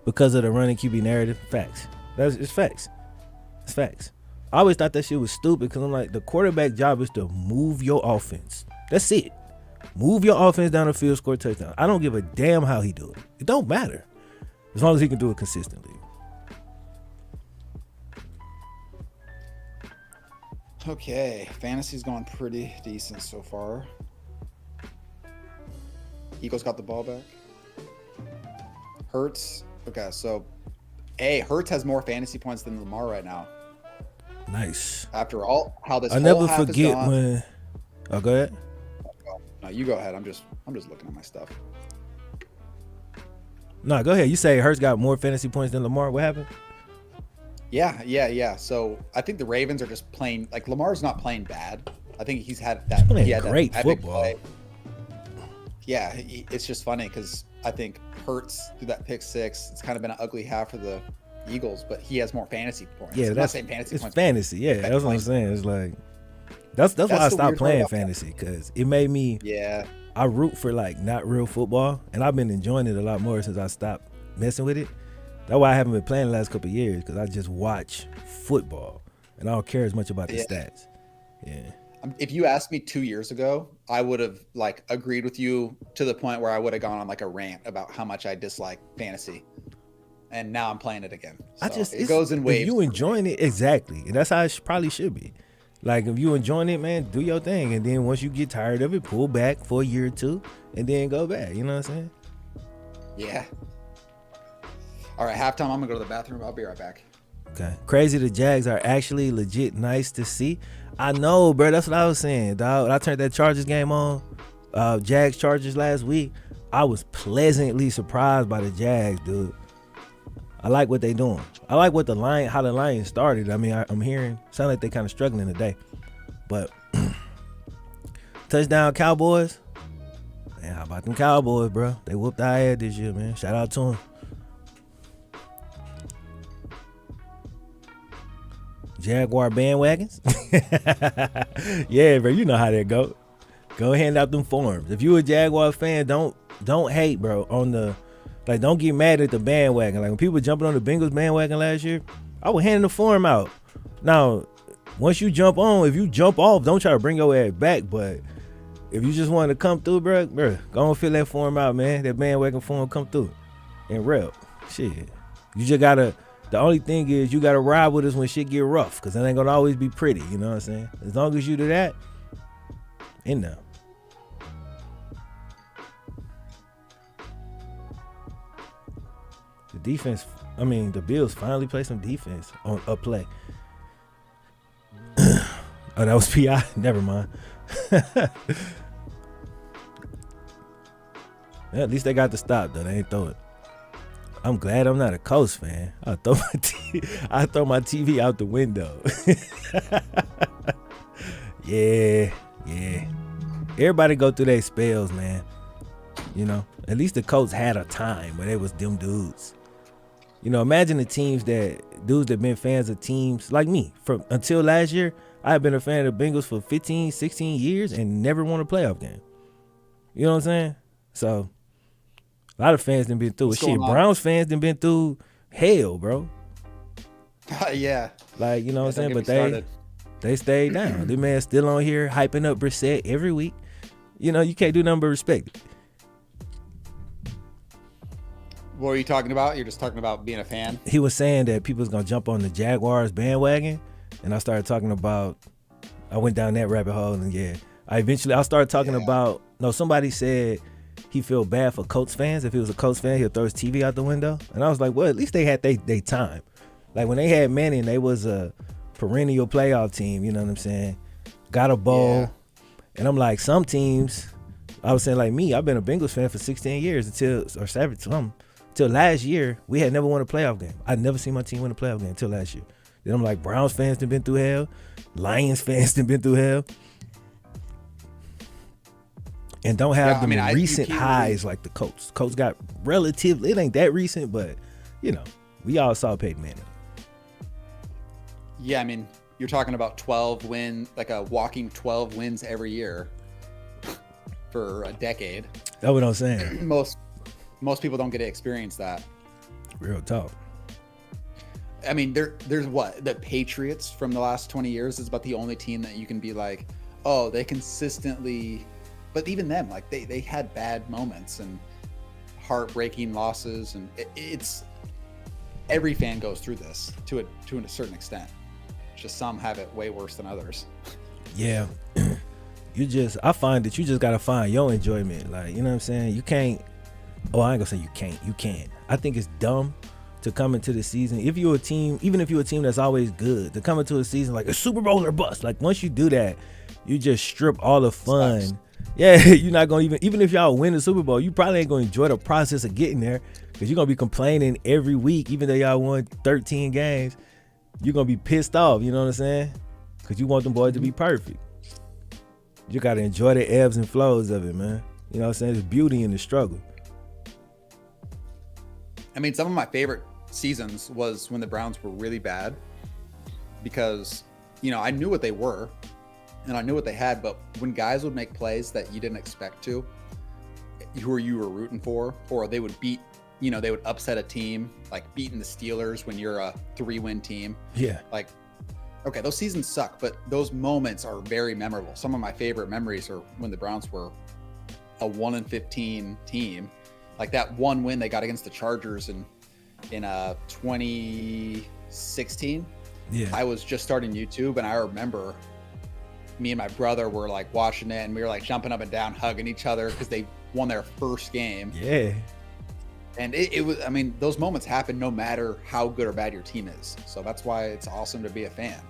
because of the running QB narrative. Facts. It's facts. It's facts. I always thought that shit was stupid because I'm like, the quarterback job is to move your offense. That's it. Move your offense down the field, score a touchdown. I don't give a damn how he do it. It don't matter. As long as he can do it consistently. Okay, fantasy's going pretty decent so far. Eagles got the ball back. Hurts. Okay, so Hurts has more fantasy points than Lamar right now. Nice. After all, how this I never forget when. Oh, go ahead. No, you go ahead. I'm just looking at my stuff. No, go ahead. You say Hurts got more fantasy points than Lamar. What happened? Yeah. So I think the Ravens are just playing, like, Lamar's not playing bad. I think he's had that. He had great football. Play. Yeah, it's just funny because I think Hurts threw that pick 6. It's kind of been an ugly half for the Eagles, but he has more fantasy points. Yeah, that's fantasy it's points. Fantasy. Yeah, that's what I'm saying. It's like that's why I stopped playing fantasy, because it made me. Yeah. I root for like not real football, and I've been enjoying it a lot more since I stopped messing with it. That's why I haven't been playing the last couple of years, because I just watch football. and I don't care as much about the Yeah. stats. Yeah. If you asked me 2 years ago, I would have like agreed with you to the point where I would have gone on like a rant about how much I dislike fantasy. And now I'm playing it again. So it goes in waves. If you enjoying it, exactly, and that's how it probably should be. Like if you enjoying it, man, do your thing, and then once you get tired of it, pull back for a year or two, and then go back. You know what I'm saying? Yeah. All right, halftime. I'm gonna go to the bathroom. I'll be right back. Okay. Crazy, the Jags are actually legit nice to see. I know, bro. That's what I was saying, dog. When I turned that Chargers game on, Jags Chargers last week, I was pleasantly surprised by the Jags, dude. I like what they doing. I like what how the Lions started. I mean, I'm hearing sound like they kind of struggling today, but touchdown Cowboys. Man, how about them Cowboys, bro? They whooped our ass this year, man. Shout out to them. Jaguar bandwagons. Yeah, bro, you know how that go. Go hand out them forms. If you a Jaguar fan, don't hate, bro, on the like, don't get mad at the bandwagon. Like when people jumping on the Bengals bandwagon last year, I was handing the form out. Now, once you jump on, if you jump off, don't try to bring your ass back. But if you just want to come through, bro, go and fill that form out, man. That bandwagon form come through and rep. Shit. You just gotta. The only thing is you gotta ride with us when shit get rough, cause it ain't gonna always be pretty. You know what I'm saying? As long as you do that, in there. The defense. I mean, the Bills finally play some defense on a play. Oh, that was PI. Never mind. Yeah, at least they got the stop though. They ain't throw it. I'm glad I'm not a Colts fan. I throw my TV out the window. Yeah. Everybody go through their spells, man. You know, at least the Colts had a time where they was them dudes. You know, imagine the dudes that been fans of teams like me from until last year. I've been a fan of the Bengals for 15, 16 years and never won a playoff game. You know what I'm saying? So a lot of fans done been through it. Shit, Browns fans done been through hell, bro. Yeah. Like, you know what I'm saying? But they stayed down. The man still on here hyping up Brissett every week. You know, you can't do nothing but respect it. What are you talking about? You're just talking about being a fan? He was saying that people's going to jump on the Jaguars bandwagon. And I started talking about, I went down that rabbit hole. And yeah, I started talking about, somebody said he felt bad for Colts fans. If he was a Colts fan, he'll throw his TV out the window. And I was like, well, at least they had they time. Like when they had Manning, they was a perennial playoff team. You know what I'm saying? Got a bowl. Yeah. And I'm like, some teams, I was saying like me, I've been a Bengals fan for 16 years until last year. We had never won a playoff game. I'd never seen my team win a playoff game until last year. Then I'm like, Browns fans done been through hell. Lions fans done been through hell. And don't have recent highs like the Colts. Colts got relatively, it ain't that recent, but, you know, we all saw Peyton Manning. Yeah, I mean, you're talking about 12 wins, like a walking 12 wins every year for a decade. That's what I'm saying. Most people don't get to experience that. Real talk. I mean, there's what? The Patriots from the last 20 years is about the only team that you can be like, oh, they consistently... But even them, like they had bad moments and heartbreaking losses, and it's every fan goes through this to a certain extent. Just some have it way worse than others. Yeah, I find that you just gotta find your enjoyment. Like, you know what I'm saying? You can't. Oh, I ain't gonna say you can't. You can. I think it's dumb to come into the season. If you're a team, even if you're a team that's always good, to come into a season like a Super Bowl or bust. Like once you do that, you just strip all the fun. Sucks. Yeah, you're not going to even if y'all win the Super Bowl, you probably ain't going to enjoy the process of getting there because you're going to be complaining every week, even though y'all won 13 games. You're going to be pissed off, you know what I'm saying? Because you want them boys to be perfect. You got to enjoy the ebbs and flows of it, man. You know what I'm saying? There's beauty in the struggle. I mean, some of my favorite seasons was when the Browns were really bad because, you know, I knew what they were. And I knew what they had, but when guys would make plays that you didn't expect to, who you were rooting for, or they would they would upset a team, like beating the Steelers when you're a 3-win team. Yeah. Like okay, those seasons suck, but those moments are very memorable. Some of my favorite memories are when the Browns were a 1-15 team, like that one win they got against the Chargers in 2016. Yeah. I was just starting YouTube, and I remember me and my brother were like watching it, and we were like jumping up and down, hugging each other because they won their first game. Yeah. And it was, I mean, those moments happen no matter how good or bad your team is. So that's why it's awesome to be a fan.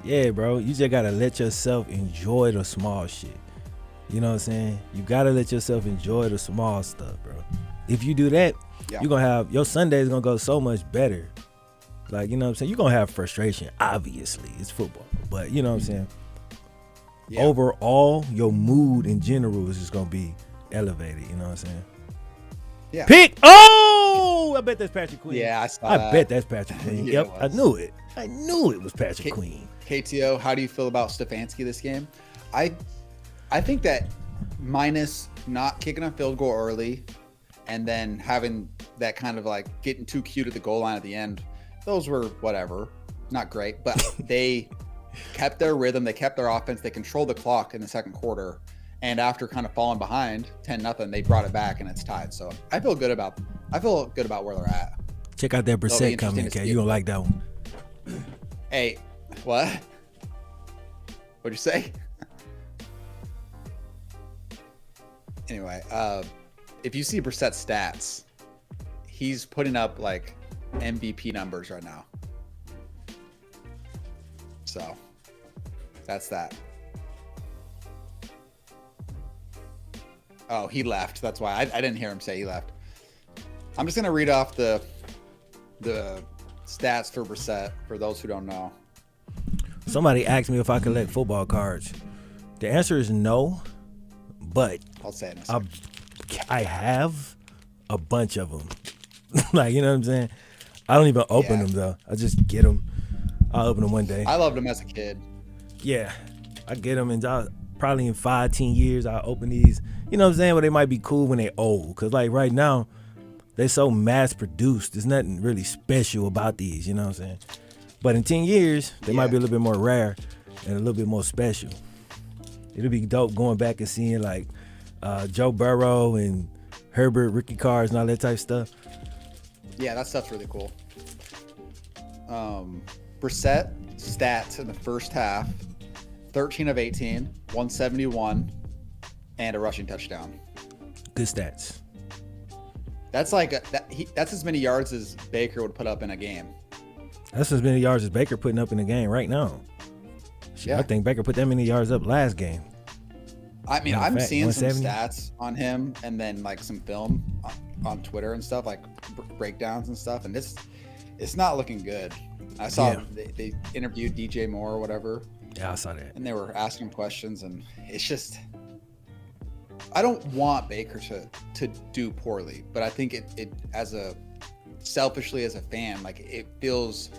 Yeah, bro. You just gotta let yourself enjoy the small shit. You know what I'm saying? You gotta let yourself enjoy the small stuff, bro. If you do that, you're gonna have your Sunday is gonna go so much better. Like, you know what I'm saying? You're gonna have frustration, obviously. It's football. But you know what I'm saying? Yeah. Overall, your mood in general is just gonna be elevated, you know what I'm saying? Yeah. Pick. Oh, I bet that's Patrick Queen. Yeah, I saw I that. bet that's Patrick Queen. Yeah, Yep, I knew it. I knew it was Patrick Queen. KTO, how do you feel about Stefanski this game? I think that minus not kicking a field goal early and then having that kind of like getting too cute at the goal line at the end, those were whatever, not great, but they kept their rhythm, they kept their offense, they controlled the clock in the second quarter, and after kind of falling behind 10-0, they brought it back and it's tied. So I feel good about where they're at. Check out that Brissett comment, K. You gonna like that one. Hey, what? What'd you say? Anyway, if you see Brissett's stats, he's putting up like MVP numbers right now. So that's that. Oh, he left. That's why I didn't hear him say he left. I'm just gonna read off the stats for Brissett for those who don't know. Somebody asked me if I collect football cards. The answer is no, but I'll say it. I have a bunch of them. Like, you know what I'm saying? I don't even open them though. I just get them. I'll open them one day. I loved them as a kid. Yeah, I get them, and probably in 5-10 years I'll open these. You know what I'm saying? But they might be cool when they old, cause like right now they're so mass produced. There's nothing really special about these. You know what I'm saying? But in 10 years they might be a little bit more rare and a little bit more special. It'll be dope going back and seeing like Joe Burrow and Herbert, rookie cards, and all that type of stuff. Yeah, that stuff's really cool. Brissett stats in the first half: 13 of 18, 171, and a rushing touchdown. Good stats. That's like that's as many yards as Baker would put up in a game. That's as many yards as Baker putting up in the game right now. Shit, yeah. I think Baker put that many yards up last game. I mean, I'm seeing some stats on him and then like some film on Twitter and stuff, like breakdowns and stuff, and it's not looking good. I saw they interviewed DJ Moore or whatever. Yeah, I saw that. And they were asking questions, and it's just, I don't want Baker to do poorly, but I think it as a selfishly as a fan, like it feels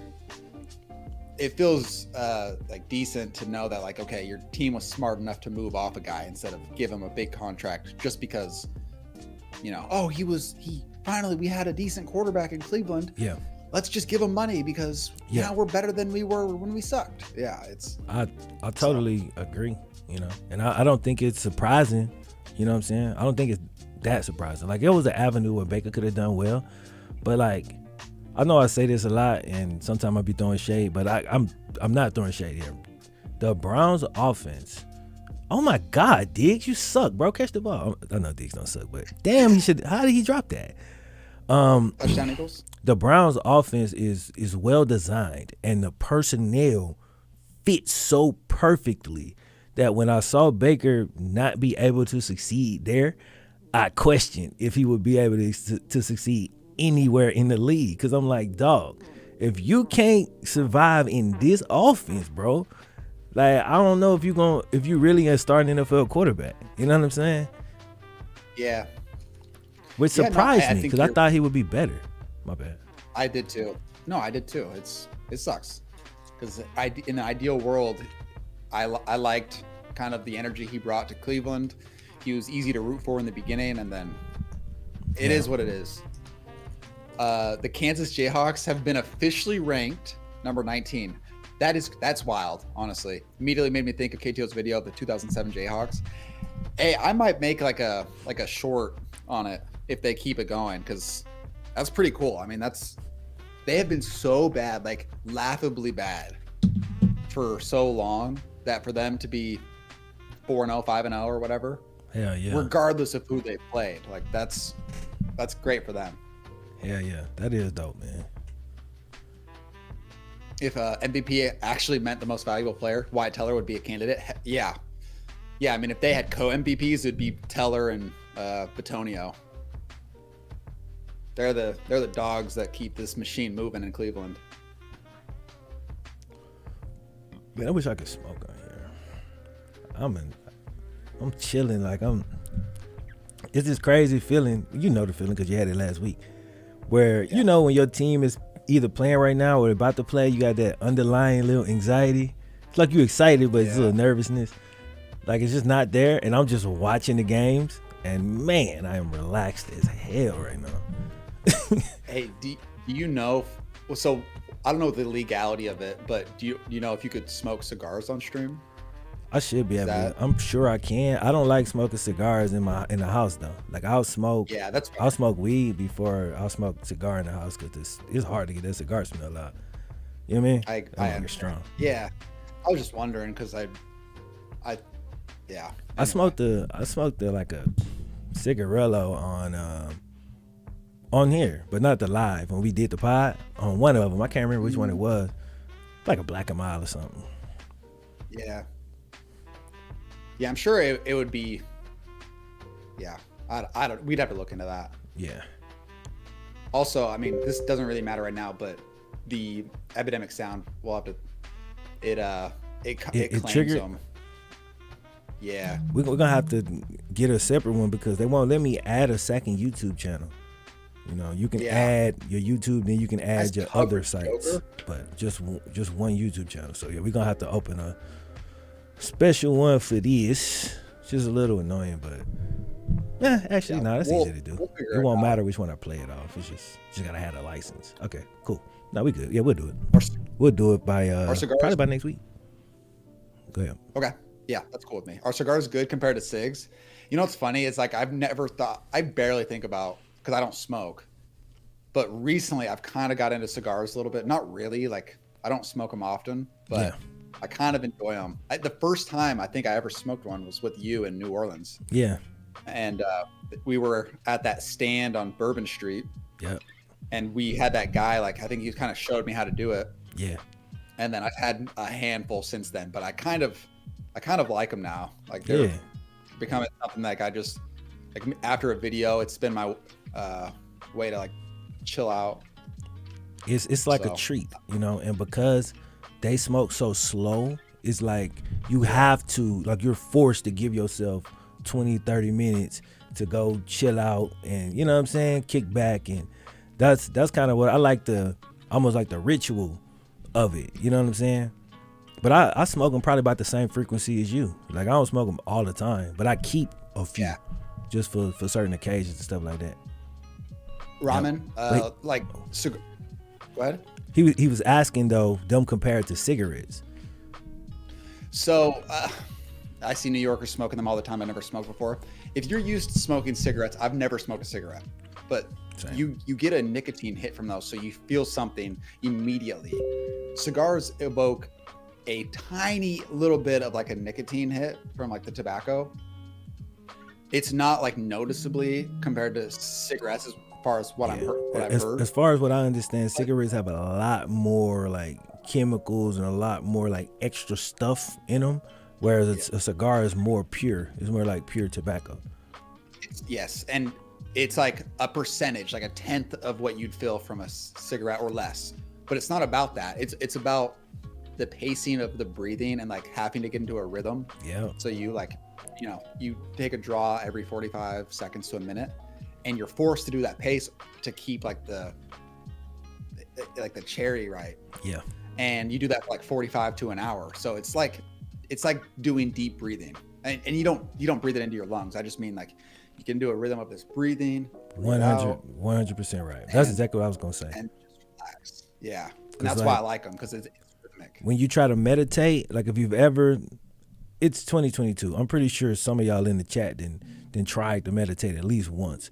like decent to know that like, okay, your team was smart enough to move off a guy instead of give him a big contract just because, you know, oh, finally we had a decent quarterback in Cleveland. Yeah. Let's just give him money because now we're better than we were when we sucked. Yeah, I totally agree, you know, and I don't think it's surprising, you know what I'm saying? I don't think it's that surprising. Like, it was an avenue where Baker could have done well, but like, I know I say this a lot and sometimes I be throwing shade, but I'm not throwing shade here. The Browns offense, oh my God, Diggs, you suck, bro. Catch the ball. I know Diggs don't suck, but damn, how did he drop that? Touchdown Eagles. The Browns offense is well designed, and the personnel fits so perfectly that when I saw Baker not be able to succeed there, I questioned if he would be able to succeed anywhere in the league. Because I'm like, dog, if you can't survive in this offense, bro, like, I don't know if you really are starting NFL quarterback. You know what I'm saying? Yeah. Which surprised me because I thought he would be better. My bad. I did too. No, I did too. It sucks because in the ideal world, I liked kind of the energy he brought to Cleveland. He was easy to root for in the beginning, and then it is what it is. The Kansas Jayhawks have been officially ranked number 19 That's wild, honestly. Immediately made me think of KTO's video of the 2007 Jayhawks. Hey, I might make like a short on it if they keep it going, because that's pretty cool. I mean, they have been so bad, like laughably bad, for so long, that for them to be 4-0, 5-0, or whatever, Hell yeah. regardless of who they played, like that's great for them. Hell yeah. That is dope, man. If MVP actually meant the most valuable player, Wyatt Teller would be a candidate. Yeah. I mean, if they had co-MVPs, it'd be Teller and Bitonio. They're the dogs that keep this machine moving in Cleveland. Man, I wish I could smoke on here. I'm chilling. Like it's this crazy feeling. You know the feeling because you had it last week, where you know when your team is either playing right now or about to play, you got that underlying little anxiety. It's like you're excited, but it's a little nervousness. Like it's just not there, and I'm just watching the games, and man, I am relaxed as hell right now. Hey, do you know? So I don't know the legality of it, but do you know if you could smoke cigars on stream? I should be able to. I'm sure I can. I don't like smoking cigars in the house though. Like I'll smoke. Yeah, that's. I'll smoke weed before I'll smoke cigar in the house because it's hard to get that cigar smell out. You know what I mean? I understand. Strong. Yeah, I was just wondering because I smoked like a cigarillo on here, but not the live when we did the pod on one of them. I can't remember which one it was. Like a Black and Mild or something. Yeah. Yeah, I'm sure it would be. Yeah, I don't. We'd have to look into that. Yeah. Also, I mean, this doesn't really matter right now, but the epidemic sound, we'll have to. It claims triggered. them. Yeah. We're gonna have to get a separate one because they won't let me add a second YouTube channel. You know, you can add your YouTube, then you can add your other sites, but just one YouTube channel. So yeah, we're gonna have to open a special one for this. It's just a little annoying, but actually, no, that's easy to do. It won't matter which one I play it off. It's just gotta have a license. Okay, cool. No, we good. Yeah, we'll do it. We'll do it by probably by next week. Go ahead. Okay. Yeah, that's cool with me. Are cigars good compared to cigs? You know what's funny? It's like I barely think about, because I don't smoke. But recently I've kind of got into cigars a little bit. Not really. Like I don't smoke them often, but I kind of enjoy them. The first time I think I ever smoked one was with you in New Orleans. Yeah. And we were at that stand on Bourbon Street. Yeah. And we had that guy, like, I think he kind of showed me how to do it. Yeah. And then I've had a handful since then, but I kind of like them now. Like they're becoming something like I just, like after a video, it's been my way to like chill out. It's like a treat, you know, and because they smoke so slow, it's like you have to, like you're forced to give yourself 20-30 minutes to go chill out and, you know what I'm saying, kick back. And that's kind of what I like, almost like the ritual of it, you know what I'm saying? But I smoke them probably about the same frequency as you. Like I don't smoke them all the time, but I keep a few just for certain occasions and stuff like that. Ramen, like go ahead. He was asking though, them compared to cigarettes. So I see New Yorkers smoking them all the time. I never smoked before. If you're used to smoking cigarettes, I've never smoked a cigarette, but you get a nicotine hit from those, so you feel something immediately. Cigars evoke a tiny little bit of like a nicotine hit from like the tobacco. It's not like noticeably compared to cigarettes as far as what I've heard. As far as what I understand, cigarettes have a lot more like chemicals and a lot more like extra stuff in them, whereas a cigar is more pure. It's more like pure tobacco. Yes, and it's like a percentage, like a tenth of what you'd feel from a cigarette or less. But it's not about that. It's about the pacing of the breathing and like having to get into a rhythm. Yeah. So you like, you know, you take a draw every 45 seconds to a minute, and you're forced to do that pace to keep like the cherry right. Yeah. And you do that for like 45 to an hour. So it's like doing deep breathing, and you don't breathe it into your lungs. I just mean like you can do a rhythm of this breathing. 100% right. That's exactly what I was gonna say. And just relax. Yeah. And that's why I like them, because it's when you try to meditate, like if you've ever, it's 2022. I'm pretty sure some of y'all in the chat then tried to meditate at least once.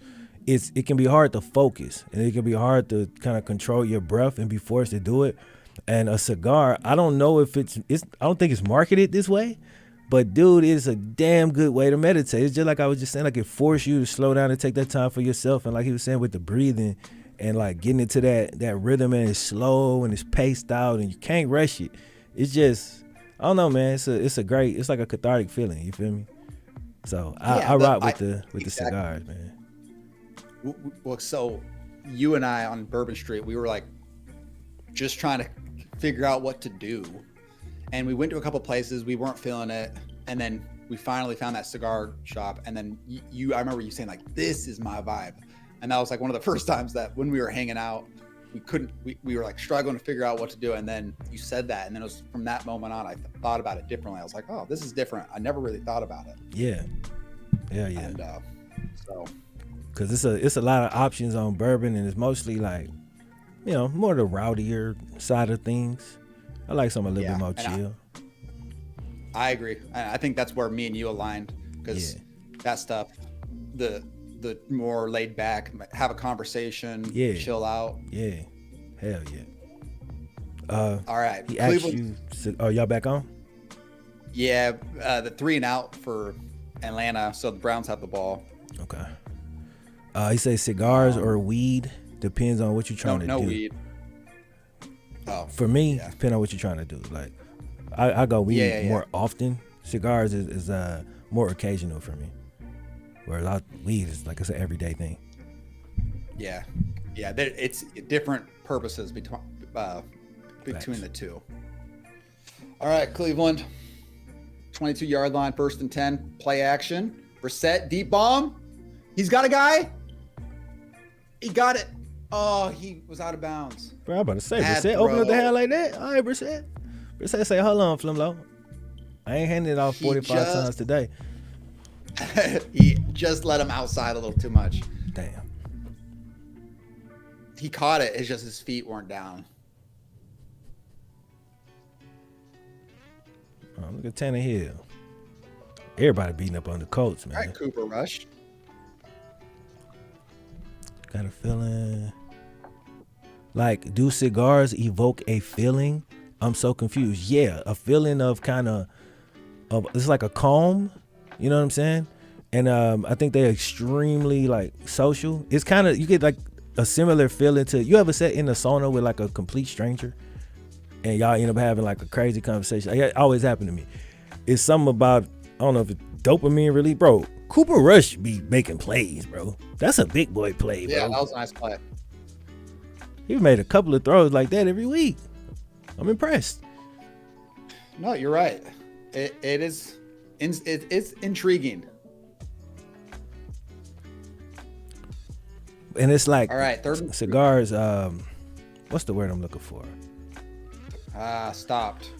It can be hard to focus, and it can be hard to kind of control your breath and be forced to do it. And a cigar, I don't know if it's I don't think it's marketed this way, but dude, it's a damn good way to meditate. It's just like I was just saying, like it forces you to slow down and take that time for yourself. And like he was saying with the breathing and like getting into that rhythm, and it's slow and it's paced out and you can't rush it. It's just, I don't know, man. It's like a cathartic feeling. You feel me? So I rock with the cigars, man. Well, so you and I on Bourbon Street, we were like just trying to figure out what to do, and we went to a couple places, we weren't feeling it, and then we finally found that cigar shop, and then I remember you saying like, this is my vibe, and that was like one of the first times that when we were hanging out we were like struggling to figure out what to do, and then you said that, and then it was from that moment on I thought about it differently. I was like, oh, this is different. I never really thought about it. Yeah. And so because it's a lot of options on bourbon, and it's mostly like, you know, more the rowdier side of things. I like something a little bit more chill. I agree. I think that's where me and you aligned, because that stuff, the more laid back, have a conversation, chill out. Yeah, hell yeah. All right. He asked you, oh, y'all back on? Yeah, the 3-and-out for Atlanta, so the Browns have the ball. Okay. He says cigars or weed, depends on what you're trying to do. No weed. Oh, for me, depending on what you're trying to do. Like, I go weed more often. Cigars is more occasional for me. Whereas weed is, like I said, everyday thing. Yeah. It's different purposes between the two. All right, Cleveland. 22-yard line, 1st and 10. Play action. Brissett, deep bomb. He's got a guy. He got it. Oh, he was out of bounds. Bro, I'm about to say, Brissett open up the hand like that. All right, Brissett. Brissett say, hold on, Flimlo. I ain't handing it off 45 times today. He just let him outside a little too much. Damn. He caught it. It's just his feet weren't down. Oh, look at Tannehill. Everybody beating up on the Colts, man. All right, Cooper Rush. Got a feeling. Like, do cigars evoke a feeling? I'm so confused. Yeah, a feeling of kind of it's like a calm. You know what I'm saying? And I think they're extremely like social. It's kind of, you get like a similar feeling to, you ever sat in a sauna with like a complete stranger and y'all end up having like a crazy conversation? It always happened to me. It's something about, I don't know if it's dopamine really, bro. Cooper Rush be making plays, bro. That's a big boy play, bro. Yeah, that was a nice play. He made a couple of throws like that every week. I'm impressed. No, you're right. It's intriguing. And it's like, all right, third cigars. What's the word I'm looking for? Stopped.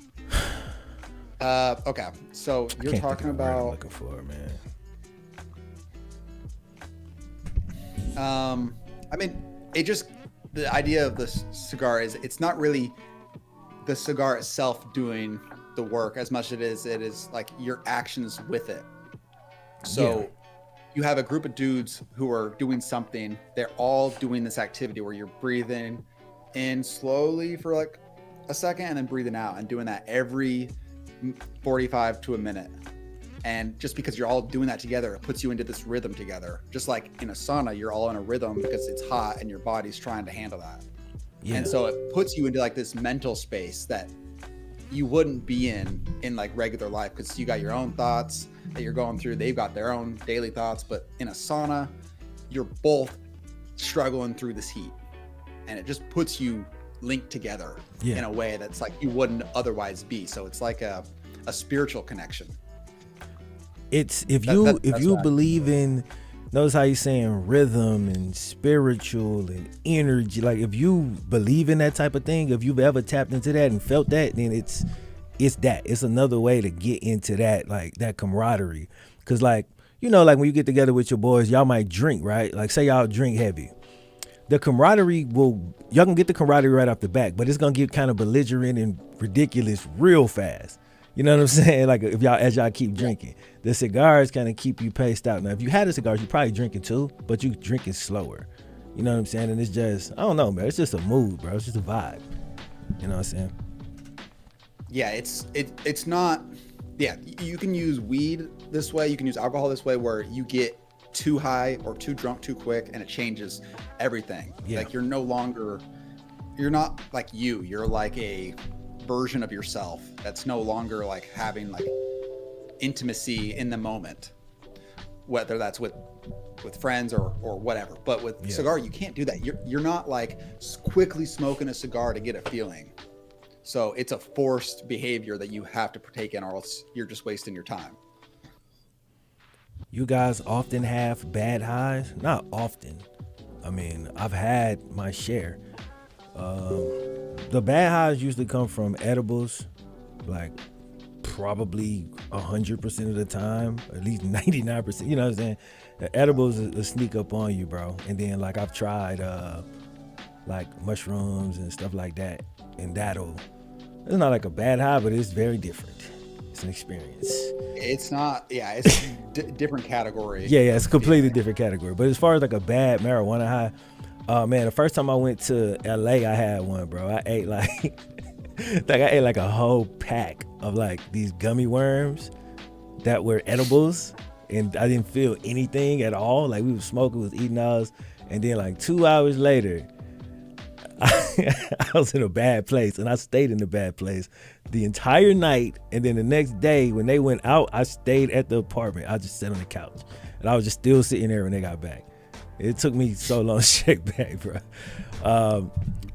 Okay, so you're talking about. I'm looking for, man. I mean, the idea of the cigar is, it's not really the cigar itself doing the work as much as it is like your actions with it. So you have a group of dudes who are doing something. They're all doing this activity where you're breathing in slowly for like a second and then breathing out, and doing that every 45 to a minute. And just because you're all doing that together, it puts you into this rhythm together. Just like in a sauna, you're all in a rhythm because it's hot and your body's trying to handle that. Yeah. And so it puts you into like this mental space that you wouldn't be in like regular life, because you got your own thoughts that you're going through. They've got their own daily thoughts, but in a sauna, you're both struggling through this heat, and it just puts you linked together in a way that's like you wouldn't otherwise be. So it's like a spiritual connection. It's if you believe in, notice how you're saying rhythm and spiritual and energy. Like if you believe in that type of thing, if you've ever tapped into that and felt that, then it's that. It's another way to get into that, like that camaraderie. Cause like, you know, like when you get together with your boys, y'all might drink, right? Like say y'all drink heavy. the camaraderie y'all can get the camaraderie right off the back, but it's gonna get kind of belligerent and ridiculous real fast. You know what I'm saying? Like if y'all keep drinking, the cigars kind of keep you paced out. Now, if you had a cigar, you probably drinking too, but you drinking slower. You know what I'm saying? And it's just, I don't know, man. It's just a mood, bro. It's just a vibe. You know what I'm saying? Yeah, it's not. Yeah, you can use weed this way. You can use alcohol this way, where you get too high or too drunk too quick, and it changes everything. Yeah. Like you're not like you. You're like a version of yourself that's no longer like having like intimacy in the moment, whether that's with friends or whatever. But with cigar, you can't do that. You're not like quickly smoking a cigar to get a feeling. So it's a forced behavior that you have to partake in, or else you're just wasting your time. You guys often have bad highs? Not often. I mean, I've had my share. The bad highs usually come from edibles, like probably 100% of the time, at least 99%. You know what I'm saying? The edibles will sneak up on you, bro. And then like I've tried like mushrooms and stuff like that, and it's not like a bad high, but it's very different. It's an experience. It's not, it's different category. Yeah, it's a completely different category. But as far as like a bad marijuana high, man, the first time I went to LA, I had one, bro. I ate like like a whole pack of like these gummy worms that were edibles, and I didn't feel anything at all. Like we was smoking, was eating ours, and then like 2 hours later, I was in a bad place, and I stayed in a bad place the entire night. And then the next day when they went out, I stayed at the apartment. I just sat on the couch, and I was just still sitting there when they got back. It took me so long to check back, bro.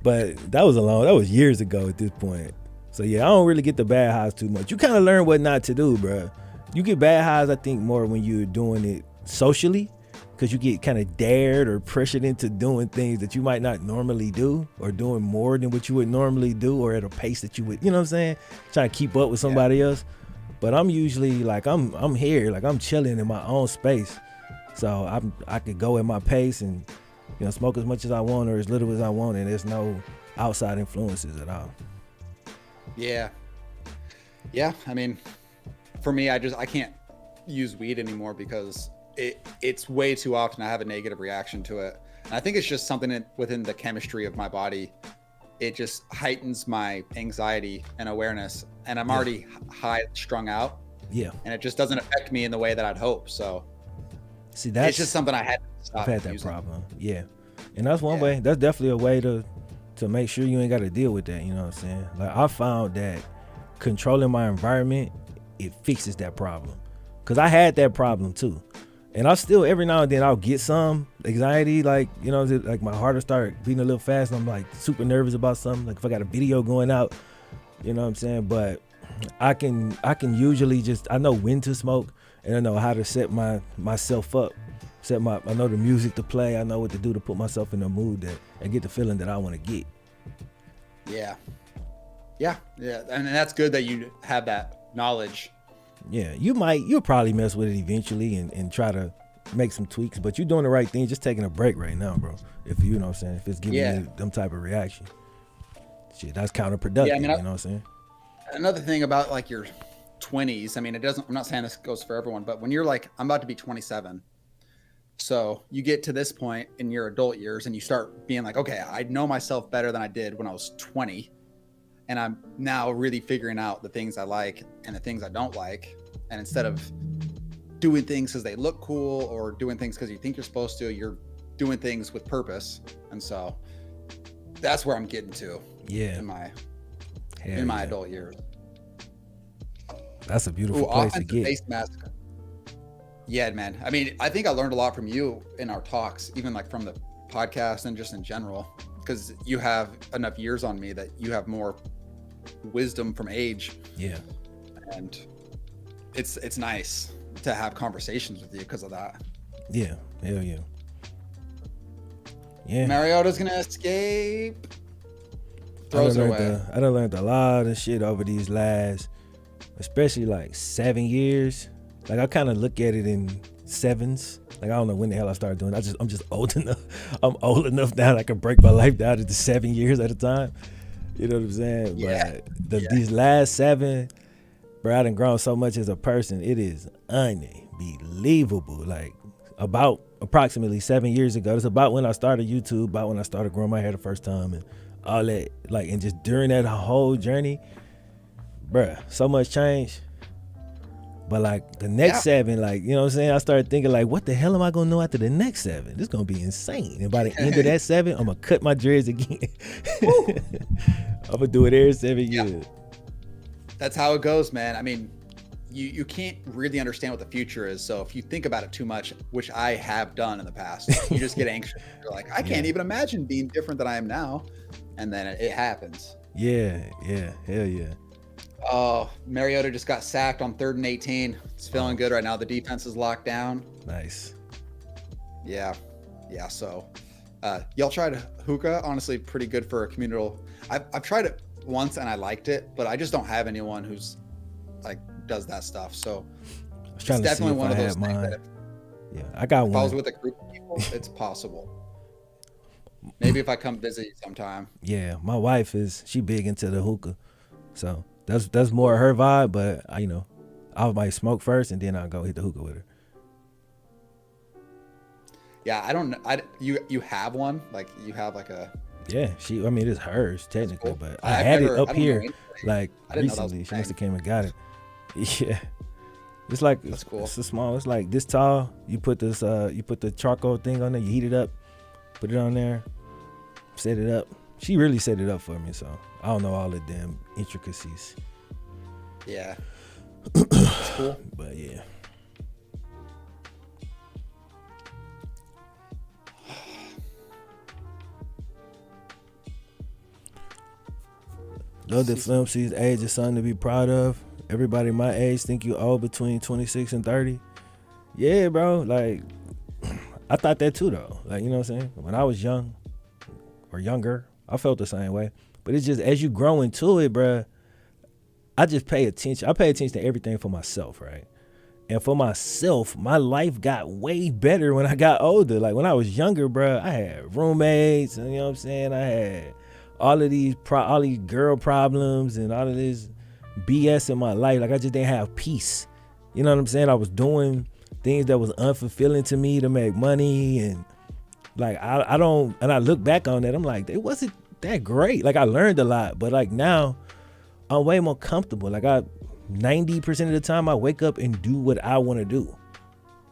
But that was years ago at this point. So yeah, I don't really get the bad highs too much. You kind of learn what not to do, bro. You get bad highs, I think, more when you're doing it socially, because you get kind of dared or pressured into doing things that you might not normally do, or doing more than what you would normally do, or at a pace that you would, you know what I'm saying? Trying to keep up with somebody else. But I'm usually like, I'm here, like I'm chilling in my own space. So I could go at my pace and, you know, smoke as much as I want or as little as I want, and there's no outside influences at all. Yeah. I mean, for me, I can't use weed anymore because it's way too often I have a negative reaction to it. And I think it's just something within the chemistry of my body. It just heightens my anxiety and awareness, and I'm already high, strung out. Yeah. And it just doesn't affect me in the way that I'd hope. So see, it's just something I had to stop. I've had that using. problem. Yeah. And that's one way. That's definitely a way to make sure you ain't got to deal with that. You know what I'm saying? Like I found that controlling my environment, it fixes that problem. Cause I had that problem too. And I still, every now and then I'll get some anxiety, like, you know, like my heart will start beating a little fast, and I'm like super nervous about something. Like if I got a video going out, you know what I'm saying? But I can usually I know when to smoke, and I know how to set myself up. I know the music to play. I know what to do to put myself in the mood and get the feeling that I want to get. Yeah. And that's good that you have that knowledge. Yeah, you'll probably mess with it eventually and try to make some tweaks, but you're doing the right thing, just taking a break right now, bro. If you know what I'm saying, if it's giving you them type of reaction, shit, that's counterproductive. Yeah, I mean, you know what I'm saying? Another thing about like your 20s, I mean, I'm not saying this goes for everyone, but when you're like, I'm about to be 27. So you get to this point in your adult years and you start being like, okay, I know myself better than I did when I was 20. And I'm now really figuring out the things I like and the things I don't like. And instead of doing things because they look cool or doing things because you think you're supposed to, you're doing things with purpose. And so that's where I'm getting to in my adult years. That's a beautiful place to get. Face mask. Yeah, man. I mean, I think I learned a lot from you in our talks, even like from the podcast and just in general, because you have enough years on me that you have more wisdom from age. Yeah. And it's nice to have conversations with you because of that. Yeah. Hell yeah. Yeah. Mariota's gonna escape. Throws it away. I done learned a lot of shit over these last, especially like 7 years. Like I kind of look at it in sevens. Like I don't know when the hell I started doing it. I'm just old enough. I'm old enough now that I can break my life down into 7 years at a time. You know what I'm saying? Yeah. But these last 7, bro, I done grown so much as a person. It is unbelievable. Like about approximately 7 years ago. It's about when I started YouTube, about when I started growing my hair the first time and all that. Like, and just during that whole journey, bro, so much change. But like the next 7, like, you know what I'm saying? I started thinking like, what the hell am I gonna know after the next 7? This is gonna be insane. And by the end of that 7, I'm gonna cut my dreads again. I'm gonna do it every 7 years. That's how it goes, man. I mean, you can't really understand what the future is. So if you think about it too much, which I have done in the past, you just get anxious. You're like, I can't even imagine being different than I am now. And then it happens. Yeah, hell yeah. Oh, Mariota just got sacked on 3rd and 18. It's feeling good right now. The defense is locked down. Nice. Yeah. So, y'all tried hookah? Honestly, pretty good for a communal. I've tried it once and I liked it, but I just don't have anyone who's like does that stuff. So it's definitely one of those things that I got one. If I was with a group of people, it's possible. Maybe if I come visit you sometime. Yeah, my wife she big into the hookah, so that's more her vibe. But I might smoke first and then I'll go hit the hookah with her. Yeah, I don't know. You have one? Like you have like a? Yeah, it's hers technically, cool. but I had it up here like recently. She must have came and got it. Yeah, it's like that's cool. It's small. It's like this tall. You put the charcoal thing on there. You heat it up, put it on there, set it up. She really set it up for me, so I don't know all the damn intricacies. Yeah, that's cool. But yeah. Though the film sees age is something to be proud of. Everybody my age think you old between 26 and 30. Yeah, bro. Like, I thought that too, though. Like, you know what I'm saying? When I was young or younger, I felt the same way. But it's just as you grow into it, bro, I just pay attention. I pay attention to everything for myself, right? And for myself, my life got way better when I got older. Like, when I was younger, bro, I had roommates, and you know what I'm saying? I had all these girl problems and all of this BS in my life. Like I just didn't have peace. You know what I'm saying? I was doing things that was unfulfilling to me to make money, and like I look back on that, I'm like, it wasn't that great. Like I learned a lot, but like now I'm way more comfortable. Like 90% of the time I wake up and do what I want to do.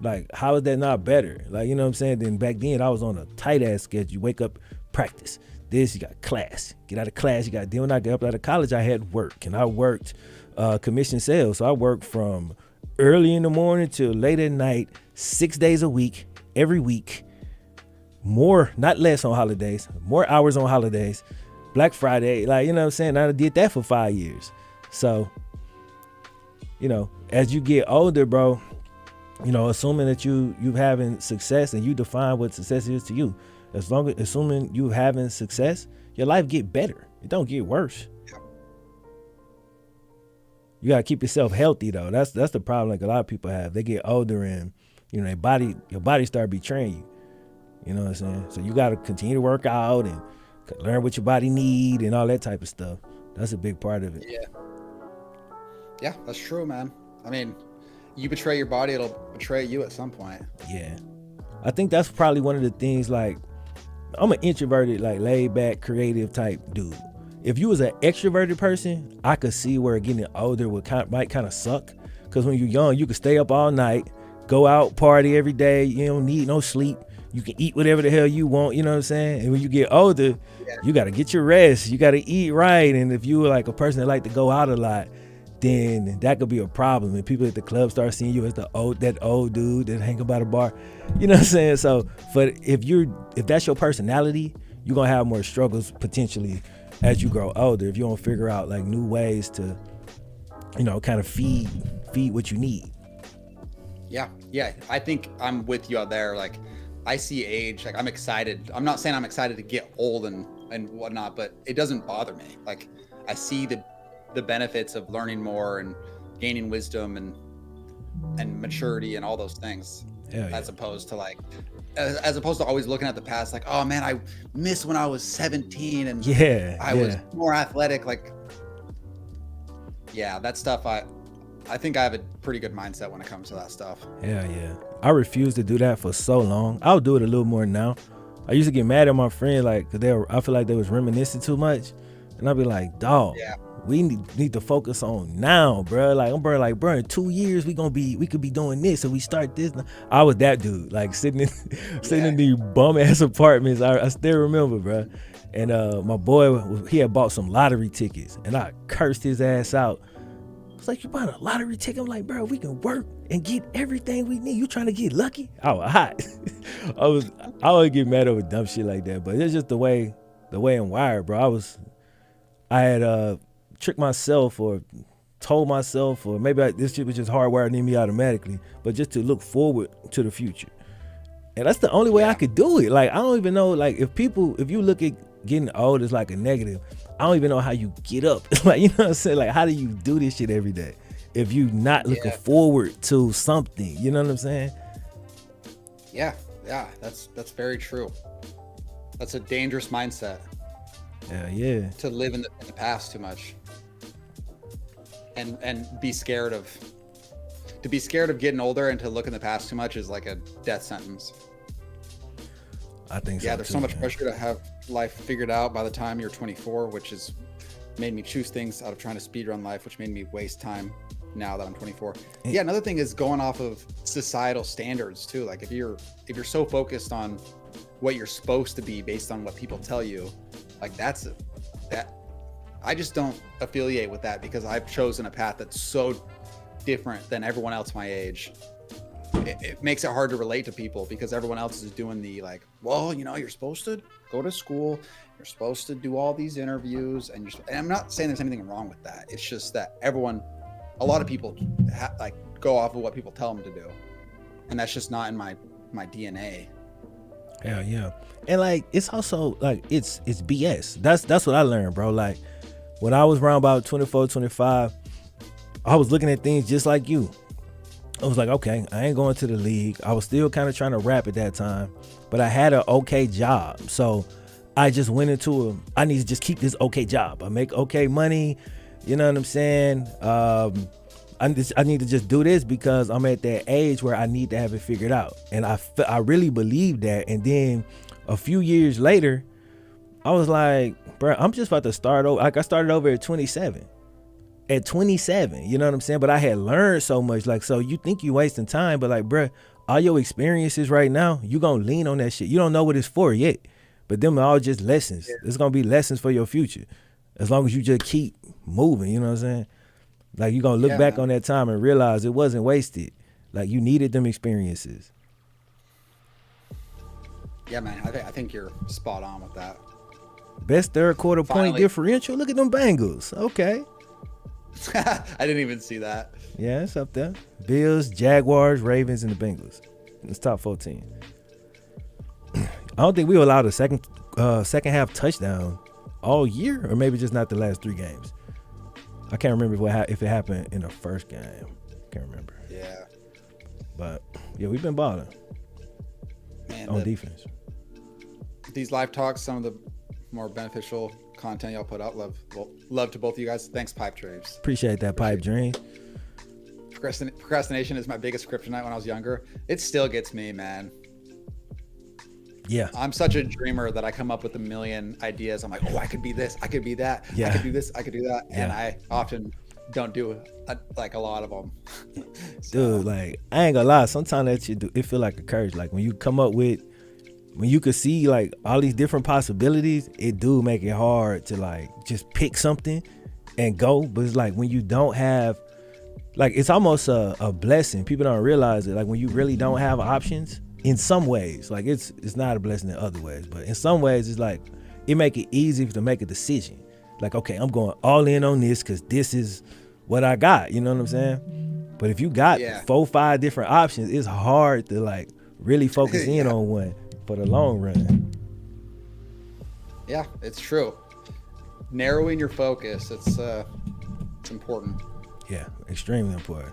Like how is that not better? Like, you know what I'm saying? Then back then I was on a tight ass schedule. You wake up, practice. This, you got class. Get out of class, you got. Then when I got up out of college, I had work, and I worked commission sales. So I worked from early in the morning till late at night, 6 days a week, every week. More, not less on holidays. More hours on holidays. Black Friday, like, you know what I'm saying? I did that for 5 years. So, you know, as you get older, bro, you know, assuming that you having success and you define what success is to you. Assuming you having success, your life get better. It don't get worse. Yeah. You gotta keep yourself healthy though. That's the problem like a lot of people have. They get older and you know your body start betraying you. You know what I'm saying? So you gotta continue to work out and learn what your body need and all that type of stuff. That's a big part of it. Yeah, that's true, man. I mean, you betray your body, it'll betray you at some point. Yeah. I think that's probably one of the things, like, I'm an introverted, like laid back, creative type dude. If you was an extroverted person, I could see where getting older might kind of suck. Because when you're young, you can stay up all night, go out, party every day. You don't need no sleep. You can eat whatever the hell you want. You know what I'm saying? And when you get older, you got to get your rest. You got to eat right. And if you were like a person that like to go out a lot, then that could be a problem. And people at the club start seeing you as that old dude that hang by the bar. You know what I'm saying? So, if that's your personality, you're gonna have more struggles potentially as you grow older if you don't figure out like new ways to, you know, kind of feed what you need. Yeah. I think I'm with you out there. Like, I see age. Like, I'm excited. I'm not saying I'm excited to get old and whatnot, but it doesn't bother me. Like, I see the benefits of learning more and gaining wisdom and maturity and all those things. Hell yeah. as opposed to like, as opposed to always looking at the past, like, oh man, I missed when I was 17 and I was more athletic. Like, yeah, that stuff. I think I have a pretty good mindset when it comes to that stuff. Hell yeah. I refused to do that for so long. I'll do it a little more now. I used to get mad at my friend, like, cause I feel like they was reminiscing too much. And I'd be like, dog, we need to focus on now, bro. Like, bro, in 2 years, we could be doing this. And we start this. I was that dude, like sitting in these bum ass apartments. I still remember, bro. And my boy, he had bought some lottery tickets and I cursed his ass out. It's like, you bought a lottery ticket? I'm like, bro, we can work and get everything we need. You trying to get lucky? I was hot. I always get mad over dumb shit like that, but it's just the way I'm wired, bro. I had tricked myself or told myself, or maybe this shit was just hardwired in me automatically, but just to look forward to the future. And that's the only way I could do it. Like, I don't even know, like, if you look at getting old as like a negative, I don't even know how you get up. Like, you know what I'm saying? Like, how do you do this shit every day if you not looking forward to something? You know what I'm saying? Yeah, that's very true. That's a dangerous mindset. Yeah. To live in the past too much, and be scared of getting older, and to look in the past too much is like a death sentence. I think so. Yeah, there's so much pressure to have life figured out by the time you're 24, which has made me choose things out of trying to speedrun life, which made me waste time now that I'm 24. Yeah, another thing is going off of societal standards too. Like, if you're so focused on what you're supposed to be based on what people tell you, like that I just don't affiliate with that, because I've chosen a path that's so different than everyone else my age. It makes it hard to relate to people, because everyone else is doing the, like, well, you know, you're supposed to go to school, you're supposed to do all these interviews, and I'm not saying there's anything wrong with that. It's just that a lot of people like go off of what people tell them to do, and that's just not in my DNA. Hell yeah. And like, it's also like, it's BS. That's what I learned, bro. Like, when I was around about 24, 25, I was looking at things just like you. I was like, okay, I ain't going to the league. I was still kind of trying to rap at that time, but I had an okay job. So I just went into I need to just keep this okay job. I make okay money. You know what I'm saying? I need to just do this because I'm at that age where I need to have it figured out. And I really believed that. And then a few years later, I was like, bro, I'm just about to start over. Like, I started over at 27. At 27, you know what I'm saying? But I had learned so much. Like, so you think you wasting time, but like, bro, all your experiences right now, you gonna lean on that shit. You don't know what it's for yet, but them are all just lessons. Yeah. It's gonna be lessons for your future, as long as you just keep moving. You know what I'm saying? Like, you gonna look back on that time and realize it wasn't wasted. Like, you needed them experiences. Yeah, man, I think you're spot on with that. Best third quarter point differential. Look at them Bengals. Okay. I didn't even see that. Yeah, it's up there. Bills, Jaguars, Ravens, and the Bengals. It's top 14. I don't think we were allowed a second half touchdown all year, or maybe just not the last 3 games. I can't remember if it happened in the first game. Can't remember. Yeah. But yeah, we've been balling on defense. These live talks, some of the more beneficial content y'all put out. Love to both of you guys. Thanks, Pipe Dreams. Appreciate that, Pipe Dream. Procrastination is my biggest kryptonite when I was younger. It still gets me, man. Yeah. I'm such a dreamer that I come up with a million ideas. I'm like, oh, I could be this, I could be that, I could do this, I could do that. Yeah. And I often don't do like a lot of them. Dude, like, I ain't gonna lie. Sometimes that shit it feel like a curse. Like, when you come up with, when you could see like all these different possibilities, it do make it hard to like just pick something and go. But it's like, when you don't have, like, it's almost a blessing. People don't realize it. Like, when you really don't have options, in some ways, like, it's not a blessing in other ways, but in some ways it's like, it make it easy to make a decision. Like, okay, I'm going all in on this because this is what I got. You know what I'm saying? But if you got 4-5 different options, it's hard to like really focus in on one for the long run. Yeah, it's true. Narrowing your focus, it's important. Yeah, extremely important.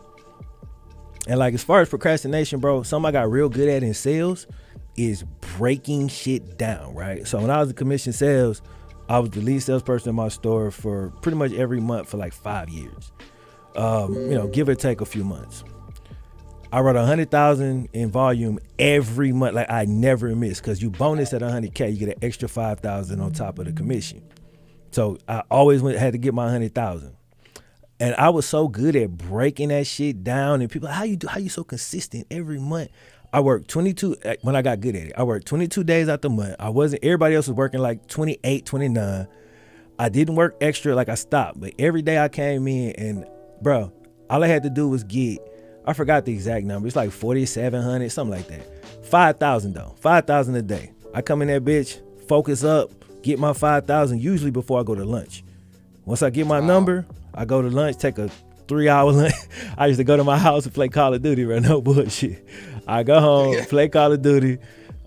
And like as far as procrastination, bro, something I got real good at in sales is breaking shit down, right? So when I was in commission sales, I was the lead salesperson in my store for pretty much every month for like 5 years. Give or take a few months. I wrote 100,000 in volume every month. Like I never miss, because you bonus at 100K, you get an extra 5,000 on top of the commission. So I always had to get my 100,000. And I was so good at breaking that shit down. And people, how you so consistent every month? I worked 22, when I got good at it, I worked 22 days out the month. Everybody else was working like 28, 29. I didn't work extra, like I stopped. But every day I came in and, bro, all I had to do was get, I forgot the exact number. It's like 4,700, something like that. 5,000 though, 5,000 a day. I come in that bitch, focus up, get my 5,000 usually before I go to lunch. Once I get my number, I go to lunch, take a 3-hour lunch. I used to go to my house and play Call of Duty, right? No bullshit. I go home, play Call of Duty.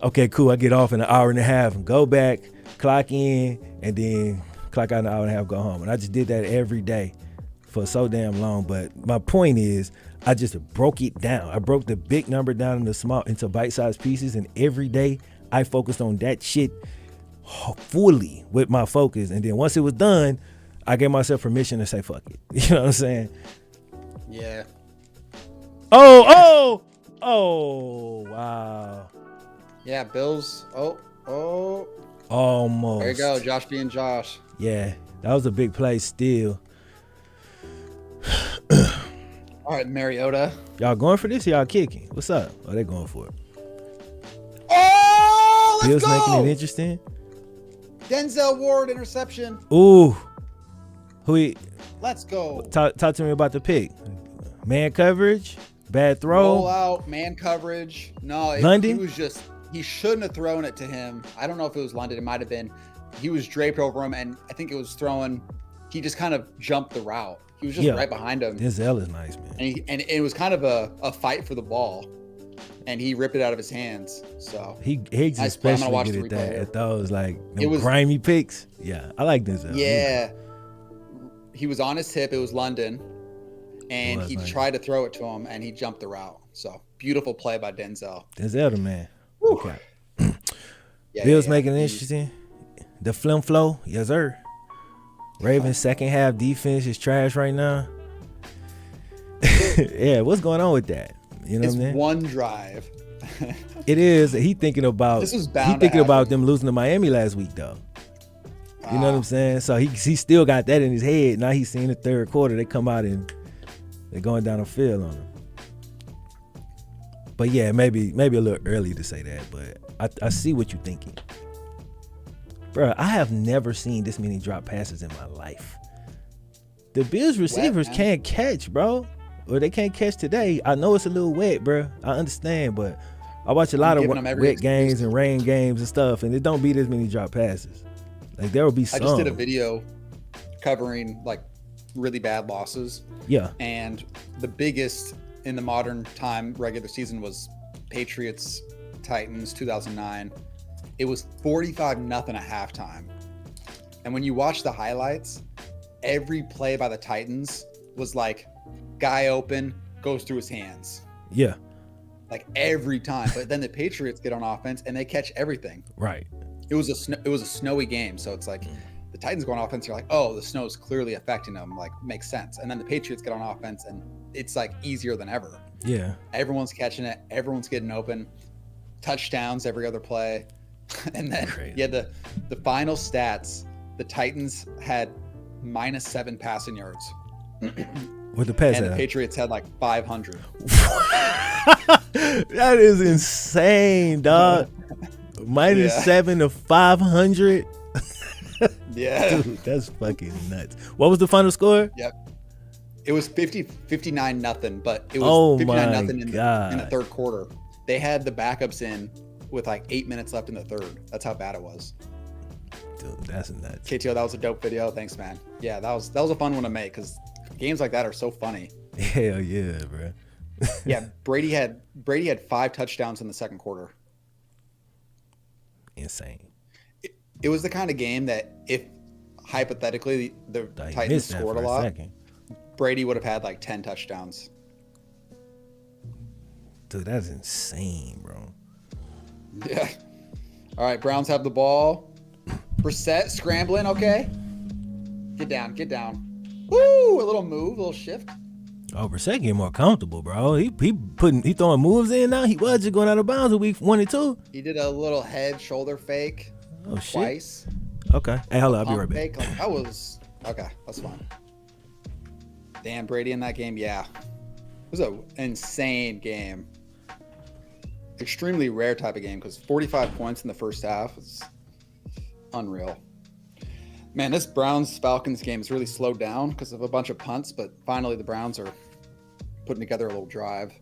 Okay, cool. I get off in an hour and a half and go back, clock in, and then clock out in an hour and a half, go home. And I just did that every day for so damn long. But my point is, I just broke it down. I broke the big number down into bite-sized pieces, and every day I focused on that shit fully with my focus. And then once it was done, I gave myself permission to say fuck it. You know what I'm saying? Yeah. Oh, wow. Yeah, Bills. Almost. There you go, Josh being Josh. Yeah, that was a big play still. All right, Mariota. Y'all going for this or y'all kicking? What's up? Oh, they going for it. Oh, let's Bills go. making it interesting. Denzel Ward interception. Ooh. Let's go. Talk to me about the pick. Man coverage, bad throw. Roll out, man coverage. No, London? He shouldn't have thrown it to him. I don't know if it was London. It might have been. He was draped over him, and I think it was throwing. He just kind of jumped the route. He was just right behind him. Denzel is nice, man. And it was kind of a fight for the ball, and he ripped it out of his hands. So he especially good at that. At those like grimy picks. Yeah, I like Denzel. Yeah. He was on his hip. It was London, and he tried to throw it to him, and he jumped the route. So beautiful play by Denzel. Denzel, the man. Okay. Bills making it interesting. The flim flow, yes sir. Ravens second half defense is trash right now. Yeah, what's going on with that? You know what I mean? One drive. It is. He thinking about. This was bound. He thinking about them losing to Miami last week though. You know what I'm saying? So he still got that in his head. Now he's seeing the third quarter. They come out and they're going down the field on him. But yeah, maybe a little early to say that. But I see what you're thinking. Bro, I have never seen this many drop passes in my life. The Bills receivers can't catch, bro. Or they can't catch today. I know it's a little wet, bro. I understand, but I watch a lot of wet games and rain games and stuff, and it don't be this many drop passes. Like there will be some. I just did a video covering like really bad losses. Yeah. And the biggest in the modern time regular season was Patriots Titans 2009. It was 45-0 at halftime. And when you watch the highlights, every play by the Titans was like guy open, goes through his hands. Yeah. Like every time. But then the Patriots get on offense and they catch everything. Right. It was a snowy game, so it's like the Titans go on offense. You're like, oh, the snow is clearly affecting them. Like, makes sense. And then the Patriots get on offense, and it's like easier than ever. Yeah, everyone's catching it. Everyone's getting open. Touchdowns every other play, and then the final stats. The Titans had -7 passing yards. With the pass, and the Patriots had like 500. That is insane, dog. -7 to 500. Yeah. Dude, that's fucking nuts. What was the final score? Yep. It was 59-0, but it was 59-0 in the third quarter. They had the backups in with like 8 minutes left in the third. That's how bad it was. Dude, that's nuts. KTO, that was a dope video. Thanks, man. Yeah, that was a fun one to make because games like that are so funny. Hell yeah, bro. Yeah, Brady had 5 touchdowns in the second quarter. Insane. It was the kind of game that if hypothetically the Titans scored a lot, Brady would have had like 10 touchdowns. Dude, that's insane, bro. Yeah. All right, Browns have the ball. Brissett scrambling, okay. Get down. Woo! A little move, a little shift. Oh, Brissett getting more comfortable, bro. He throwing moves in now. He was just going out of bounds in week 1 and 2. He did a little head shoulder fake. Oh shit. Twice. Okay. Hey, hold up. I'll be right back. Fake. Like, that was okay. That's fine. Damn, Brady in that game. Yeah, it was an insane game. Extremely rare type of game because 45 points in the first half is unreal. Man, this Browns-Falcons game is really slowed down because of a bunch of punts, but finally the Browns are putting together a little drive.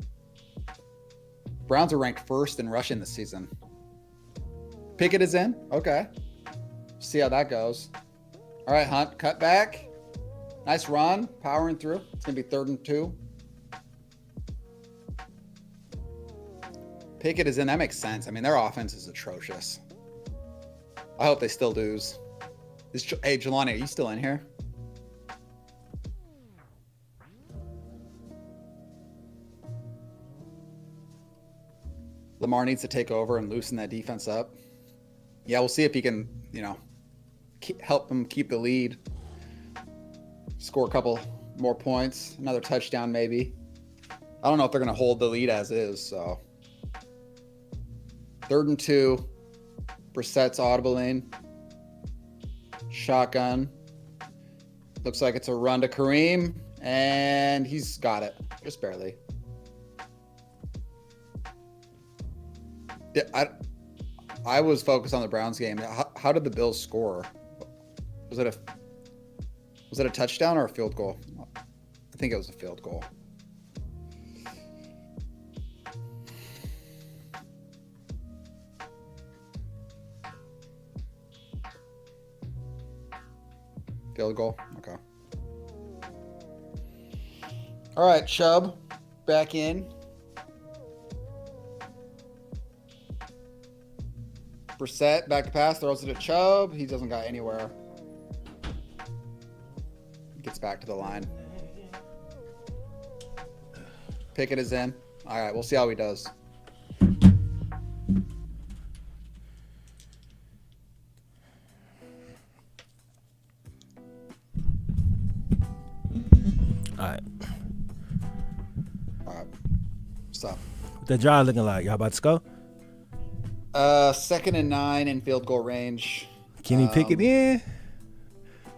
Browns are ranked first in rushing this season. Pickett is in. Okay. See how that goes. All right, Hunt, cut back. Nice run, powering through. It's going to be 3rd and 2. Pickett is in. That makes sense. I mean, their offense is atrocious. I hope they still lose. Hey, Jelani, are you still in here? Lamar needs to take over and loosen that defense up. Yeah, we'll see if he can, help them keep the lead. Score a couple more points. Another touchdown, maybe. I don't know if they're going to hold the lead as is, so. 3rd and 2. Brissett's audibling. Shotgun. Looks like it's a run to Kareem, and he's got it. Just barely. I was focused on the Browns game. How did the Bills score? Was it a touchdown or a field goal? I think it was a field goal. Field goal? Okay. All right, Chubb back in. Brissett back to pass, throws it to Chubb. He doesn't got anywhere. Gets back to the line. Pickett is in. All right, we'll see how he does. All right. What's up? What that drive looking like? Y'all about to score? 2nd and 9 in field goal range. Can he pick it in?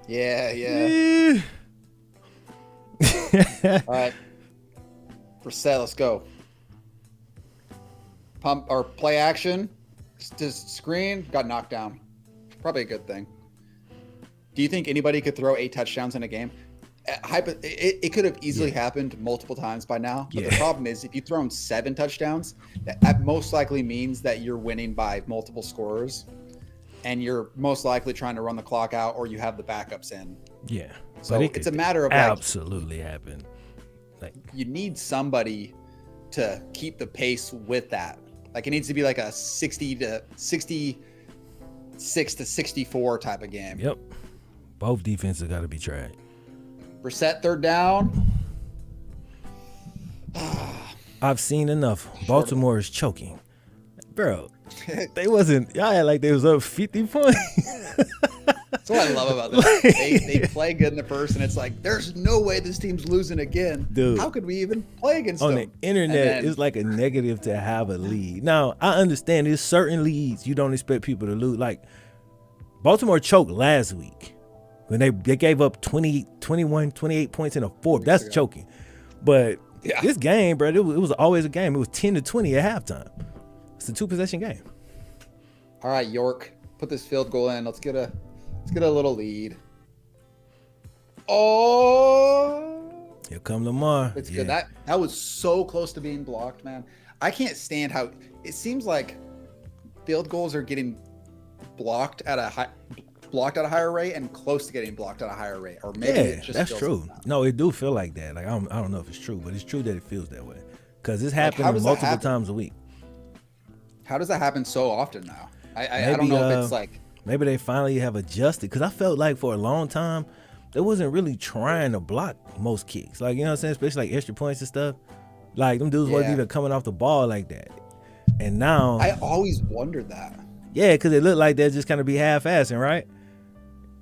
Yeah. All right. Brissett, let's go. Pump or play action. Just screen, got knocked down. Probably a good thing. Do you think anybody could throw 8 touchdowns in a game? It could have easily happened multiple times by now. But the problem is, if you've thrown 7 touchdowns, that most likely means that you're winning by multiple scorers, and you're most likely trying to run the clock out, or you have the backups in. Yeah. So it's a matter of absolutely happen. Like, you need somebody to keep the pace with that. Like, it needs to be like a 66 to 64 type of game. Yep. Both defenses got to be tried. Brissett, 3rd down. I've seen enough. Baltimore is choking. Bro, y'all had like they was up 50 points. That's what I love about them. They play good in the first, and it's like, there's no way this team's losing again. Dude, how could we even play against them? On the internet, it's like a negative to have a lead. Now, I understand there's certain leads you don't expect people to lose. Like, Baltimore choked last week when they gave up 20, 21, 28 points in a fourth. That's choking. But this game, bro, it was always a game. It was 10-20 at halftime. It's a 2-possession game. All right, York, put this field goal in. Let's get a little lead. Oh, here come Lamar. It's good. That was so close to being blocked, man. I can't stand how it seems like field goals are getting blocked at a higher rate and close to getting blocked at a higher rate. Or maybe it just that's true. Like that. No, it do feel like that. Like I don't know if it's true, but it's true that it feels that way because it's happening multiple times a week. How does that happen so often now? I don't know if it's like maybe they finally have adjusted because I felt like for a long time they wasn't really trying to block most kicks. Like, you know what I'm saying? Especially like extra points and stuff. Like them dudes wasn't Yeah. even coming off the ball like that. And now, I always wondered that. yeah, because it looked like they're just kind of be half-assing, right?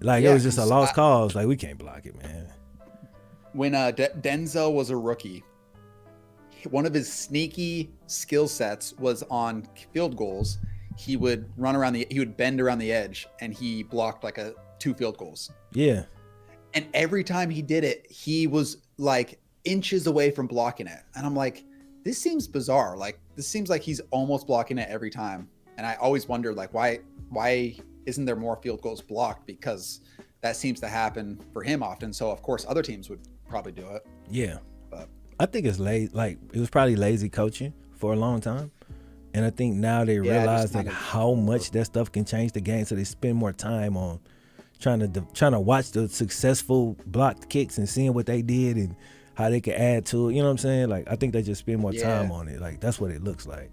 Like it Yeah, was just a 'cause lost cause. Like we can't block it, man. when Denzel was a rookie, one of his sneaky skill sets was on field goals. He would he would bend around the edge, and he blocked like 2 field goals. Yeah. And every time he did it, he was like inches away from blocking it. And I'm like, this seems bizarre. Like this seems like he's almost blocking it every time. And I always wondered, like, why isn't there more field goals blocked? Because that seems to happen for him often. So of course other teams would probably do it. Yeah. But I think it's lazy. Like it was probably lazy coaching for a long time. And I think now they realize like how much that stuff can change the game. So they spend more time on trying to watch the successful blocked kicks and seeing what they did and how they can add to it. You know what I'm saying? Like I think they just spend more time on it. Like that's what it looks like.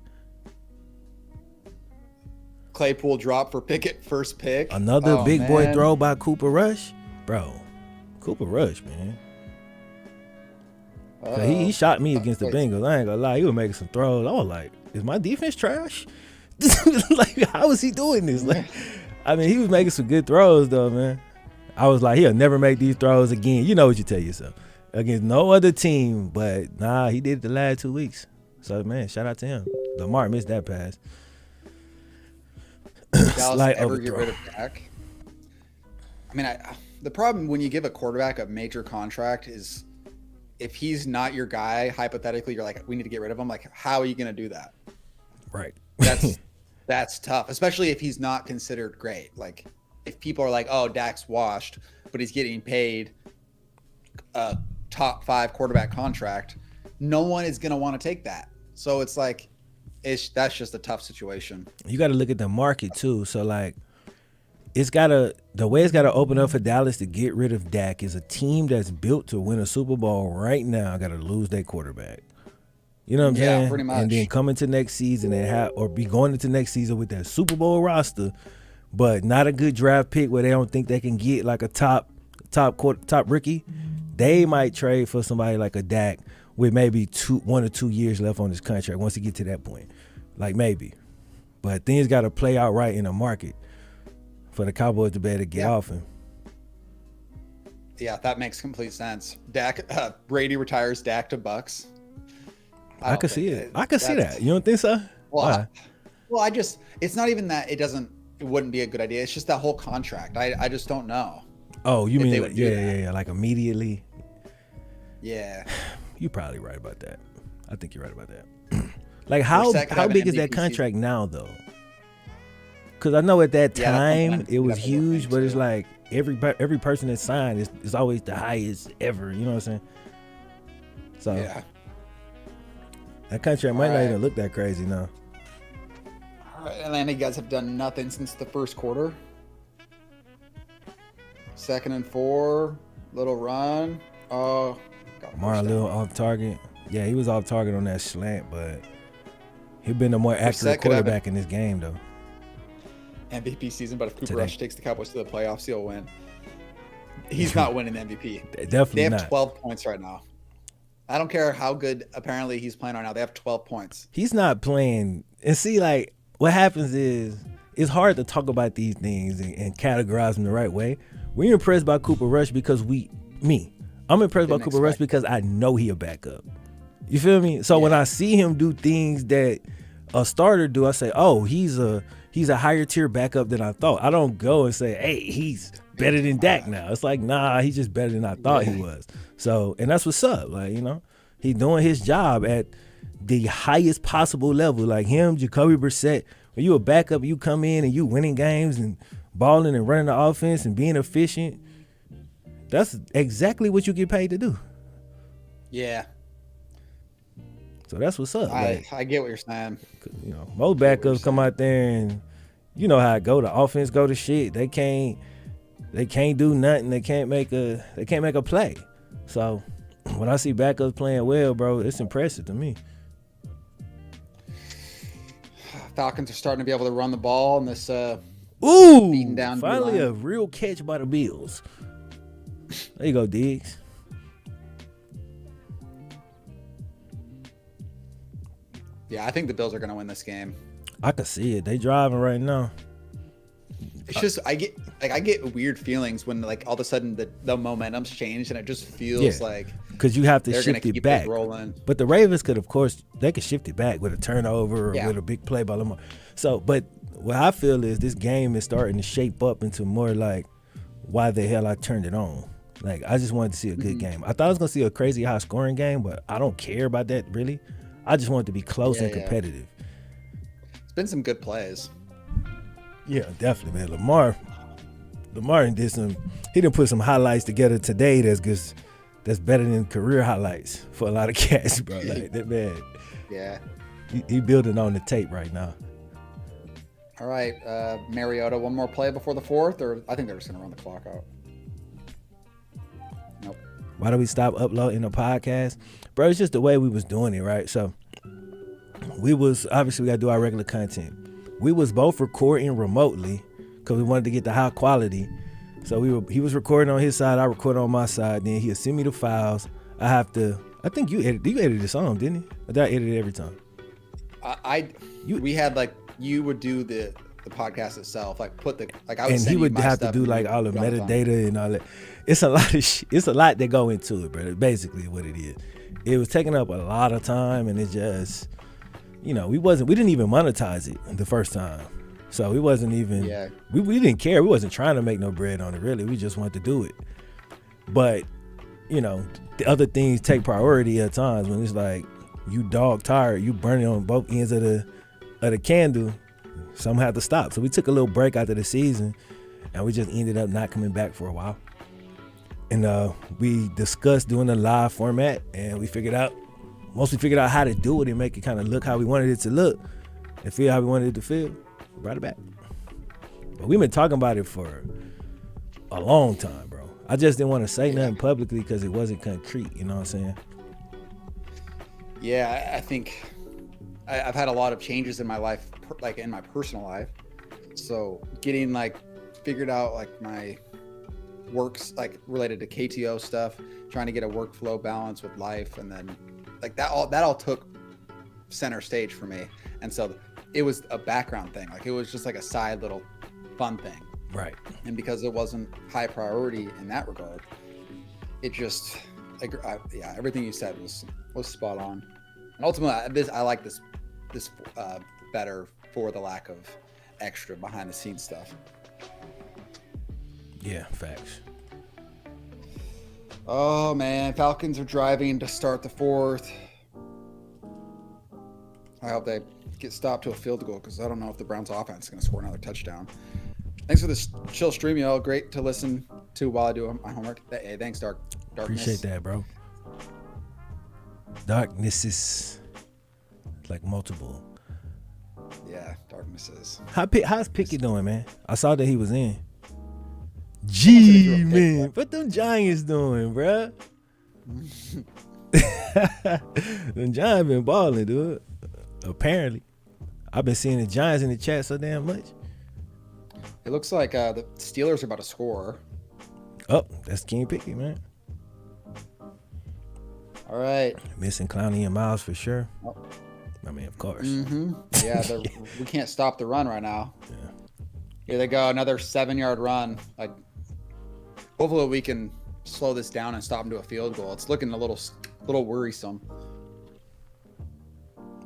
Claypool drop for Pickett, first pick. Another big boy throw by Cooper Rush. Bro, Cooper Rush, man. He shot me against the Bengals. I ain't gonna lie. He was making some throws. I was like, is my defense trash? Like, how is he doing this? Like, I mean, he was making some good throws, though, man. I was like, he'll never make these throws again. You know what you tell yourself. Against no other team, but nah, he did it the last 2 weeks. So, man, shout out to him. Lamar missed that pass. Dallas ever get rid of Dak? I mean, the problem when you give a quarterback a major contract is if he's not your guy, hypothetically, you're like, we need to get rid of him. Like, how are you going to do that? Right. That's tough, especially if he's not considered great. Like, if people are like, oh, Dak's washed, but he's getting paid a top 5 quarterback contract, no one is going to want to take that. So it's like, that's just a tough situation. You got to look at the market too. So like, the way it's got to open up for Dallas to get rid of Dak is a team that's built to win a Super Bowl right now got to lose their quarterback. You know what I'm saying? Yeah, pretty much. And then come into next season or be going into next season with that Super Bowl roster, but not a good draft pick where they don't think they can get like a top rookie. They might trade for somebody like a Dak with maybe 1 or 2 years left on his contract once he get to that point. Like maybe. But things got to play out right in the market for the Cowboys to be able to get off him. Yeah, that makes complete sense. Dak, Brady retires Dak to Bucks. I could see it. I could see that. You don't think so? Well, it's not even that it wouldn't be a good idea. It's just that whole contract. I just don't know. Oh, you mean, like, yeah, like immediately? Yeah. You're probably right about that. I think you're right about that. Like how big is that contract now though? Because I know at that time it was huge, but it's like every person that signed is always the highest ever. You know what I'm saying? So yeah, that contract might not even look that crazy now. All right, Atlanta, you guys have done nothing since the first quarter. 2nd and 4, little run. Oh, Mar a little off target. Yeah, he was off target on that slant, but he'd been the more accurate quarterback in this game, though. MVP season, but if Cooper Rush takes the Cowboys to the playoffs, he'll win. He's not winning the MVP. Definitely not. They have 12 points right now. I don't care how good apparently he's playing right now. They have 12 points. He's not playing. And see, like, what happens is it's hard to talk about these things and categorize them the right way. We're impressed by Cooper Rush because I'm impressed by Cooper Rush because I know he a backup. You feel me? So when I see him do things that a starter do, I say, oh, he's a higher tier backup than I thought. I don't go and say, hey, he's better than Dak now. It's like, nah, he's just better than I thought he was. So, and that's what's up. Like, you know, he's doing his job at the highest possible level. Like him, Jacoby Brissett, when you a backup, you come in and you winning games and balling and running the offense and being efficient. That's exactly what you get paid to do. Yeah. So that's what's up. I get what you're saying. You know, most backups come out there and you know how it go. The offense go to shit. They can't do nothing. They can't make a play. So when I see backups playing well, bro, it's impressive to me. Falcons are starting to be able to run the ball in this beaten down finally a real catch by the Bills. There you go, Diggs. Yeah, I think the Bills are going to win this game. I can see it. They driving right now. It's just I get weird feelings when like all of a sudden the momentum's changed and it just feels like because you have to they're shift gonna it keep back. it rolling. But the Ravens could, of course, they could shift it back with a turnover or with a big play by Lamar. So, but what I feel is this game is starting to shape up into more like why the hell I turned it on. Like I just wanted to see a good game. I thought I was gonna see a crazy high scoring game, but I don't care about that really. I just want it to be close and competitive. It's been some good plays. Yeah, definitely, man. Lamar did some. He didn't put some highlights together today. That's better than career highlights for a lot of cats, bro. Like that man. Yeah. He building on the tape right now. All right, Mariota. One more play before the fourth, or I think they're just gonna run the clock out. Nope. Why do we stop uploading the podcast, bro? It's just the way we was doing it, right? So we gotta do our regular content. We was both recording remotely because we wanted to get the high quality. So he was recording on his side, I recorded on my side. Then he'll send me the files. I think you edited the song, didn't you? Or did I edit it every time? We had like you would do the podcast itself, like put the like I would. And he would have to do like all the metadata and all that. It's a lot of it's a lot that go into it, bro. Basically, what it is. It was taking up a lot of time, and it just. We didn't even monetize it the first time. So we wasn't even, we didn't care. We wasn't trying to make no bread on it, really. We just wanted to do it. But, the other things take priority at times when it's like you dog tired, you burning on both ends of the candle. Some have to stop. So we took a little break after the season and we just ended up not coming back for a while. And we discussed doing a live format and we figured out how to do it and make it kind of look how we wanted it to look and feel how we wanted it to feel. Brought it back. But we've been talking about it for a long time, bro. I just didn't want to say nothing publicly because it wasn't concrete. You know what I'm saying? Yeah, I think I've had a lot of changes in my life, like in my personal life. So getting like figured out like my works like related to KTO stuff, trying to get a workflow balance with life, and then like that all took center stage for me. And so it was a background thing. Like it was just like a side little fun thing. Right. And because it wasn't high priority in that regard, it just, everything you said was spot on. And ultimately I like this better for the lack of extra behind the scenes stuff. Yeah, facts. Oh man, Falcons are driving to start the fourth. I hope they get stopped to a field goal because I don't know if the Browns offense is going to score another touchdown. Thanks for this chill stream, y'all. Great to listen to while I do my homework. Hey, thanks, Darkness. Appreciate that, bro. Darkness is like multiple. Yeah, Darkness is. How's Pickett doing, man? I saw that he was in. Gee, man, what them Giants doing, bruh? Them Giants been balling, dude. Apparently. I've been seeing the Giants in the chat so damn much. It looks like the Steelers are about to score. Oh, that's King Pickett, man. All right. Missing Clowney and Miles for sure. Oh. I mean, of course. Mm-hmm. Yeah, we can't stop the run right now. Yeah. Here they go, another 7-yard run. Like, hopefully we can slow this down and stop them to a field goal. It's looking a little worrisome.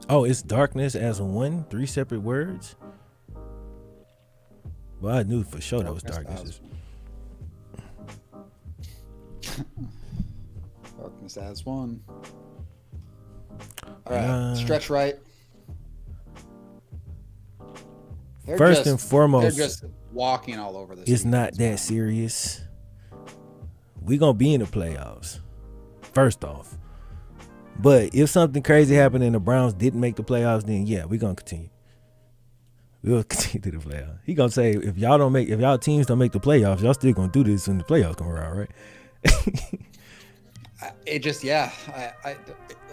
Oh, it's darkness as one, 3 separate words. Well, I knew for sure that was darkness. Darkness as one. All right, stretch right. First and foremost, they're just walking all over this. It's not that serious. We're going to be in the playoffs, first off. But if something crazy happened and the Browns didn't make the playoffs, then yeah, we're going to continue. We'll continue to the playoffs. He going to say, if y'all teams don't make the playoffs, y'all still going to do this when the playoffs come around, right?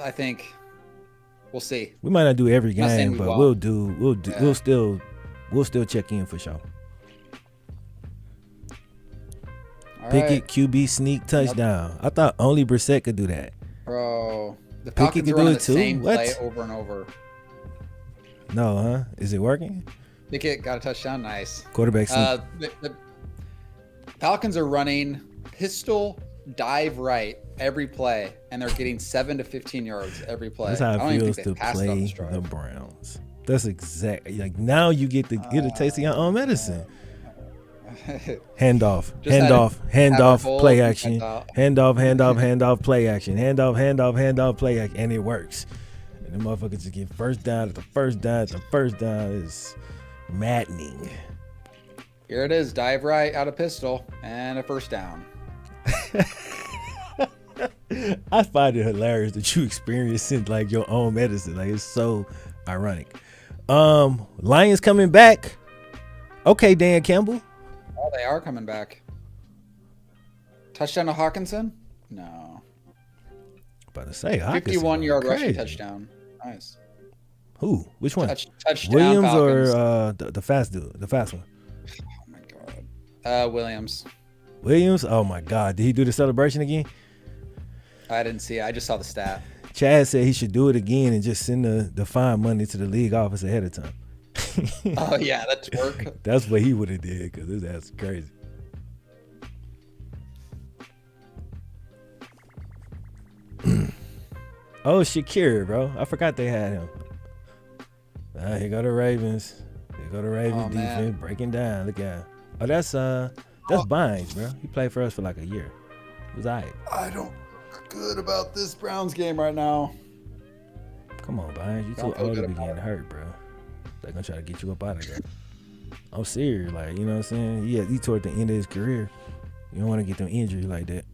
I think we'll see. We might not do every game, but we'll still check in for sure. Pickett QB sneak touchdown. Yep. I thought only Brissett could do that. Bro, the Falcons are running the same play over and over. No, huh? Is it working? Pickett got a touchdown. Nice. Quarterback sneak. The Falcons are running pistol dive right every play, and they're getting 7 to 15 yards every play. That's how I it don't even feels think to they passed on play this drive. the Browns. That's exactly like now you get to get a taste of your own medicine. Handoff, Just had to have a bowl play and action. handoff. Handoff, play action. Handoff, play action, and it works. And the motherfuckers just get first down at the first down at the first down is maddening. Here it is, dive right out of pistol and a first down. I find it hilarious that you experiencing like your own medicine. Like it's so ironic. Lions coming back. Okay, Dan Campbell. Oh, they are coming back. Touchdown to Hawkinson? No. About to say 51-yard rushing touchdown. Nice. Who? Which one? Touchdown Williams Falcons. or the fast dude? The fast one. Oh my god. Williams. Williams? Oh my God. Did he do the celebration again? I didn't see it. I just saw the stat. Chad said he should do it again and just send the fine money to the league office ahead of time. Oh yeah, that's work. That's what he would have did because his ass is crazy. Oh, Shakir, bro. I forgot they had him. Here go the Ravens. Here go the Ravens defense breaking down. Look at him. Oh, that's Bynes, bro. He played for us for like a year. It was all right. I don't feel good about this Browns game right now. Come on, Bynes. You too old to be getting hurt, bro. They're gonna try to get you up out of there. I'm serious, like, you know what I'm saying? Yeah, he toward the end of his career. You don't want to get them injuries like that.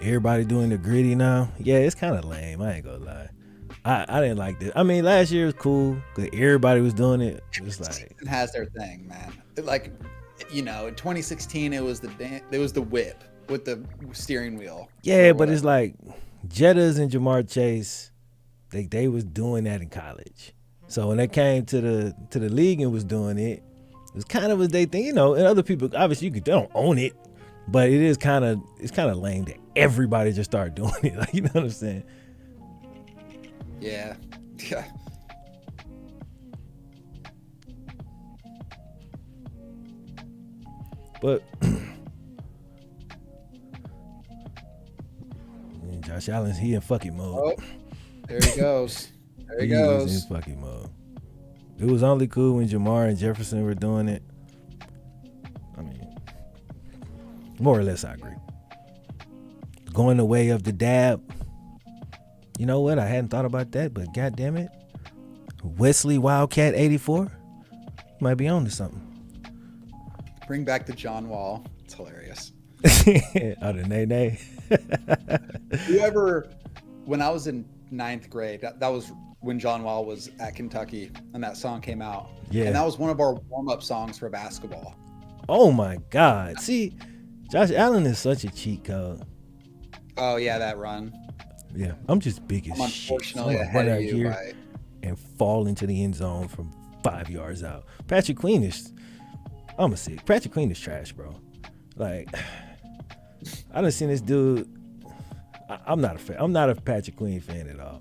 Everybody doing the gritty now. Yeah, it's kind of lame. I ain't gonna lie. I didn't like this. I mean, last year was cool because everybody was doing it. It's like it has their thing, man. Like, you know, in 2016 it was the whip with the steering wheel. Yeah, but it's like Jettas and Jamar Chase, they was doing that in college. So when they came to the league and was doing it, it was kind of a they thing, you know. And other people, obviously, they don't own it, but it's kind of lame that everybody just started doing it. Like, you know what I'm saying? Yeah. But Josh Allen's he in fucking mode. Oh, there he goes. There he goes. goes. In fucking mode. It was only cool when Jamar and Jefferson were doing it. I mean, more or less, I agree. Going the way of the dab. You know what? I hadn't thought about that, but goddamn it, Wesley Wildcat 84 might be on to something. Bring back the John Wall. It's hilarious. Oh, the nay. Whoever, when I was in 9th grade, that was when John Wall was at Kentucky and that song came out. Yeah. And that was one of our warm-up songs for basketball. Oh my God. See, Josh Allen is such a cheat code. Oh yeah, that run. Yeah, I'm just big as I'm shit. unfortunately So ahead run of out you here and fall into the end zone from 5 yards out. Patrick Queen is, I'm a sick. Patrick Queen is trash, bro. Like, I done seen this dude. I'm not a fan. I'm not a Patrick Queen fan at all.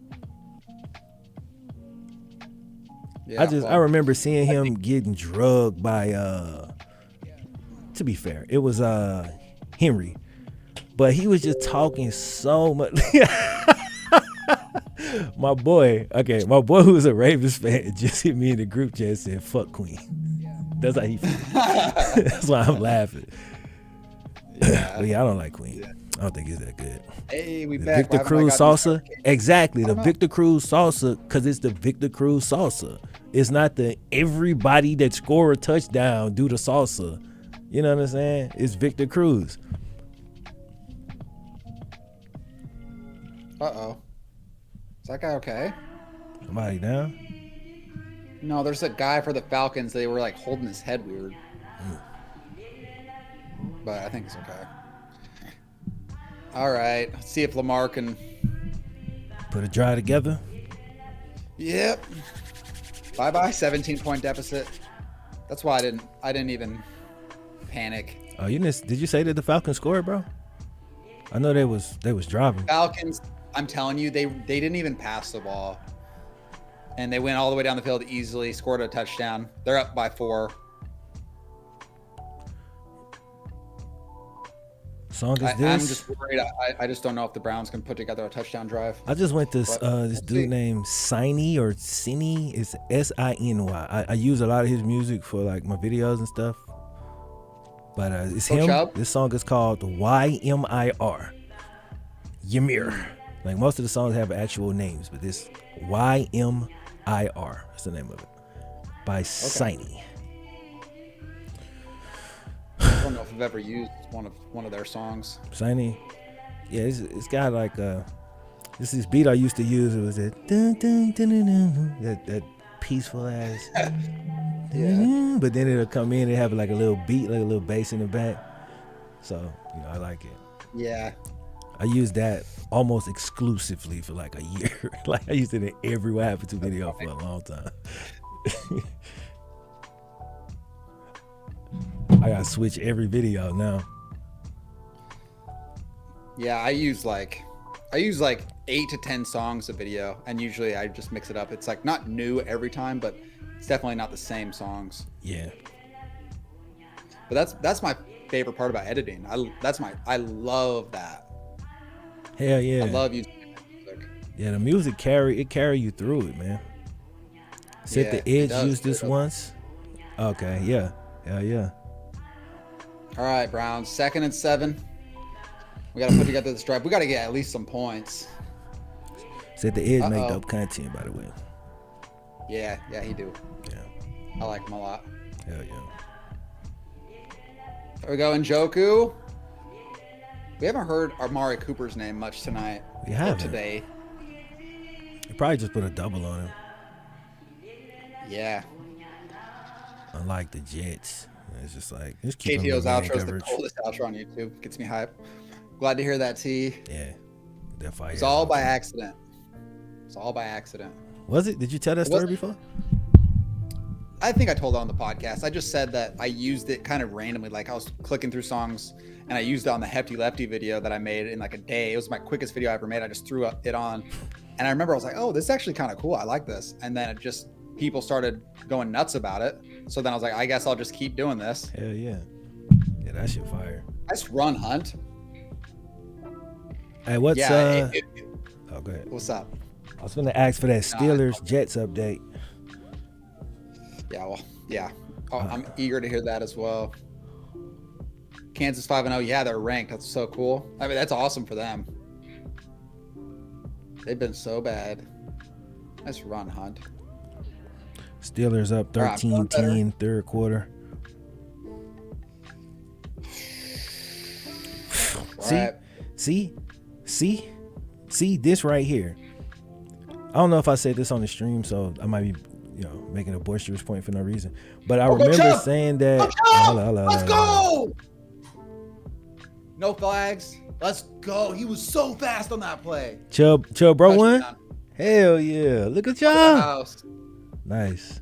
Yeah, I remember seeing him getting drugged by to be fair, it was Henry. But he was just talking so much. My boy who was a Ravens fan just hit me in the group chat and said, "Fuck Queen." That's how he feels. That's why I'm laughing. Yeah. But yeah, I don't like Queen. Yeah. I don't think it's that good. Hey, we the back. Victor Cruz salsa. Exactly. The Victor Cruz salsa, because it's the Victor Cruz salsa. It's not the everybody that score a touchdown do the salsa. You know what I'm saying? It's Victor Cruz. Uh-oh. Is that guy okay? Somebody down? No, there's a guy for the Falcons. They were like holding his head weird. But I think he's okay. All right. Let's see if Lamar can put a drive together. Yep. Bye-bye. 17-point deficit. That's why I didn't even panic. Oh, did you say that the Falcons scored, bro? I know they was driving. Falcons, I'm telling you, they didn't even pass the ball. and they went all the way down the field easily, scored a touchdown. They're up by 4. Song is this? I'm just worried. I just don't know if the Browns can put together a touchdown drive. I just went to this dude named Siny or Ciny. It's Siny. I use a lot of his music for like my videos and stuff. But it's him. Chubb? This song is called YMIR. Ymir. Like most of the songs have actual names, but this YMIR. That's the name of it. By Siny. I don't know if I've ever used one of their songs. Siny. Yeah, it's got like this is beat I used to use. It was that dun, dun, dun, dun, dun, that peaceful ass. Yeah. But then it'll come in and have like a little beat, like a little bass in the back. So, I like it. Yeah. I used that almost exclusively for like a year. Like I used it in every What Happened to video for a long time. I gotta switch every video now. Yeah, I use like 8 to 10 songs a video, and usually I just mix it up. It's like not new every time, but it's definitely not the same songs. Yeah. But that's my favorite part about editing. I love that. Hell yeah. I love using music. Yeah, the music carry you through it, man. Set Yeah, the it Edge does. used this once. Okay, yeah. Hell yeah. All right, Browns, 2nd and 7. We got to put together this drive. We got to get at least some points. Said the Edge make dope content, by the way. Yeah, he do. Yeah. I like him a lot. Hell yeah. There we go, Njoku. We haven't heard Amari Cooper's name much tonight. We haven't. Today. You probably just put a double on him. Yeah. Unlike the Jets. It's just like, just keep him in KTO's man outro is the coverage. coolest outro on YouTube. Gets me hype. Glad to hear that, T. Yeah. That fire. It's all by accident. It's all by accident. Was it? Did you tell that story before? I think I told it on the podcast. I just said that I used it kind of randomly. Like I was clicking through songs and I used it on the Hefty Lefty video that I made in like a day. It was my quickest video I ever made. I just threw it on. And I remember I was like, oh, this is actually kind of cool. I like this. And then people started going nuts about it. So then I was like, I guess I'll just keep doing this. Hell yeah. Yeah, that shit fire. Nice run, Hunt. Hey, what's Yeah. oh, go ahead. What's up? I was gonna ask for that Steelers Jets update. Yeah, well, yeah. Oh, I'm eager to hear that as well. Kansas 5-0. Yeah, they're ranked. That's so cool. I mean, that's awesome for them. They've been so bad. Nice run, Hunt. Steelers up All right, I'm feeling 13-10, third quarter. See this right here. I don't know if I said this on the stream, so I might be, making a boisterous point for no reason. But I remember saying that. Let's go! No flags. Let's go. He was so fast on that play. Chubb bro one. Touchdown. Hell yeah! Look at y'all. House. Nice.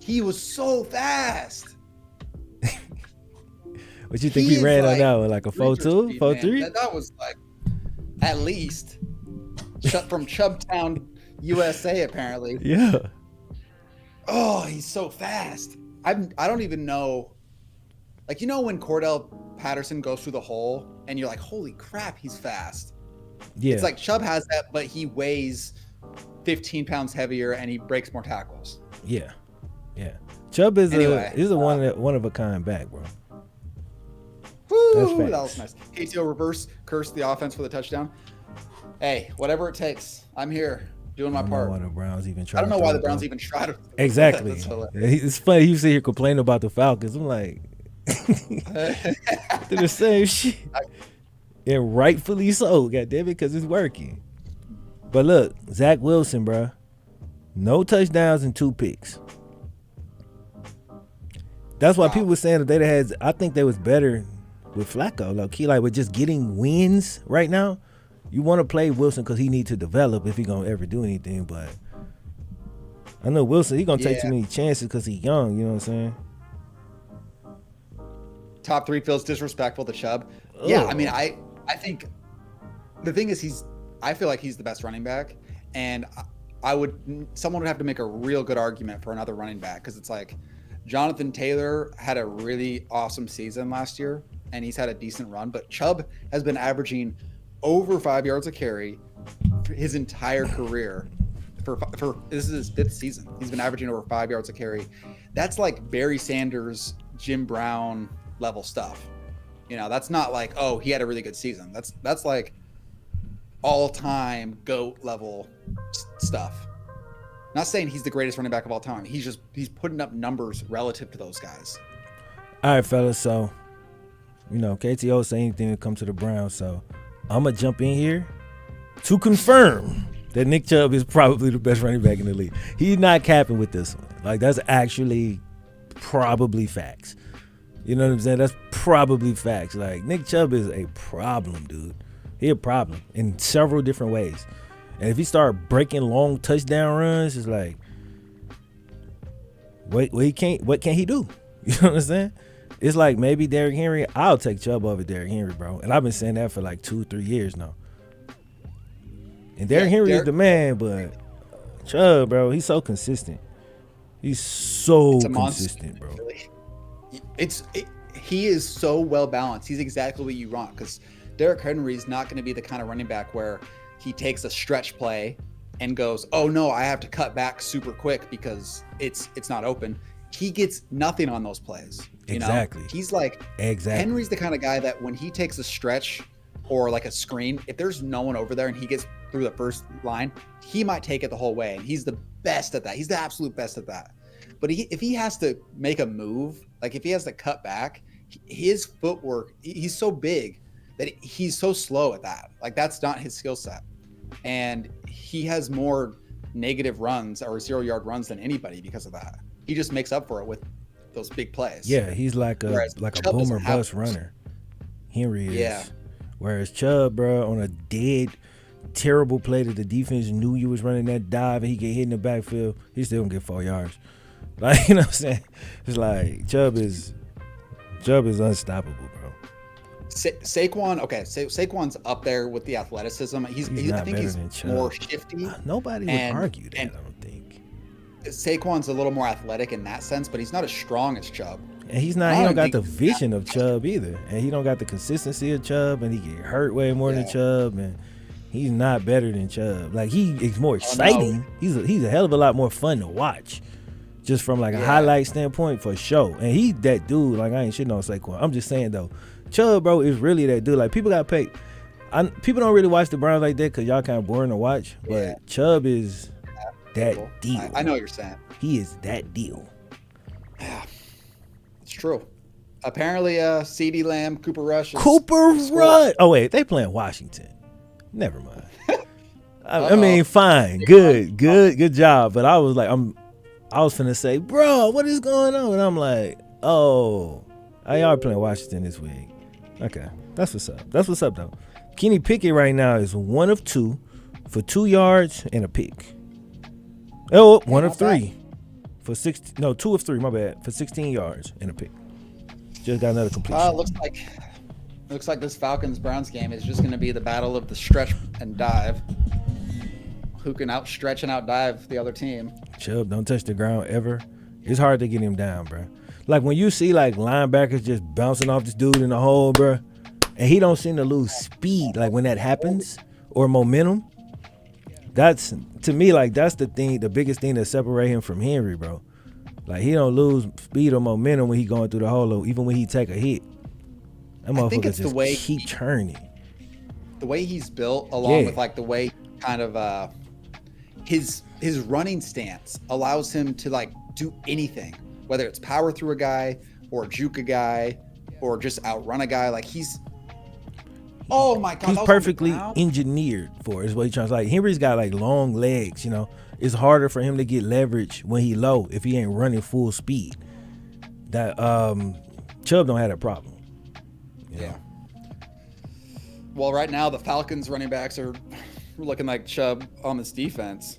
He was so fast. What you think He he is ran on like that one? Like a 4-2, 4-3? That was like at least from Chubbtown, USA, apparently. Yeah. Oh, he's so fast. I don't even know. Like, when Cordell Patterson goes through the hole and you're like, holy crap, he's fast. Yeah. It's like Chubb has that, but he weighs 15 pounds heavier and he breaks more tackles. Yeah. Yeah. Chubb is Anyway, a one of a kind back, bro. Woo, that was nice. KTO reverse cursed the offense for the touchdown. Hey, whatever it takes. I'm here doing my part. Why the Browns even tried I don't know why the Browns even tried to. Exactly. That's hilarious. It's funny you sit here complaining about the Falcons. I'm like, they're the same shit. And rightfully so, goddamn it, because it's working. But look, Zach Wilson, bro. No touchdowns and 2 picks. That's why people were saying that I think they was better with Flacco, low key, like with just getting wins right now. You want to play Wilson because he needs to develop if he gonna ever do anything. But I know Wilson, he gonna take too many chances because he's young. You know what I'm saying? Top 3 feels disrespectful to Chubb. Ugh. Yeah, I mean, I think the thing is I feel like he's the best running back, and someone would have to make a real good argument for another running back, because it's like Jonathan Taylor had a really awesome season last year and he's had a decent run, but Chubb has been averaging over 5 yards a carry for his entire career. For this is his 5th season. He's been averaging over 5 yards a carry. That's like Barry Sanders, Jim Brown level stuff. You know, that's not like, oh, he had a really good season. That's like all-time GOAT level stuff. Not saying he's the greatest running back of all time. He's putting up numbers relative to those guys. All right, fellas. So, you know, KTO say anything to come to the Browns. So I'm going to jump in here to confirm that Nick Chubb is probably the best running back in the league. He's not capping with this one. Like, that's actually probably facts. You know what I'm saying? That's probably facts. Like, Nick Chubb is a problem, dude. He a problem in several different ways. And if he start breaking long touchdown runs, it's like, what can he do? You know what I'm saying? It's like maybe Derrick Henry. I'll take Chubb over Derrick Henry, bro. And I've been saying that for like 2-3 years now. And Derrick Henry is the man, but Chubb, bro, he's so consistent. He's so consistent, bro. He is so well balanced. He's exactly what you want, because Derrick Henry is not going to be the kind of running back where he takes a stretch play and goes, oh no, I have to cut back super quick because it's not open. He gets nothing on those plays. Exactly. He's like, Henry's the kind of guy that when he takes a stretch or like a screen, if there's no one over there and he gets through the first line, he might take it the whole way. And he's the best at that. He's the absolute best at that. But if he has to make a move, like if he has to cut back, his footwork, he's so big that he's so slow at that. Like, that's not his skill set. And he has more negative runs or 0-yard runs than anybody because of that. He just makes up for it with those big plays. Yeah, he's like a boomer bust runner. Henry is. Yeah. Whereas Chubb, bro, on a dead, terrible play that the defense knew you was running that dive and he get hit in the backfield, he still gonna get 4 yards. Like, you know what I'm saying? It's like Chubb is unstoppable, bro. Saquon's up there with the athleticism. I think he's more shifty. Nobody would argue that, I don't think. Saquon's a little more athletic in that sense, but he's not as strong as Chubb. And he don't got the vision of Chubb either. And he don't got the consistency of Chubb, and he get hurt way more than Chubb, and he's not better than Chubb. Like, he is more exciting. He's a hell of a lot more fun to watch. Just from like a highlight standpoint, for sure. And he that dude, like, I ain't shitting on Saquon. I'm just saying though, Chubb, bro, is really that dude. Like, people got paid. People don't really watch the Browns like that because y'all kind of boring to watch. But Chubb is that deal. I know what you're saying. He is that deal. Yeah, it's true. Apparently, CeeDee Lamb, Cooper Rush. Oh wait, they playing Washington. Never mind. I mean, fine, good job. But I was finna say, bro, what is going on? And I'm like, oh, y'all playing Washington this week. Okay, that's what's up. That's what's up, though. Kenny Pickett right now is 1 of 2 for 2 yards and a pick. Oh, 1 of 3 for 2 of 3. My bad, for 16 yards and a pick. Just got another completion. Looks like this Falcons-Browns game is just going to be the battle of the stretch and dive. Who can outstretch and outdive the other team? Chubb don't touch the ground ever. It's hard to get him down, bro. Like, when you see like linebackers just bouncing off this dude in the hole, bro, and he don't seem to lose speed, like when that happens, or momentum. That's, to me, like, that's the biggest thing that separate him from Henry, bro. Like, he don't lose speed or momentum when he going through the hole, or even when he take a hit. That motherfucker just the way keep turning. The way he's built, along with like the way kind of his running stance allows him to like do anything, whether it's power through a guy or juke a guy or just outrun a guy. Like, oh my God, he's perfectly engineered for it, is what he's trying to. Like, Henry's got like long legs, you know. It's harder for him to get leverage when he low if he ain't running full speed. That Chubb don't have that problem. Yeah. Well, right now the Falcons running backs are looking like Chubb on this defense.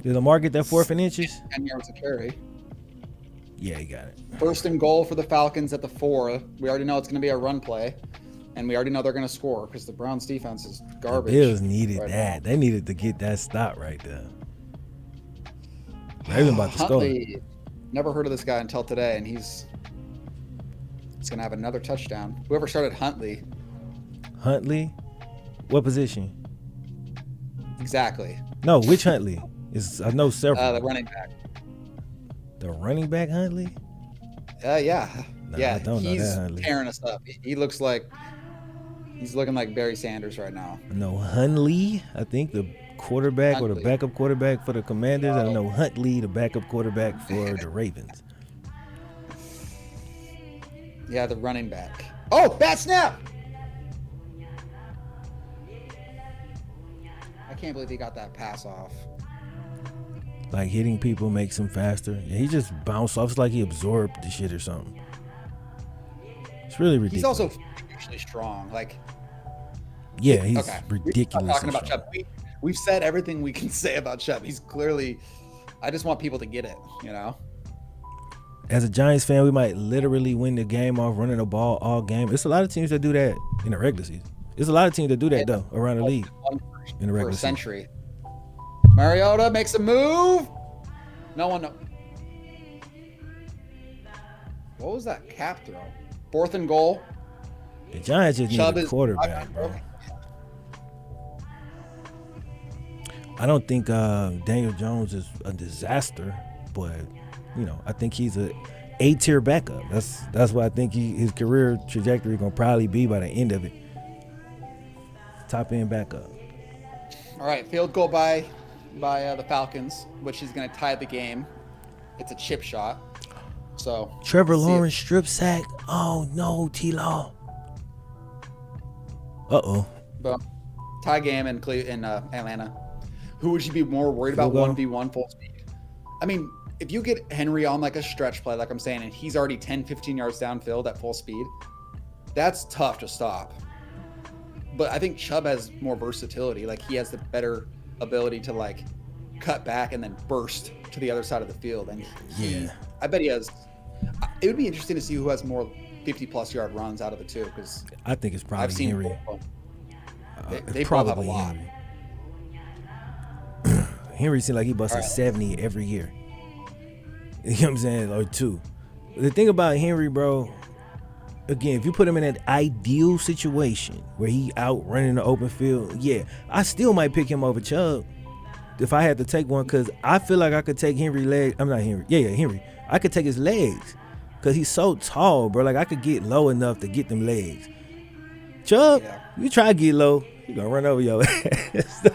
Did Lamar get that 4th and inches? 10 yards of carry. Yeah, he got it. 1st and goal for the Falcons at the 4. We already know it's going to be a run play, and we already know they're going to score because the Browns defense is garbage. The Bills needed that. They needed to get that stop right there. Raven about to score. Huntley, never heard of this guy until today, and he's going to have another touchdown. Whoever started Huntley. Huntley? What position? Exactly. No, which Huntley? I know several. The running back. The running back Huntley? Yeah. Nah, yeah, I don't know he's that Huntley. tearing us up. He looks like he's looking like Barry Sanders right now. No, Huntley, I think the quarterback or the Huntley. backup quarterback for the Commanders. I know Huntley, the backup quarterback for the Ravens. Yeah, the running back. Oh, bat snap! I can't believe he got that pass off. Like hitting people makes him faster. Yeah, he just bounced off. It's like he absorbed the shit or something. It's really ridiculous. He's also usually strong. Like, yeah, he's okay. ridiculous. We're talking about Chubb. We've said everything we can say about Chubb. He's clearly. I just want people to get it. You know. As a Giants fan, we might literally win the game off running the ball all game. It's a lot of teams that do that in the regular season. There's a lot of teams that do that though around the league in the regular for a season. century. Mariota makes a move. No one. What was that cap throw? 4th and goal. The Giants just Chubb need a is- quarterback, bro. I don't think Daniel Jones is a disaster, but I think he's a A-tier backup. That's what I think his career trajectory gonna probably be by the end of it. Top end backup. All right, field goal by the Falcons, which is going to tie the game. It's a chip shot. So Trevor let's see Lawrence strip sack. Oh no, T-Law. Uh-oh. Boom. Tie game in Atlanta. Who would you be more worried about? Field goal? 1v1 full speed. I mean, if you get Henry on like a stretch play, like I'm saying, and he's already 10, 15 yards downfield at full speed, that's tough to stop. But I think Chubb has more versatility. Like he has the better ability to like cut back and then burst to the other side of the field. And I bet he has. It would be interesting to see who has more 50-plus yard runs out of the two, because I think it's probably I've seen Henry. both of them. They probably have a lot. Henry. Henry seems like he busts a 70 every year. You know what I'm saying? Or 2. The thing about Henry, bro, again, if you put him in an ideal situation where he out running the open field, I still might pick him over Chubb if I had to take one, because I feel like I could take Henry legs. I'm not Henry. Henry. I could take his legs because he's so tall, bro. Like I could get low enough to get them legs. Chubb, you try to get low, he gonna run over your ass.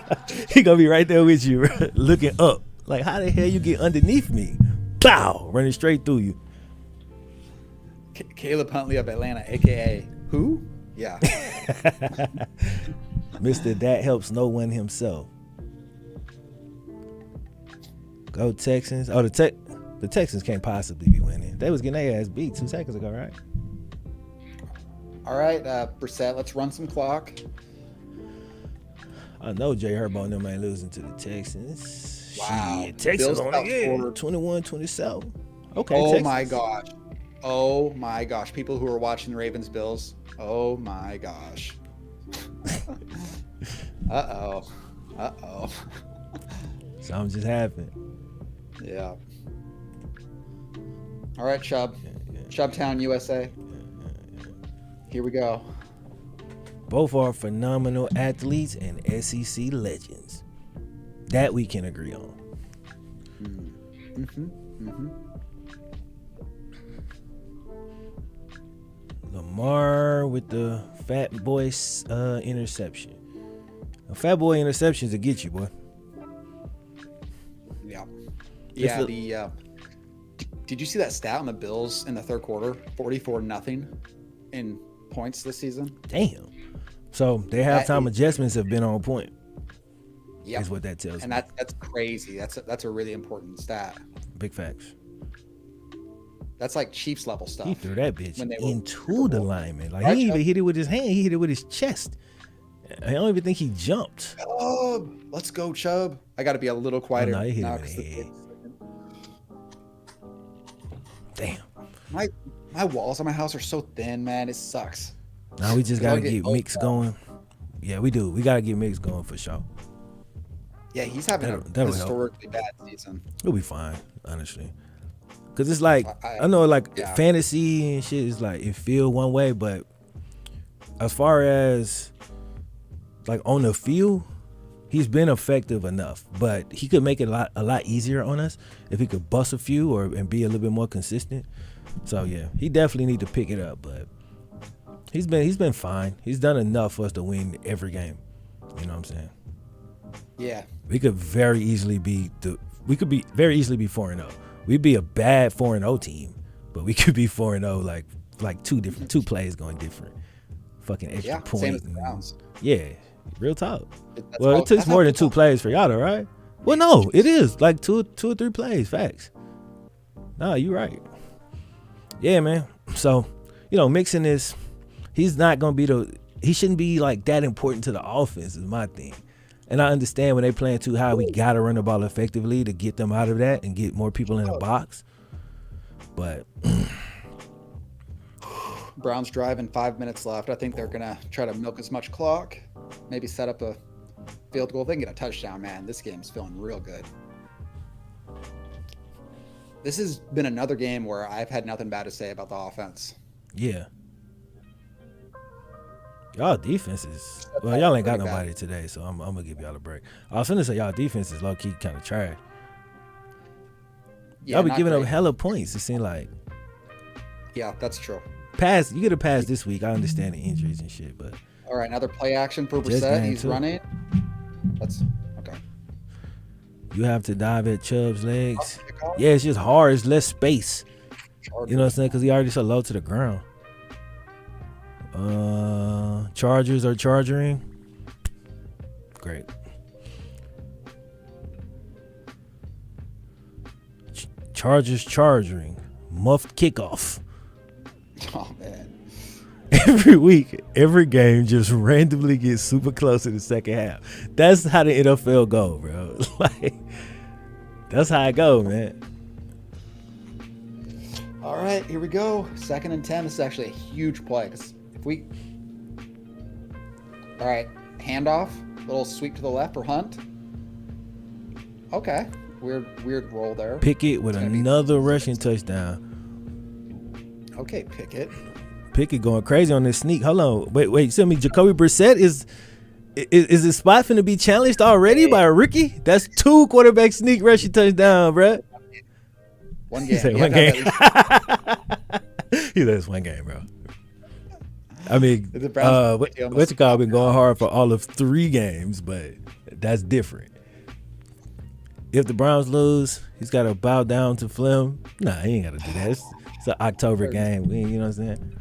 He gonna be right there with you, bro, looking up. Like, how the hell you get underneath me? Bow, running straight through you. Caleb Huntley of Atlanta, a.k.a. who? Yeah. Mr. That Helps No One himself. Go Texans. Oh, the Texans can't possibly be winning. They was getting their ass beat 2 seconds ago, right? All right, Brissett, let's run some clock. I know Jay Herbo and them ain't losing to the Texans. Wow. Shit, Texans Bills on it, yeah. outscored. 21-27. Okay, Oh, Texans. my gosh. Oh, my gosh. People who are watching the Ravens-Bills, oh, my gosh. Uh-oh. Something just happened. Yeah. All right, Chubb. Chubbtown, USA. Here we go. Both are phenomenal athletes and SEC legends. That we can agree on. Lamar with the fat boy interception. A fat boy interceptions to get you, boy. Yeah. It's Yeah, did you see that stat on the Bills in the third quarter? 44-0 in points this season. Damn. So their halftime adjustments have been on point. Yeah, is what that tells me. And that's crazy. That's a really important stat. Big facts. That's like Chiefs level stuff. He threw that bitch When they were into the lineman. Like Right, he didn't even Chubb? hit it with his hand. He hit it with his chest. I don't even think he jumped. Oh, let's go, Chubb. I got to be a little quieter. no, he hit now him in 'cause the head. Damn. My walls on my house are so thin, man. It sucks. Now we just I'll gotta get get both mix going. Yeah, we do. We gotta get mix going for sure. Yeah, he's having That'll a help. historically bad season. He'll be fine, honestly. Cause it's like I I know, like yeah. fantasy and shit is like it feel one way, but as far as like on the field, he's been effective enough. But he could make it a lot easier on us if he could bust a few and be a little bit more consistent. So yeah, he definitely need to pick it up. But he's been fine. He's done enough for us to win every game. You know what I'm saying? Yeah. We could very easily be 4-0. We'd be a bad 4-0 team, but we could be 4-0 like two plays going different. Fucking extra point. Same as the Browns. Yeah, real talk. It took more than 2 plays for y'all, though, right? Well, no, it is like two or three plays. Facts. No, you're right. Yeah, man. So, Mixon is, he's not gonna be he shouldn't be like that important to the offense. Is my thing. And I understand when they playing too high, we got to run the ball effectively to get them out of that and get more people in the box. But Browns driving 5 minutes left. I think they're going to try to milk as much clock, maybe set up a field goal. If they can get a touchdown, man, this game's feeling real good. This has been another game where I've had nothing bad to say about the offense. Yeah. Y'all defense is, well, y'all ain't got nobody today, so I'm going to give y'all a break. I was finna say y'all defense is low-key kind of trash. Yeah, y'all be giving up hella points, it seems like. Yeah, that's true. You get a pass this week. I understand the injuries and shit, but. All right, another play action for Brissett. He's running. That's okay. You have to dive at Chubb's legs. Yeah, it's just hard. It's less space. You know what I'm saying? Because he already so low to the ground. Chargers are charging. Great. Chargers charging. Muffed kickoff. Oh man. Every week, every game just randomly gets super close to the second half. That's how the NFL go, bro. Like, that's how it go, man. All right, here we go. 2nd and 10. This is actually a huge play. All right, handoff. Little sweep to the left for Hunt. Okay, weird roll there. Pickett with another rushing touchdown. Okay, Pickett going crazy on this sneak. Hold on, wait. Tell me, Jacoby Brissett is his spot finna be challenged already by a rookie? That's 2 quarterback sneak rushing touchdown, bro. One game. He said one game. He said it's one game, bro. I mean, what's the call been going hard for all of 3 games, but that's different. If the Browns lose, he's got to bow down to Flem. Nah, he ain't got to do that. It's an October game. You know what I'm saying?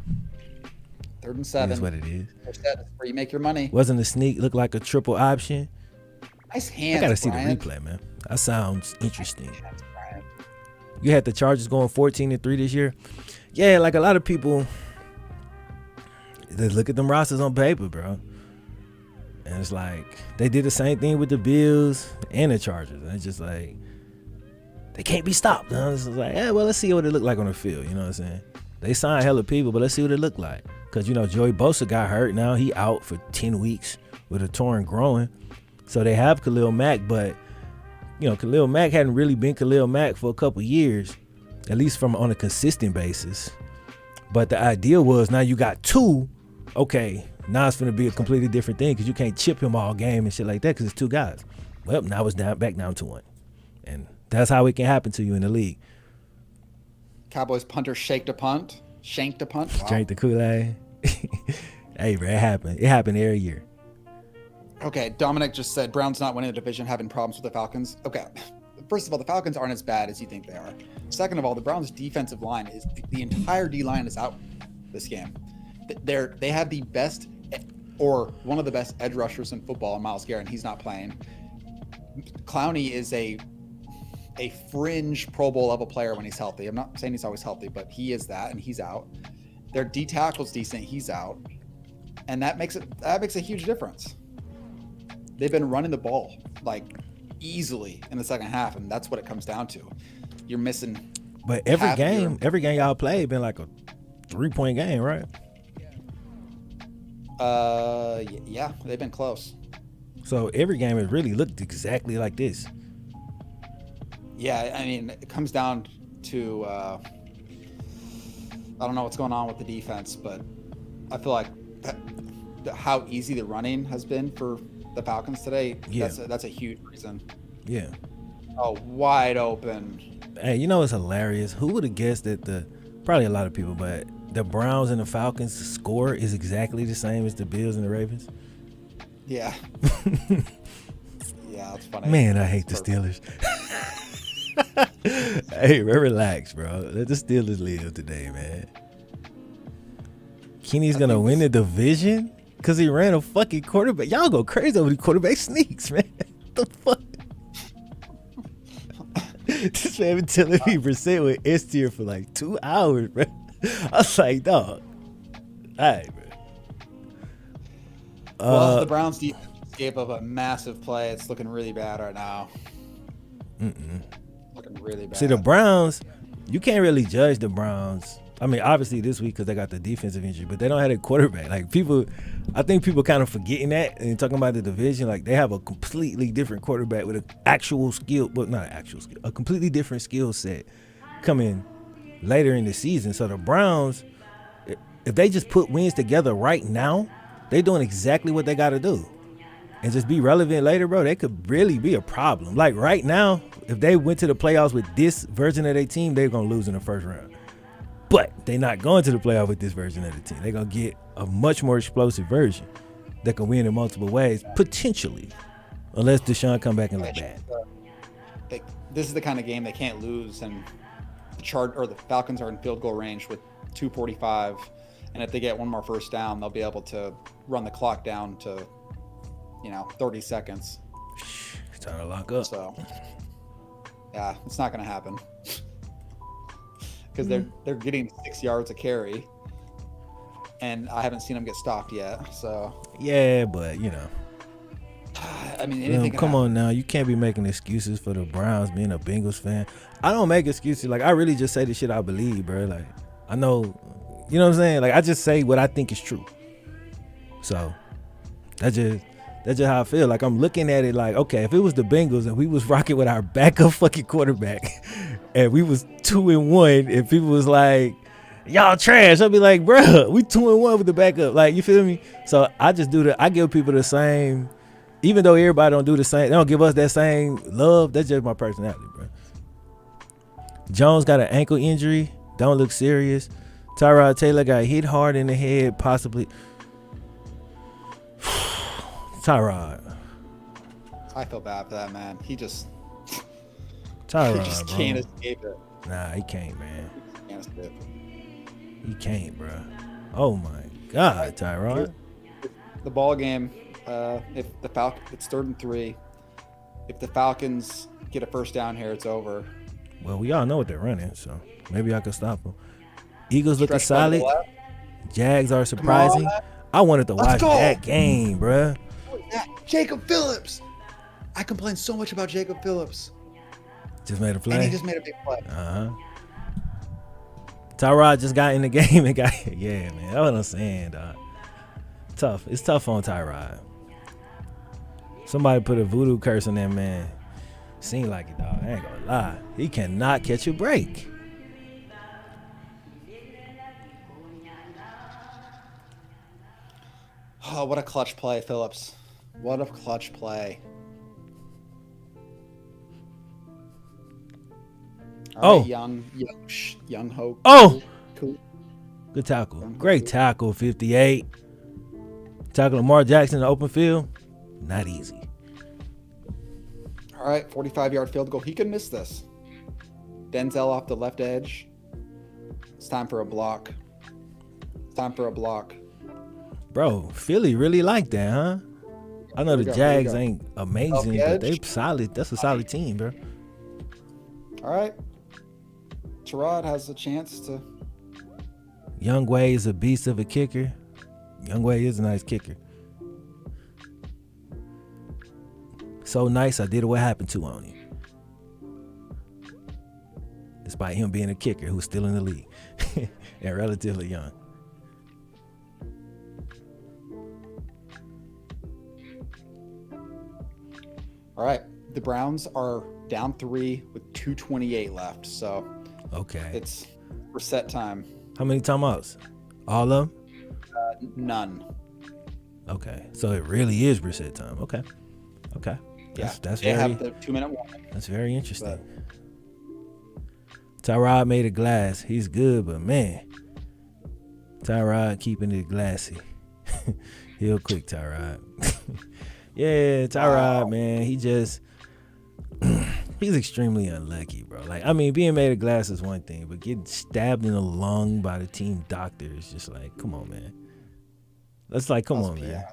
3rd and 7. That's what it is. That's where you make your money. Wasn't the sneak look like a triple option? Nice hands, I got to see the replay, man. That sounds interesting. You had the Chargers going 14-3 this year. Yeah, like a lot of people, they look at them rosters on paper, bro. And it's like, they did the same thing with the Bills and the Chargers. And it's just like, they can't be stopped. It's like, yeah, well, let's see what it look like on the field. You know what I'm saying? They signed hella people, but let's see what it look like. Because, Joey Bosa got hurt. Now he out for 10 weeks with a torn groin. So they have Khalil Mack, but, Khalil Mack hadn't really been Khalil Mack for a couple years, at least on a consistent basis. But the idea was now you got 2. Okay, now it's going to be a completely different thing because you can't chip him all game and shit like that because it's 2 guys. Well, now it's back down to 1. And that's how it can happen to you in the league. Cowboys punter shanked a punt. Wow. Drank the Kool-Aid. Hey, bro, it happened. It happened every year. Okay, Dominic just said Browns not winning the division, having problems with the Falcons. Okay, first of all, the Falcons aren't as bad as you think they are. Second of all, the Browns' defensive line is the entire D-line is out this game. They have the best or one of the best edge rushers in football, Myles Garrett. He's not playing. Clowney is a fringe Pro Bowl level player when he's healthy. I'm not saying he's always healthy, but he is that, and he's out. Their D tackle's decent. He's out, and that makes a huge difference. They've been running the ball like easily in the second half, and that's what it comes down to. You're missing. But every game y'all played been like a 3-point game, right? Yeah, they've been close. So every game has really looked exactly like this. Yeah, I mean, it comes down to I don't know what's going on with the defense, but I feel like how easy the running has been for the Falcons today. Yeah. That's a huge reason. Yeah. Oh, wide open. Hey, you know what's hilarious? Who would have guessed that probably a lot of people, but the Browns and the Falcons score is exactly the same as the Bills and the Ravens? Yeah. Yeah, that's funny. Man, I hate the Steelers. Hey, relax, bro. Let the Steelers live today, man. Kenny's going to win the division because he ran a fucking quarterback. Y'all go crazy over the quarterback sneaks, man. What the fuck? This man been telling me Brissett with S tier for like 2 hours, bro. I was like, dog. All right, bro. Well, the Browns defense gave up a massive play. It's looking really bad right now. Looking really bad. See, the Browns, you can't really judge the Browns. I mean, obviously this week because they got the defensive injury, but they don't have a quarterback. Like I think people kind of forgetting that and talking about the division. Like they have a completely different quarterback with an actual skill, but not actual skill, a completely different skill set coming later in the season. So the Browns, if they just put wins together right now, they're doing exactly what they got to do. And just be relevant later, bro, they could really be a problem. Like right now, if they went to the playoffs with this version of their team, they're going to lose in the first round. But they're not going to the playoff with this version of the team. They're going to get a much more explosive version that can win in multiple ways, potentially, unless Deshaun come back and look bad. This is the kind of game they can't lose, and the Falcons are in field goal range with 2:45, and if they get one more first down, they'll be able to run the clock down to 30 seconds. It's time to lock up. So, yeah, it's not going to happen because they're getting 6 yards a carry, and I haven't seen them get stopped yet. So yeah, but I mean, anything. Come on now, you can't be making excuses for the Browns being a Bengals fan. I don't make excuses. Like I really just say the shit I believe, bro. Like I know, you know what I'm saying. Like I just say what I think is true. So that's just how I feel. Like I'm looking at it like, okay, if it was the Bengals and we was rocking with our backup fucking quarterback and we was 2-1 and people was like, y'all trash, I'll be like, bruh, we 2-1 with the backup. Like, you feel me? So I just I give people the same, even though everybody don't do the same, they don't give us that same love. That's just my personality, bro. Jones got an ankle injury. Don't look serious. Tyrod Taylor got hit hard in the head, possibly. Tyrod. I feel bad for that man. He just Tyrod, can't escape it. Nah, he can't, man. He can't escape it. He can't, bro. Oh my God, Tyrod. The ball game. If the it's 3rd and 3. If the Falcons get a first down here, it's over. Well, we all know what they're running, so maybe I could stop them. Eagles looking solid. Jags are surprising. I wanted to watch that game, bruh. Jacob Phillips. I complained so much about Jacob Phillips. Just made a play. And he just made a big play. Tyrod just got in the game and got yeah, man. That's what I'm saying, dog. Tough. It's tough on Tyrod. Somebody put a voodoo curse on that man. Seemed like it, dog. I ain't gonna lie. He cannot catch a break. Oh, what a clutch play, Phillips. What a clutch play. All right, young hope. Oh, cool. Good tackle. Great tackle, 58. Tackle Lamar Jackson in the open field. Not easy. All right, 45-yard field goal. He can miss this. Denzel off the left edge. It's time for a block. Bro, Philly really like that, huh? I know the Jags ain't amazing, but they solid. That's a solid team, bro. All right. Tyrod has a chance to. Youngway is a beast of a kicker. Youngway is a nice kicker. So nice, I did what happened to on him. Despite him being a kicker who's still in the league and relatively young. All right. The Browns are down 3 with 2:28 left. So Okay. it's reset time. How many timeouts? All of them? None. Okay. So it really is reset time. Okay. That's They very have the 2-minute warning. that's very interesting. Tyrod made it glass. He's good, but man, Tyrod keeping it glassy. He'll quick, Tyrod. Yeah, Tyrod, man, he's extremely unlucky, bro. Like, I mean, being made of glass is one thing, but getting stabbed in the lung by the team doctor is just like, come on, man. That's like, come on, man.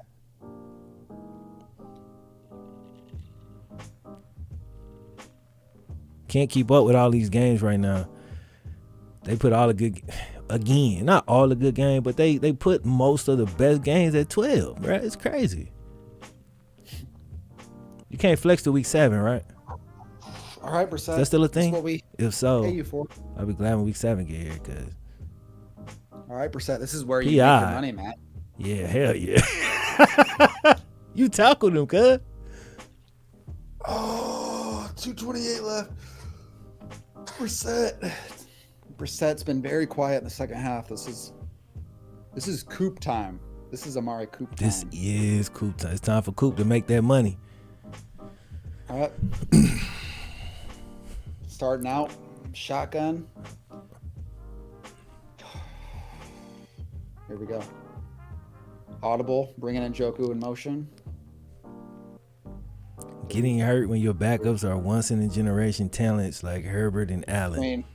Can't keep up with all these games right now. They put all the good, again, not all the good games, but they put most of the best games at 12, right? It's crazy. You can't flex to week 7, right? All right, Brissett. Is that still a thing? That's what we If so, pay you for. I'll be glad when week 7 get here, cause All right, Brissett. This is where you make your money, Matt. yeah, hell yeah. You tackled him, cuz. Oh, 2:28 left. Brissett's been very quiet in the second half. This is Coop time. This is Amari Coop time. This is Coop time. It's time for Coop to make that money. All right. Starting out, shotgun. Here we go. Audible, bringing in Njoku in motion. Getting hurt when your backups are once in a generation talents like Herbert and Allen. I mean,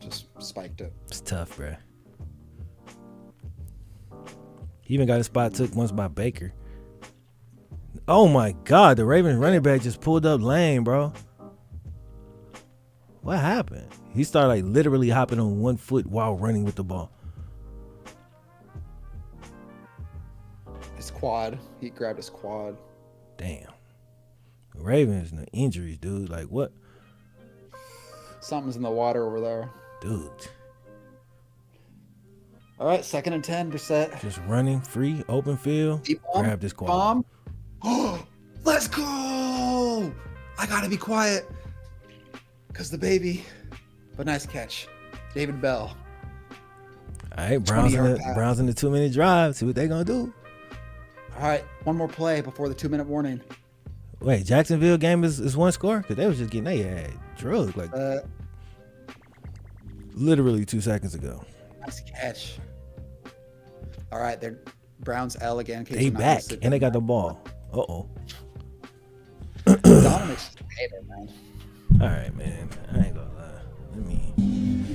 just spiked it. It's tough, bro. He even got a spot took once by Baker. Oh my God, the Ravens running back just pulled up lane, bro. What happened? He started like literally hopping on one foot while running with the ball. His quad. He grabbed his quad. Damn. The Ravens and the injuries, dude. Like what? Something's in the water over there. Dude. All right, 2nd and 10, Brissett. Just running free, open field. Deep bomb. Grab this quad. Bomb. Oh, let's go. I got to be quiet because the baby. But nice catch. David Bell. All right, Browns in the 2-minute drive. See what they going to do. All right, one more play before the 2-minute warning. Wait, Jacksonville game is one score? Because they was just getting their drugged like literally 2 seconds ago. Nice catch. All right, they're Browns L again. They back, and they got the ball. Uh-oh. Dominic's hater, man. All right, man. I ain't gonna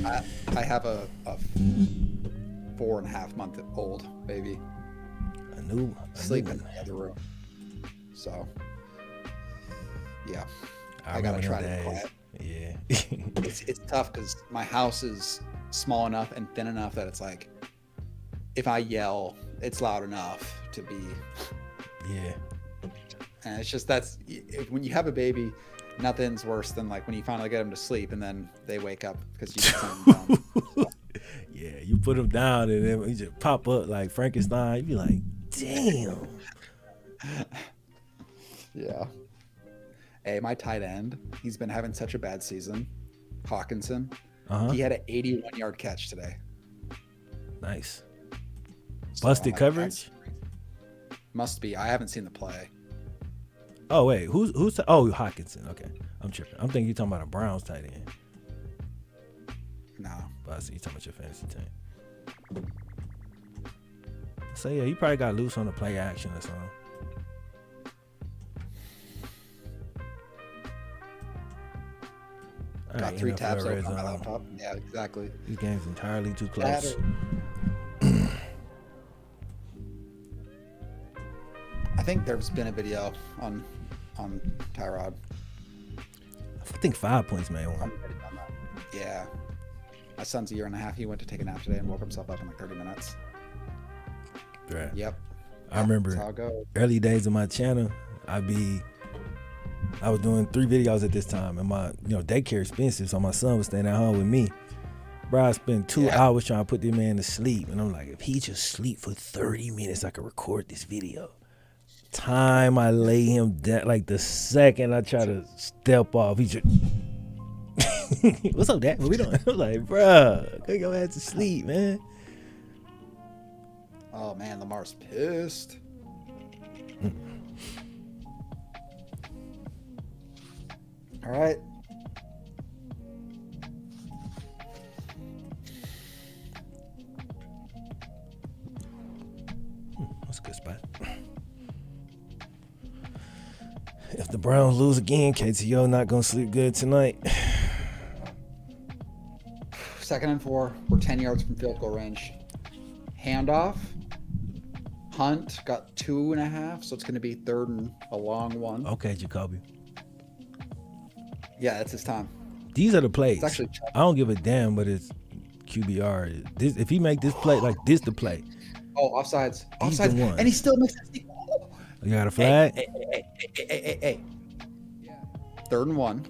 lie. I have a 4.5-month-old baby. Sleeping in the other room. So, yeah. I gotta try to be quiet. Yeah. It's tough because my house is small enough and thin enough that it's like, if I yell, it's loud enough to be. Yeah. And it's just when you have a baby, nothing's worse than like when you finally get them to sleep and then they wake up because you get something done. So. Yeah, you put them down and then you just pop up like Frankenstein. You be like, damn. Yeah. Hey, my tight end, he's been having such a bad season. Hawkinson. He had an 81-yard catch today. Nice. Busted coverage? Must be. I haven't seen the play. Oh, wait. Who's Hawkinson. Okay. I'm tripping. I'm thinking you're talking about a Browns tight end. No. But I see you talking about your fantasy team. So, yeah, he probably got loose on the play action or something. Got 3 tabs open on my laptop. Yeah, exactly. These games entirely too close. I think there's been a video on Tyrod. I think 5 points made one. Yeah. My son's a 1.5 years. He went to take a nap today and woke himself up in like 30 minutes. Right. Yep. I remember early days of my channel, I was doing 3 videos at this time, and my daycare expensive, so my son was staying at home with me. Bro, I spent 2 hours trying to put this man to sleep, and I'm like, if he just sleep for 30 minutes, I could record this video. time I lay him down, like the second I try to step off, he just, what's up, Dad? What we doing? I'm like, bruh, go ahead to sleep, man. Oh man, Lamar's pissed. All right. That's a good spot. If the Browns lose again, KTO not gonna sleep good tonight. 2nd and 4. We're 10 yards from field goal range. Handoff. Hunt got 2.5, so it's going to be 3rd and a long one. Okay, Jacoby. Yeah, it's his time. These are the plays. It's actually, I don't give a damn, but it's QBR. This, if he make this play, like this, the play. Oh, offsides. He's the one. And he still makes it. You got a flag? Hey. 3rd and 1.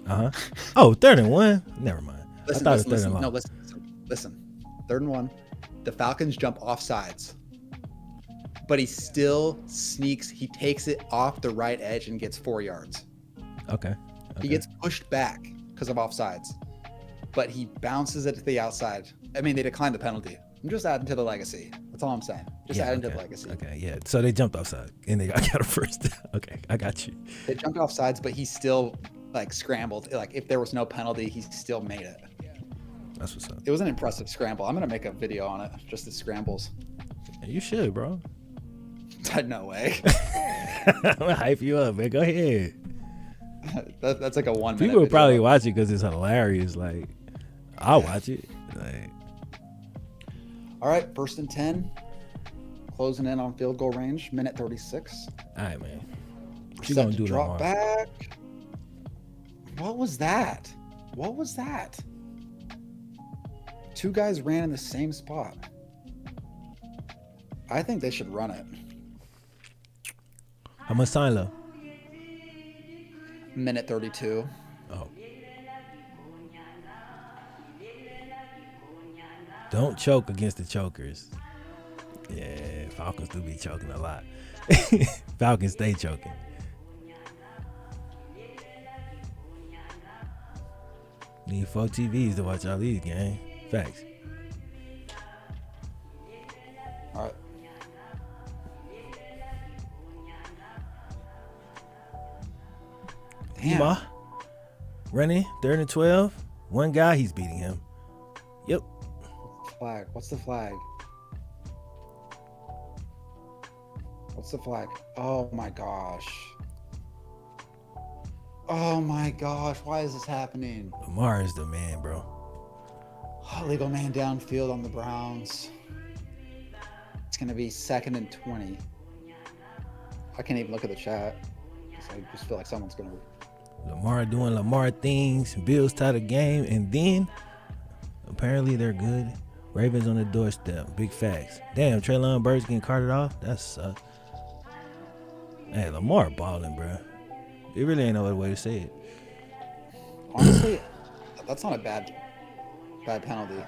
Oh, 3rd and 1? Never mind. Listen, I thought it was 3rd and long. No, listen. 3rd and 1. The Falcons jump offsides. But he still sneaks. He takes it off the right edge and gets 4 yards. Okay. He gets pushed back because of offsides. But he bounces it to the outside. I mean, they declined the penalty. I'm just adding to the legacy. That's all I'm saying. Just adding to the legacy. Okay, yeah. So they jumped offside and they got a first down. Okay, I got you. They jumped offsides, but he still like scrambled. Like if there was no penalty, he still made it. That's what's up. It was an impressive scramble. I'm gonna make a video on it, just the scrambles. You should, bro. No way. I'm gonna hype you up, man. Go ahead. That's like a 1 minute. People will video. probably watch it because it's hilarious. Like, I'll watch it. Like, all right, 1st and 10. Closing in on field goal range. Minute 36. all right, man. What you Set gonna to do drop tomorrow? back. What was that? 2 guys ran in the same spot. I think they should run it. How much time left? Minute 32. Oh. Don't choke against the chokers. Yeah, Falcons do be choking a lot. Falcons stay choking. Need 4 TVs to watch all these games. Facts. All right. Damn. Ema running 3rd and 12. One guy, he's beating him. Yep. Flag. What's the flag? Oh my gosh. Why is this happening? Lamar is the man, bro. Legal man downfield on the Browns. It's going to be 2nd and 20. I can't even look at the chat. I just feel like someone's going to. Lamar doing Lamar things. Bills tie the game, and then apparently they're good. Ravens on the doorstep. Big facts. Damn, Treylon Burks getting carted off. That sucks. Hey, Lamar balling, bro. It really ain't no other way to say it. Honestly, that's not a bad penalty.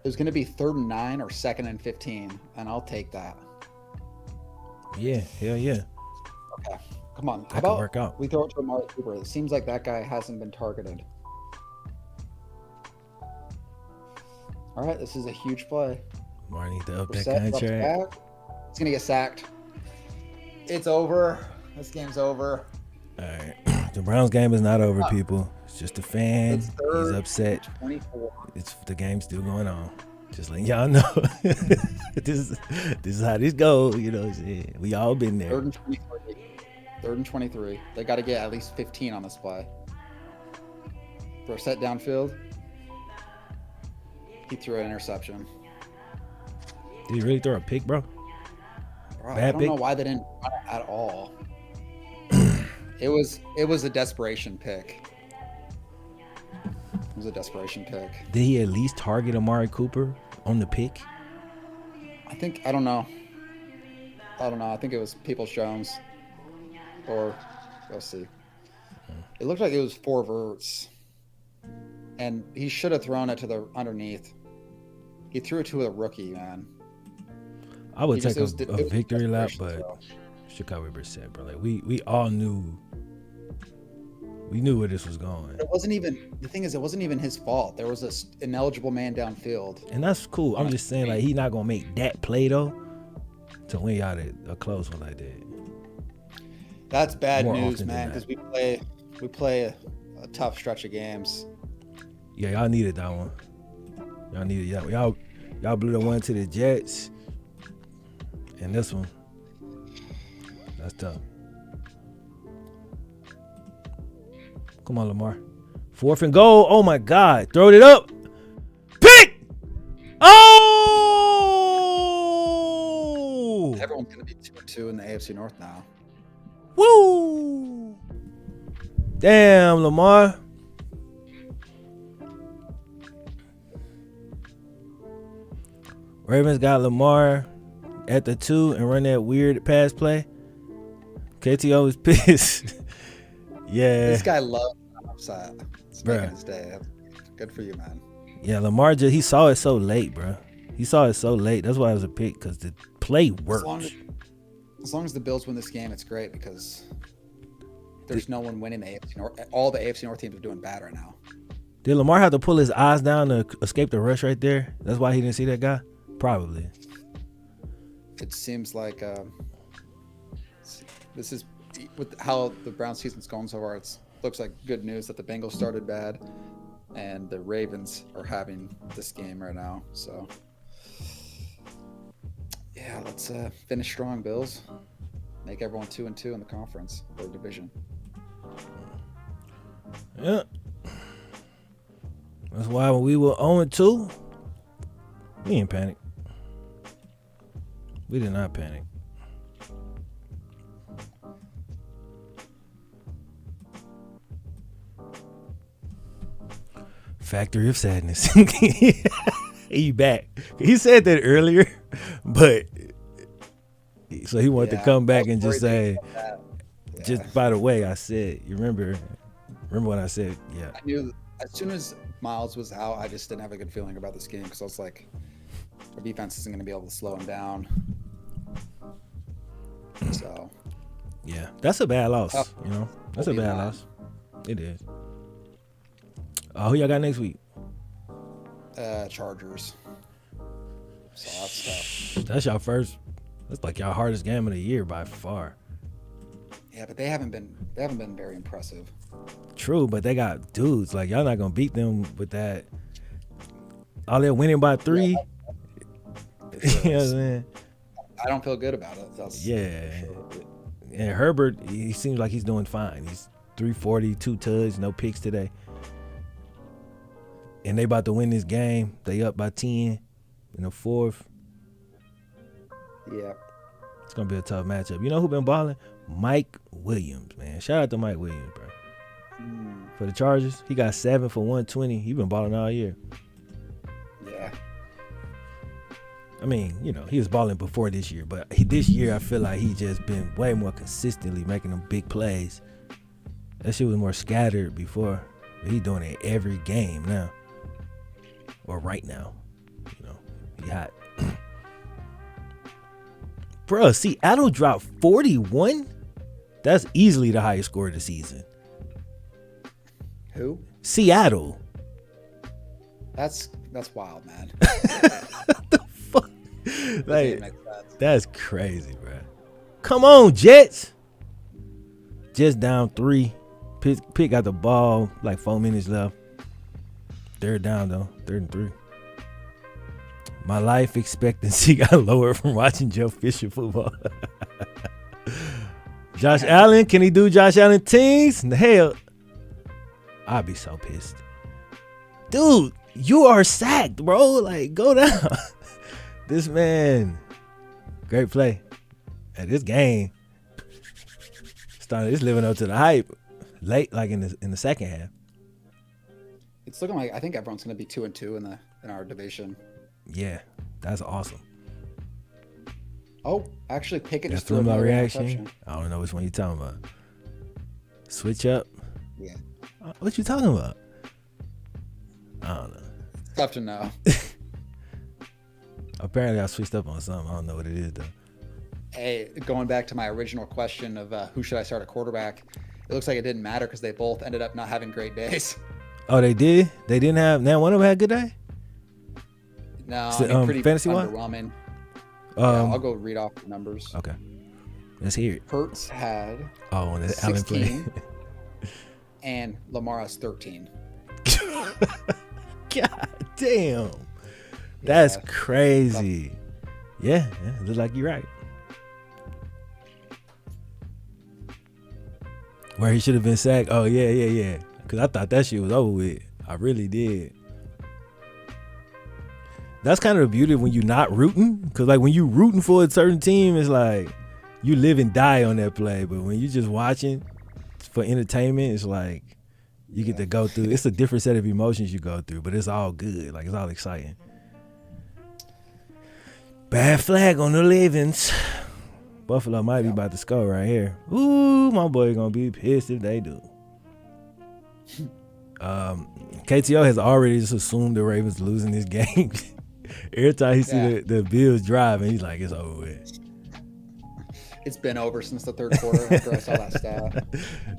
It was going to be 3rd and 9 or 2nd and 15, and I'll take that. Yeah, hell yeah. Okay, come on. That could work out. We throw it to Amari Cooper? It seems like that guy hasn't been targeted. All right, this is a huge play. Lamar needs to up that Brissett drops contract. back. It's going to get sacked. It's over. This game's over. All right. The Browns game is not over, people. It's just a fan. It's 3rd He's upset. 24. The game's still going on. Just letting y'all know. this is how this goes. You know what I'm saying? We all been there. 3rd and 23. 3rd and 23. They got to get at least 15 on this play. Brissett downfield. He threw an interception. Did he really throw a pick, bro? Bro, Bad I don't pick? know why they didn't run it at all. It was a desperation pick. It was a desperation pick. Did he at least target Amari Cooper on the pick? I don't know. I think it was Peoples-Jones. Or, let's see. It looked like it was 4 verts. And he should have thrown it to the underneath. He threw it to a rookie, man. I would take It was a victory lap, desperation, but so. Chicago Brissett, bro. Like we all knew. We knew where this was going. It wasn't even the thing is it wasn't even his fault. There was this ineligible man downfield. And that's cool. I'm just saying, like, he's not gonna make that play though to win y'all a close one like that. That's bad More news, often man, than because we play a tough stretch of games. Yeah, y'all needed that one. Y'all needed y'all blew the one to the Jets, and this one, that's tough. Come on, Lamar. 4th and goal. Oh my God. Throw it up. Pick. Oh. Everyone's gonna be 2-2 in the AFC North now. Woo. Damn, Lamar. Ravens got Lamar at the 2 and run that weird pass play. KTO is pissed. Yeah. This guy loves upside. It's Bruh. making his day. Good for you, man. Yeah, Lamar he saw it so late, bro. He saw it so late. That's why it was a pick, because the play worked. As long as the Bills win this game, it's great because there's no one winning the AFC North. All the AFC North teams are doing bad right now. Did Lamar have to pull his eyes down to escape the rush right there? That's why he didn't see that guy? Probably. It seems like this is with how the Browns season's going so far. It looks like good news that the Bengals started bad, and the Ravens are having this game right now. So, yeah, let's finish strong, Bills. Make everyone 2-2 in the conference or division. Yeah. That's why when we were 0-2, we didn't panic. We did not panic. Factory of sadness. He back. He said that earlier, but so he wanted to come back and just say, just by the way, I said, you remember when I said, yeah. I knew as soon as Miles was out, I just didn't have a good feeling about this game because I was like, our defense isn't going to be able to slow him down. So, yeah, that's a bad loss. You know, that's a bad line. loss. It is. Who y'all got next week? Chargers. So that's tough. That's y'all first. That's like y'all hardest game of the year by far. Yeah, but they haven't been very impressive. True, but they got dudes. Like, y'all not gonna beat them with that. All they're winning by 3. Yeah, You know what I'm saying? I don't feel good about it. That's Yeah. for sure. And Herbert, he seems like he's doing fine. He's 340, 2 touchdowns, no picks today. And they about to win this game. They up by 10 in the 4th. Yeah. It's gonna be a tough matchup. You know who been balling? Mike Williams, man. Shout out to Mike Williams, bro. For the Chargers, he got 7 for 120. He been balling all year. Yeah. I mean, you know, he was balling before this year, but this year I feel like he just been way more consistently making them big plays. That shit was more scattered before. But he doing it every game now. Or right now. You know, he hot. Bro, Seattle dropped 41? That's easily the highest score of the season. Who? Seattle. That's wild, man. What the fuck? Like, that's crazy, bro. Come on, Jets. Jets down 3. Pitt got the ball, like 4 minutes left. Third down, though. 3rd and 3. My life expectancy got lower from watching Joe Fisher football. Josh Allen, can he do Josh Allen things? Hell, I'd be so pissed. Dude, you are sacked, bro. Like, go down. This man, great play. At this game, it's living up to the hype. Late, like in the second half. It's looking like I think everyone's going to be 2-2 in our division. Yeah, that's awesome. Oh, actually, Pickett That's just threw my another reaction. interception. I don't know which one you're talking about. Switch up. Yeah, What you talking about? I don't know. tough to know. Apparently, I switched up on something. I don't know what it is though. Hey, going back to my original question of who should I start at quarterback, it looks like it didn't matter because they both ended up not having great days. Oh, they did. They didn't have. Now one of them had a good day. No, So, I mean, pretty fantasy wise? underwhelming. Yeah, I'll go read off the numbers. Okay, let's hear it. Hurts had Oh, when the Allen play. 16 and Lamar has 13. God damn, that's Yeah. crazy. Yeah, looks like you're right. Where he should have been sacked. Oh yeah. Because I thought that shit was over with. I really did. That's kind of the beauty when you're not rooting. Because like when you rooting for a certain team, it's like you live and die on that play. But when you just watching for entertainment, it's like you get to go through. It's a different set of emotions you go through, but it's all good. Like it's all exciting. Bad flag on the Ravens. Buffalo might be about to score right here. Ooh, my boy gonna be pissed if they do. KTO has already just assumed the Ravens losing this game. Every time he see the Bills driving, he's like, it's over with. It's been over since the third quarter after I saw that stat.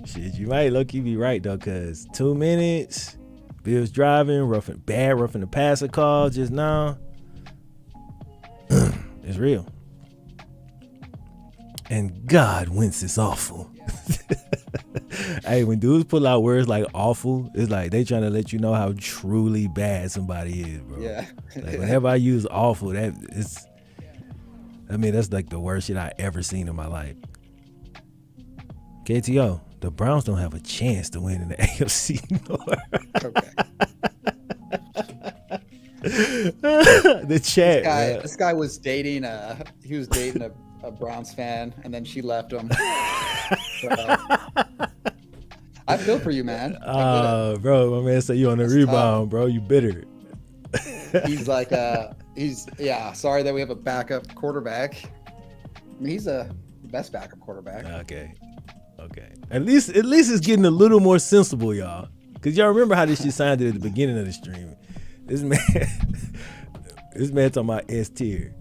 Shit, you might low-key be right though, cause 2 minutes, Bills driving, roughing the passer call just now. It's real. And God, Wentz is awful. Hey, when dudes pull out words like awful, it's like they trying to let you know how truly bad somebody is, bro. Yeah. Like whenever I use awful, that's like the worst shit I ever seen in my life. KTO, the Browns don't have a chance to win in the AFC North. Okay. The chat. This guy was dating a Browns fan, and then she left him. So, I feel for you, man. Bro, my man said you on the That's rebound, tough. bro. You bitter. He's like, sorry that we have a backup quarterback. I mean, he's the best backup quarterback. Okay. At least it's getting a little more sensible, y'all. Cause y'all remember how this shit sounded at the beginning of the stream. This man talking about S tier.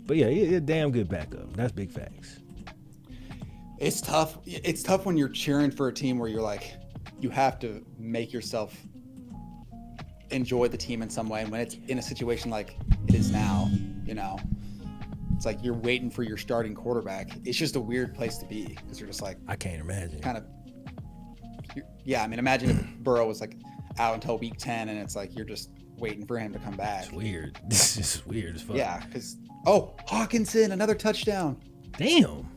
But yeah, he's a damn good backup. That's big facts. It's tough. It's tough when you're cheering for a team where you're like, you have to make yourself enjoy the team in some way. And when it's in a situation like it is now, it's like you're waiting for your starting quarterback. It's just a weird place to be because you're just like, I can't imagine. Imagine if Burrow was like out until week 10 and it's like you're just waiting for him to come back. It's weird. This is weird as fuck. Yeah, because Hawkinson, another touchdown. Damn.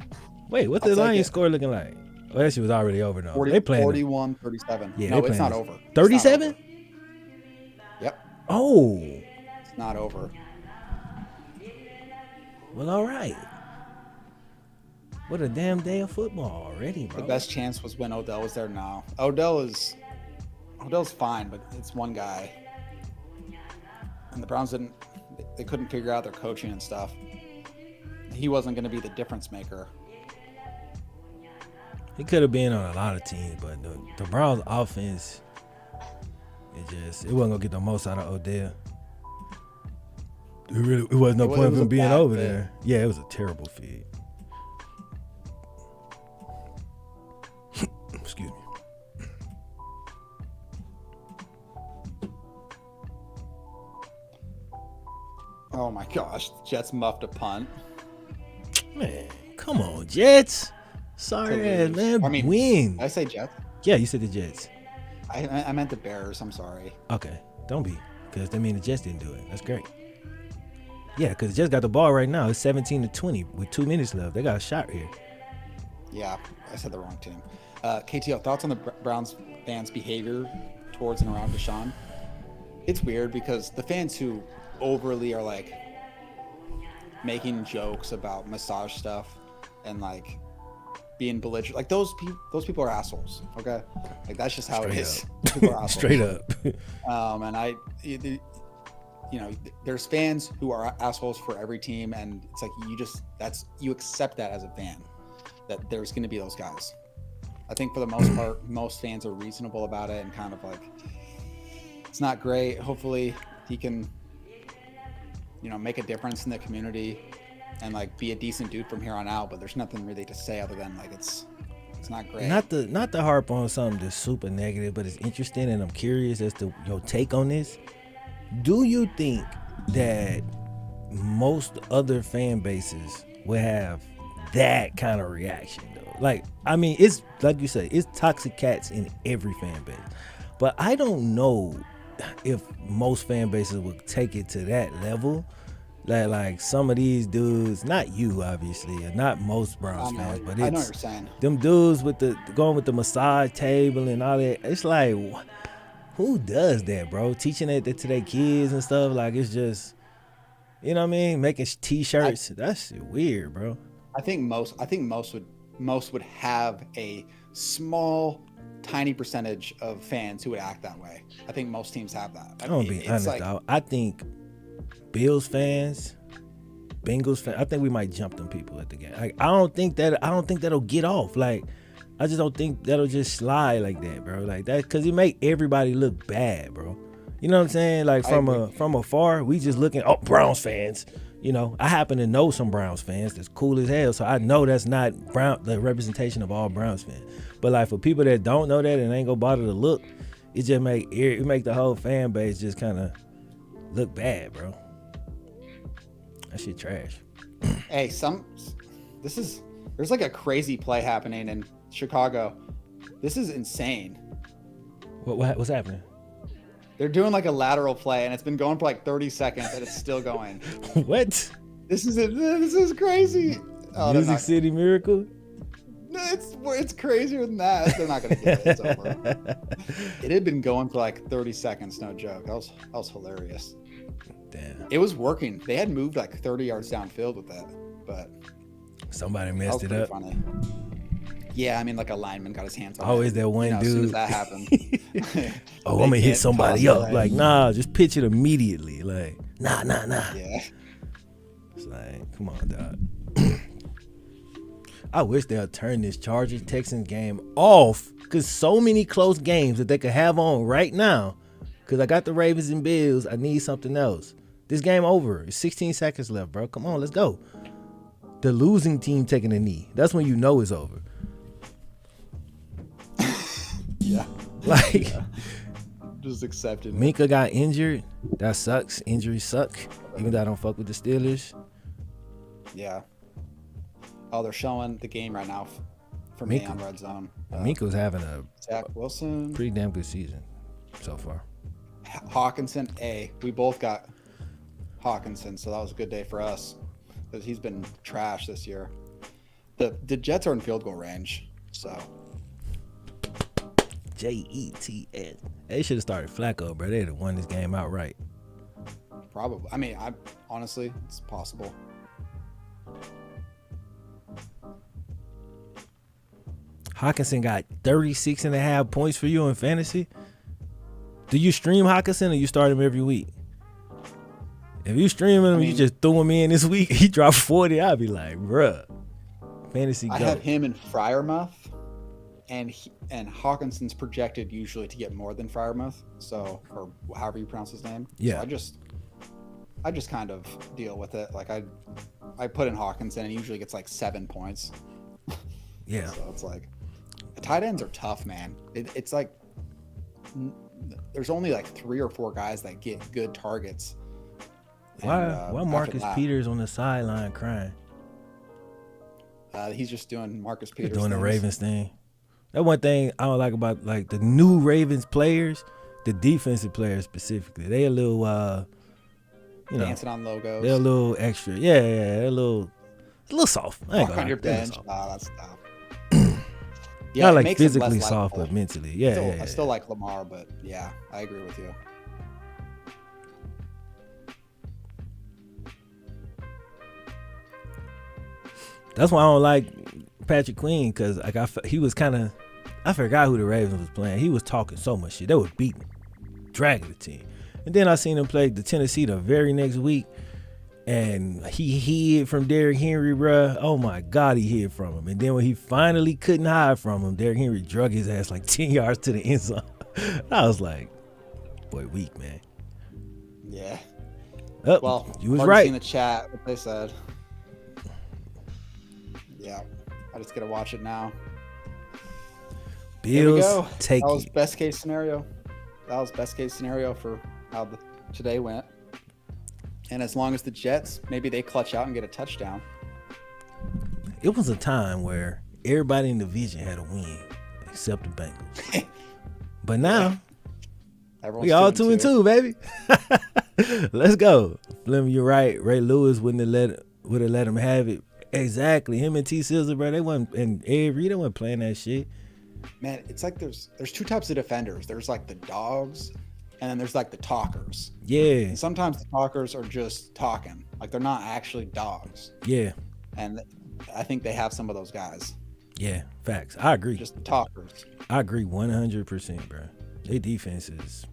Wait, what's the Lions score looking like? Oh, that shit was already over though. They playing 41-37. Yeah, no, it's not over. 37? Yep. Oh. It's not over. Well, all right. What a damn day of football already, bro. The best chance was when Odell was there now. Odell's fine, but it's one guy. And the Browns they couldn't figure out their coaching and stuff. He wasn't going to be the difference maker. He could have been on a lot of teams, but the Browns offense, it wasn't going to get the most out of Odell. It wasn't no point of him being over there. Yeah, it was a terrible fit. Excuse me. Oh my gosh, Jets muffed a punt. Man, come on, Jets. Sorry, man. Win. Did I say Jets? Yeah, you said the Jets. I meant the Bears. I'm sorry. Okay, don't be, because that means the Jets didn't do it. That's great. Yeah, because the Jets got the ball right now. It's 17-20 with 2 minutes left. They got a shot here. Yeah, I said the wrong team. KTO, thoughts on the Browns fans' behavior towards and around Deshaun? It's weird because the fans who overly are like making jokes about massage stuff and like being belligerent, like those people are assholes. Okay, like that's just how it is. People are assholes. Straight up. And there's fans who are assholes for every team, and it's like you accept that as a fan, that there's going to be those guys. I think for the most part, most fans are reasonable about it and kind of like It's not great. Hopefully he can, make a difference in the community and like be a decent dude from here on out. But there's nothing really to say other than like it's not great. Not to harp on something that's super negative, but it's interesting, and I'm curious as to your take on this. Do you think that most other fan bases will have that kind of reaction though? Like, I mean, it's like you say, it's toxic cats in every fan base, but I don't know if most fan bases would take it to that level. That like some of these dudes, not you obviously, or not most Browns fans, but I know what you're saying. Them dudes with the going with the massage table and all that. It's like, who does that, bro? Teaching it to their kids and stuff. Like, it's just, you know what I mean? Making t-shirts. That's weird, bro. I think most would have a small, tiny percentage of fans who would act that way. I think most teams have that. I'm gonna be honest, though. I think Bills fans, Bengals fans, I think we might jump them people at the game. Like, I don't think that'll get off. Like, I just don't think that'll just slide like that, bro. Like that, because it make everybody look bad, bro. You know what I'm saying? Like from afar, we just looking. Oh, Browns fans. I happen to know some Browns fans that's cool as hell, so I know that's not the representation of all Browns fans. But like for people that don't know that and ain't gonna bother to look, it just make the whole fan base just kind of look bad, bro. That shit trash. Hey, there's like a crazy play happening in Chicago. This is insane. What's happening? They're doing like a lateral play, and it's been going for like 30 seconds, and it's still going. What? This is crazy. Oh, Music City Miracle? It's crazier than that. They're not gonna get it. It's over. It had been going for like 30 seconds, no joke. That was hilarious. Damn. It was working. They had moved like 30 yards downfield with that, but somebody messed it up. Funny. Yeah, I mean, like a lineman got his hands on it. Always that one dude. As soon as that happened. I'm gonna hit somebody up. Like, nah, just pitch it immediately. Like, nah. Yeah. It's like, come on, dog. I wish they'll turn this Chargers-Texans game off, because so many close games that they could have on right now. Because I got the Ravens and Bills. I need something else. This game over. It's 16 seconds left, bro. Come on, let's go. The losing team taking a knee. That's when you know it's over. Yeah. Like, just accepted. Minka got injured. That sucks. Injuries suck. Even though I don't fuck with the Steelers. Yeah. Oh, they're showing the game right now for me on Red Zone. Minka's having a Zach Wilson. pretty damn good season so far. Hawkinson, we both got Hawkinson, so that was a good day for us because he's been trash this year. The Jets are in field goal range, so. Jets. They should have started Flacco, bro. They'd have won this game outright. Probably. I mean, honestly, it's possible. Hawkinson got 36.5 points for you in fantasy. Do you stream Hawkinson or you start him every week? If you stream him, you just threw him in this week, he dropped 40, I'd be like, bruh. Fantasy I go. have him in Freiermuth, and Hawkinson's projected usually to get more than Freiermuth, so, or however you pronounce his name. Yeah. So I just kind of deal with it. Like I put in Hawkinson and he usually gets like 7 points. Yeah. So it's like, the tight ends are tough, man. It's like, there's only like 3 or 4 guys that get good targets. Why Marcus Peters on the sideline crying? He's just doing Marcus Peters. Doing the Ravens thing. That one thing I don't like about like the new Ravens players, the defensive players specifically. They a little dancing on logos. They're a little extra. Yeah, they're a little soft. I ain't Walk on your bench. That's tough. Yeah, not like physically soft, but mentally. Yeah, I still like Lamar, but yeah, I agree with you. That's why I don't like Patrick Queen, because like he was kind of, I forgot who the Ravens was playing. He was talking so much shit. They were beating, dragging the team. And then I seen him play the Tennessee the very next week, and he hid from Derrick Henry, bruh. Oh my God, he hid from him. And then when he finally couldn't hide from him, Derrick Henry drug his ass like 10 yards to the end zone. I was like, Boy, weak, man. Yeah. Oh, Well, you was already right. seen the chat what they said. Yeah, I just gotta watch it now. There we Bills go. take That was it. best case scenario. That was best case scenario for how today went. And as long as the Jets, maybe they clutch out and get a touchdown. It was a time where everybody in the division had a win, except the Bengals. But now Everyone's we all 2-2. 2-2, baby. Let's go. Flim, you're right. Ray Lewis would have let him have it. Exactly. Him and T. Sizzle, bro. They wasn't, and Ed Reed, they wasn't playing that shit. Man, it's like there's two types of defenders. There's like the dogs, and then there's like the talkers. Yeah. And sometimes the talkers are just talking, like they're not actually dogs. Yeah. And I think they have some of those guys. Yeah. Facts. I agree. Just talkers. I agree 100%, bro. Their defense is.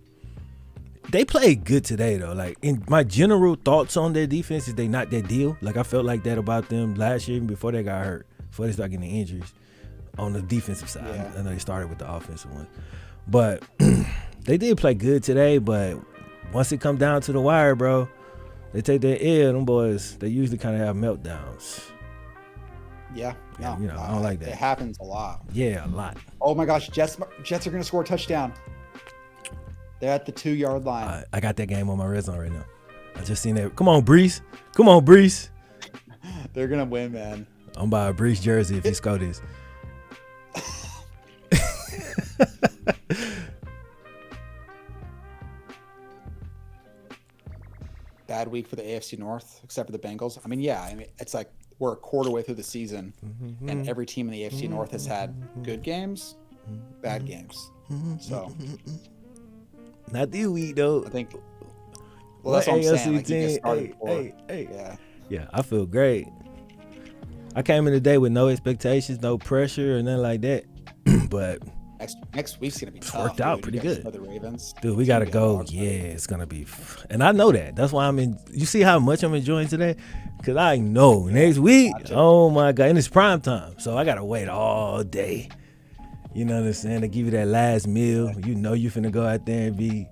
They played good today, though. Like, in my general thoughts on their defense is they not that deal. Like, I felt like that about them last year, even before they got hurt, before they started getting the injuries on the defensive side. Yeah. I know they started with the offensive one. But they did play good today, but once it come down to the wire, bro, they take their L. Them boys, they usually kind of have meltdowns. Yeah. No, you know, I don't like that. It happens a lot. Yeah, a lot. Oh my gosh, Jets are going to score a touchdown. They're at the 2-yard line. I got that game on my red zone right now. I just seen that. Come on, Brees. Come on, Brees. They're going to win, man. I'm buying a Brees jersey if he score this. Bad week for the AFC North, except for the Bengals. I mean, yeah. I mean, it's like we're a quarter way through the season, and every team in the AFC North has had good games, bad games. So, not this week though. I think. Well, that's what I'm saying. Like, you get team. started Hey. Yeah. Yeah, I feel great. I came in today with no expectations, no pressure, or nothing like that. But Next week's gonna be tough. worked out dude. pretty You guys good. play the Ravens. Dude, we gotta go. Yeah, it's gonna be, and I know that. That's why I'm in. You see how much I'm enjoying today, because I know next week. Oh my god, and it's prime time, so I gotta wait all day. You know what I'm saying? To give you that last meal. You know you finna go out there and be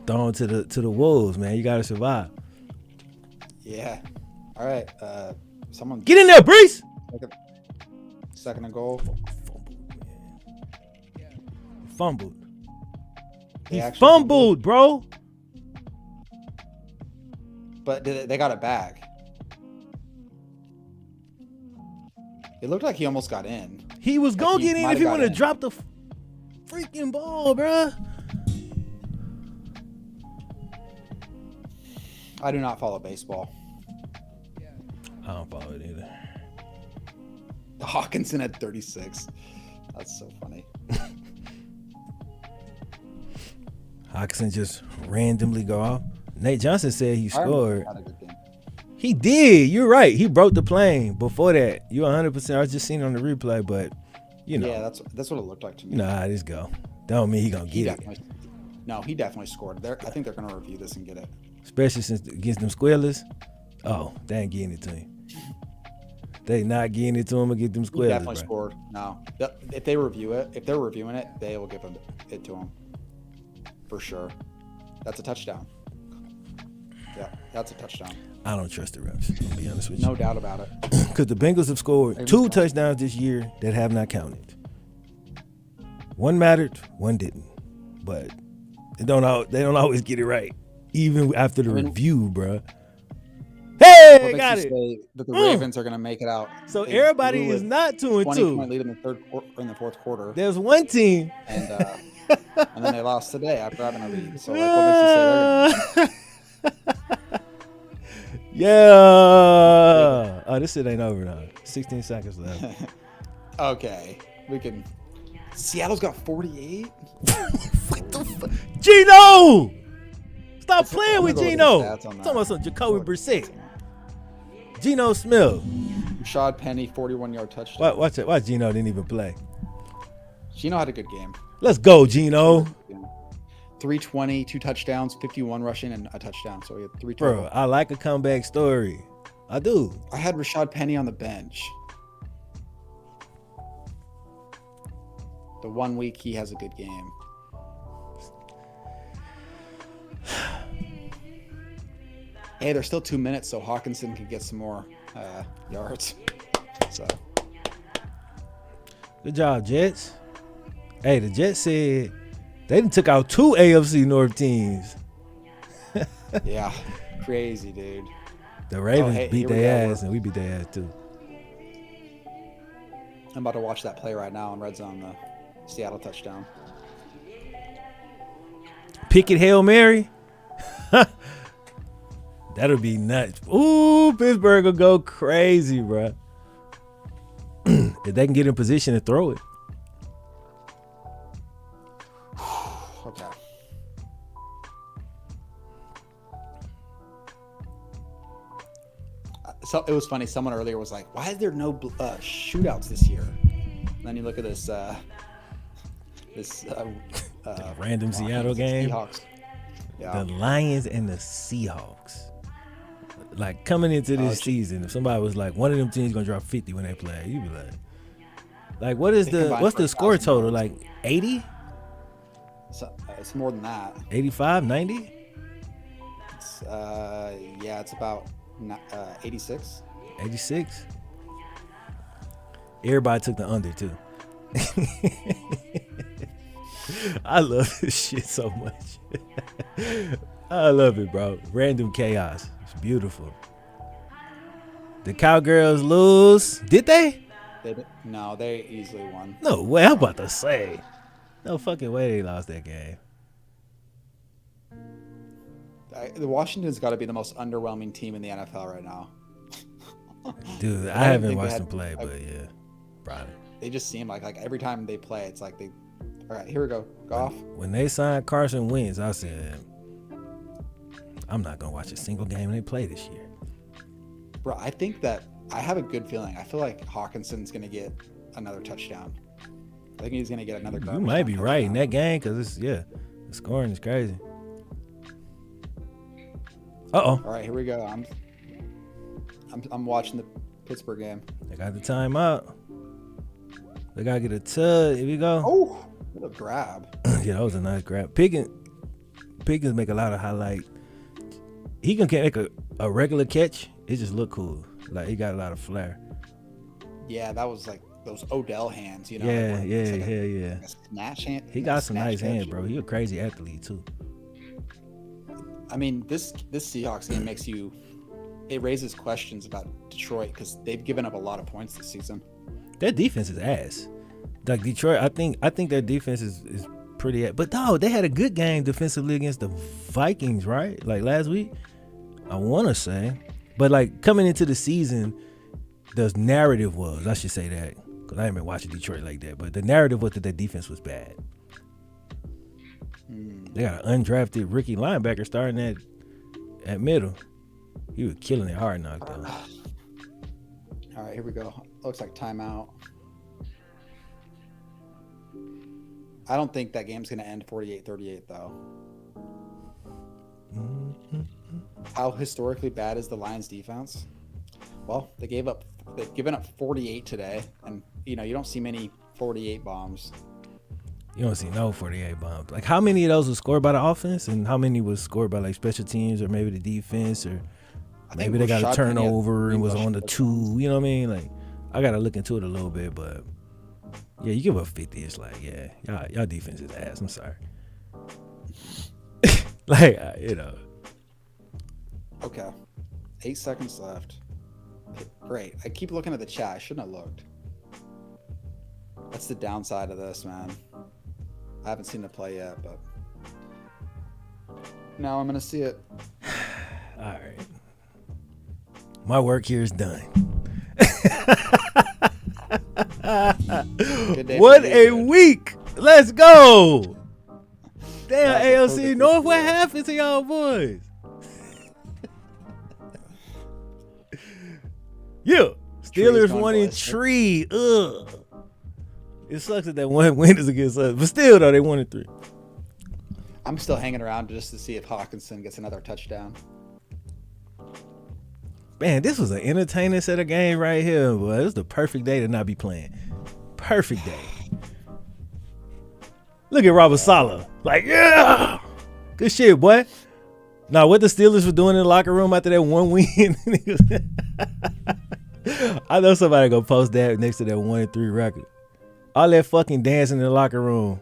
thrown to the wolves, man. You gotta survive. Yeah. All right. Someone Get in there, Brees. second and goal. Fumbled. They He actually fumbled, bro. But they got it back. It looked like he almost got in. He was Like, gonna he get in might if he have would got have in. dropped the freaking ball, bro. I do not follow baseball. I don't follow it either. Hawkinson at 36. That's so funny. Hawkinson just randomly go off. Nate Johnson said he Ironman scored. had a good game. He did. You're right. He broke the plane. Before that, you're 100%. I was just seeing it on the replay, but you know, Yeah, that's what it looked like to me. you know how this go. That don't mean he gonna he get it. definitely. No, he definitely scored. I think they're gonna review this and get it. Especially since against them Squealers. Oh, they ain't getting it to him. They not getting it to him and get them He Squealers, definitely bro. scored. No, if they review it, if they're reviewing it, they will give it to him for sure. That's a touchdown. Yeah, that's a touchdown. I don't trust the refs. I'll be honest with you. No doubt about it. Because the Bengals have scored 2 touchdowns this year that have not counted. One mattered, one didn't. But they don't always get it right, even after the review, bro. Hey, What got makes it. you say that the Ravens are going to make it out? So They everybody blew is it. not 2-2. 20-point lead in the fourth quarter, There's one team. and then they lost today after having a lead. So like, what makes you say they're gonna Yeah. Oh, this shit ain't over now. 16 seconds left. Okay, we can. Seattle's got 48. What the fuck? Gino! Stop playing I'm with gonna go Gino. look at the stats on that. Talking about some Jacoby Brissett. Gino Smith. Rashad Penny, 41-yard touchdown. Watch it. Why Gino didn't even play? Gino had a good game. Let's go, Gino. 320, 2 touchdowns, 51 rushing, and a touchdown. So he had 3 total. Bro, I like a comeback story. I do. I had Rashad Penny on the bench. The 1 week he has a good game. Hey, there's still 2 minutes, so Hawkinson could get some more yards. So Good job, Jets. Hey, the Jets said they done took out 2 AFC North teams. yeah, crazy, dude. The Ravens beat here we their go. ass, and we beat their ass too. I'm about to watch that play right now in red zone, the Seattle touchdown. Pickett Hail Mary. That'll be nuts. Ooh, Pittsburgh will go crazy, bro. If they can get in position to throw it. Okay. So it was funny. Someone earlier was like, "Why is there no shootouts this year?" And then you look at this Random Seattle game. Seahawks. Yeah. The Lions and the Seahawks. Like coming into this season, if somebody was like, one of them teams gonna drop 50 when they play, you'd be like, what's the score total? Like 80? So, it's more than that. 85, 90? It's it's about 86. 86? Everybody took the under too. I love this shit so much. I love it, bro. Random chaos. It's beautiful. The Cowgirls lose. Did they? No, they easily won. No way. I'm about to say. No fucking way they lost that game. The Washington's got to be the most underwhelming team in the NFL right now. Dude, I haven't watched them play, but yeah, probably. They just seem like every time they play, it's like they. All right, here we go. Goff. When they signed Carson Wentz, I said, I'm not gonna watch a single game they play this year. Bro, I think that I have a good feeling. I feel like Hawkinson's gonna get another touchdown. I think he's gonna get another. You might be right in that game because the scoring is crazy. All right, here we go. I'm watching the Pittsburgh game. They got the timeout. They gotta get a tug. Here we go. Oh, what a grab! Yeah, that was a nice grab. Pickens make a lot of highlight. He can make a regular catch. It just look cool. Like he got a lot of flair. Yeah, that was like those Odell hands, you know. Yeah. Like a snatch hand. He got some nice hands, bro. He a crazy athlete too. I mean, this Seahawks game it raises questions about Detroit because they've given up a lot of points this season. Their defense is ass. Like Detroit, I think their defense is pretty. But no, they had a good game defensively against the Vikings, right? Like last week, I want to say. But like coming into the season, the narrative was, I should say that because I haven't been watching Detroit like that. But the narrative was that their defense was bad. They got an undrafted rookie linebacker starting at middle. He was killing it hard knock though. All right, here we go. Looks like timeout. I don't think that game's going to end 48-38 though. How historically bad is the Lions defense? Well, they've given up 48 today, and you don't see many 48 bombs. You don't see no 48 bombs. Like how many of those was scored by the offense, and how many was scored by like special teams or maybe the defense, or maybe they got a turnover and was on the 2. You know what I mean? Like I gotta look into it a little bit, but yeah, you give up 50, it's like y'all defense is ass. I'm sorry. Okay, 8 seconds left. Great. I keep looking at the chat. I shouldn't have looked. That's the downside of this, man. I haven't seen the play yet, but now I'm gonna see it. All right. My work here is done. What a week! Let's go. Damn, AFC North, what happened to y'all boys? Yeah, Steelers 1-3. Ugh. It sucks that one win is against us, but still though they 1-3. I'm still hanging around just to see if Hawkinson gets another touchdown. Man, this was an entertaining set of game right here, boy. This is the perfect day to not be playing. Perfect day. Look at Robert Saleh. Like, yeah! Good shit, boy. Now, what the Steelers were doing in the locker room after that one win, I know somebody gonna post that next to that 1-3 record. All that fucking dancing in the locker room,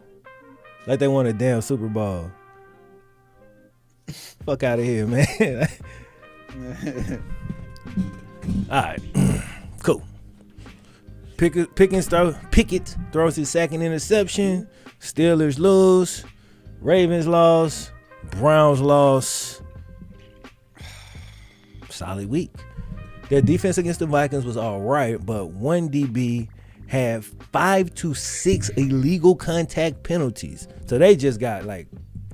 like they won a damn Super Bowl. Fuck out of here, man. All right, cool. Pickett throws his second interception. Steelers lose. Ravens lost. Browns lost. Solid week. Their defense against the Vikings was all right, but one DB had 5 to 6 illegal contact penalties. So they just got like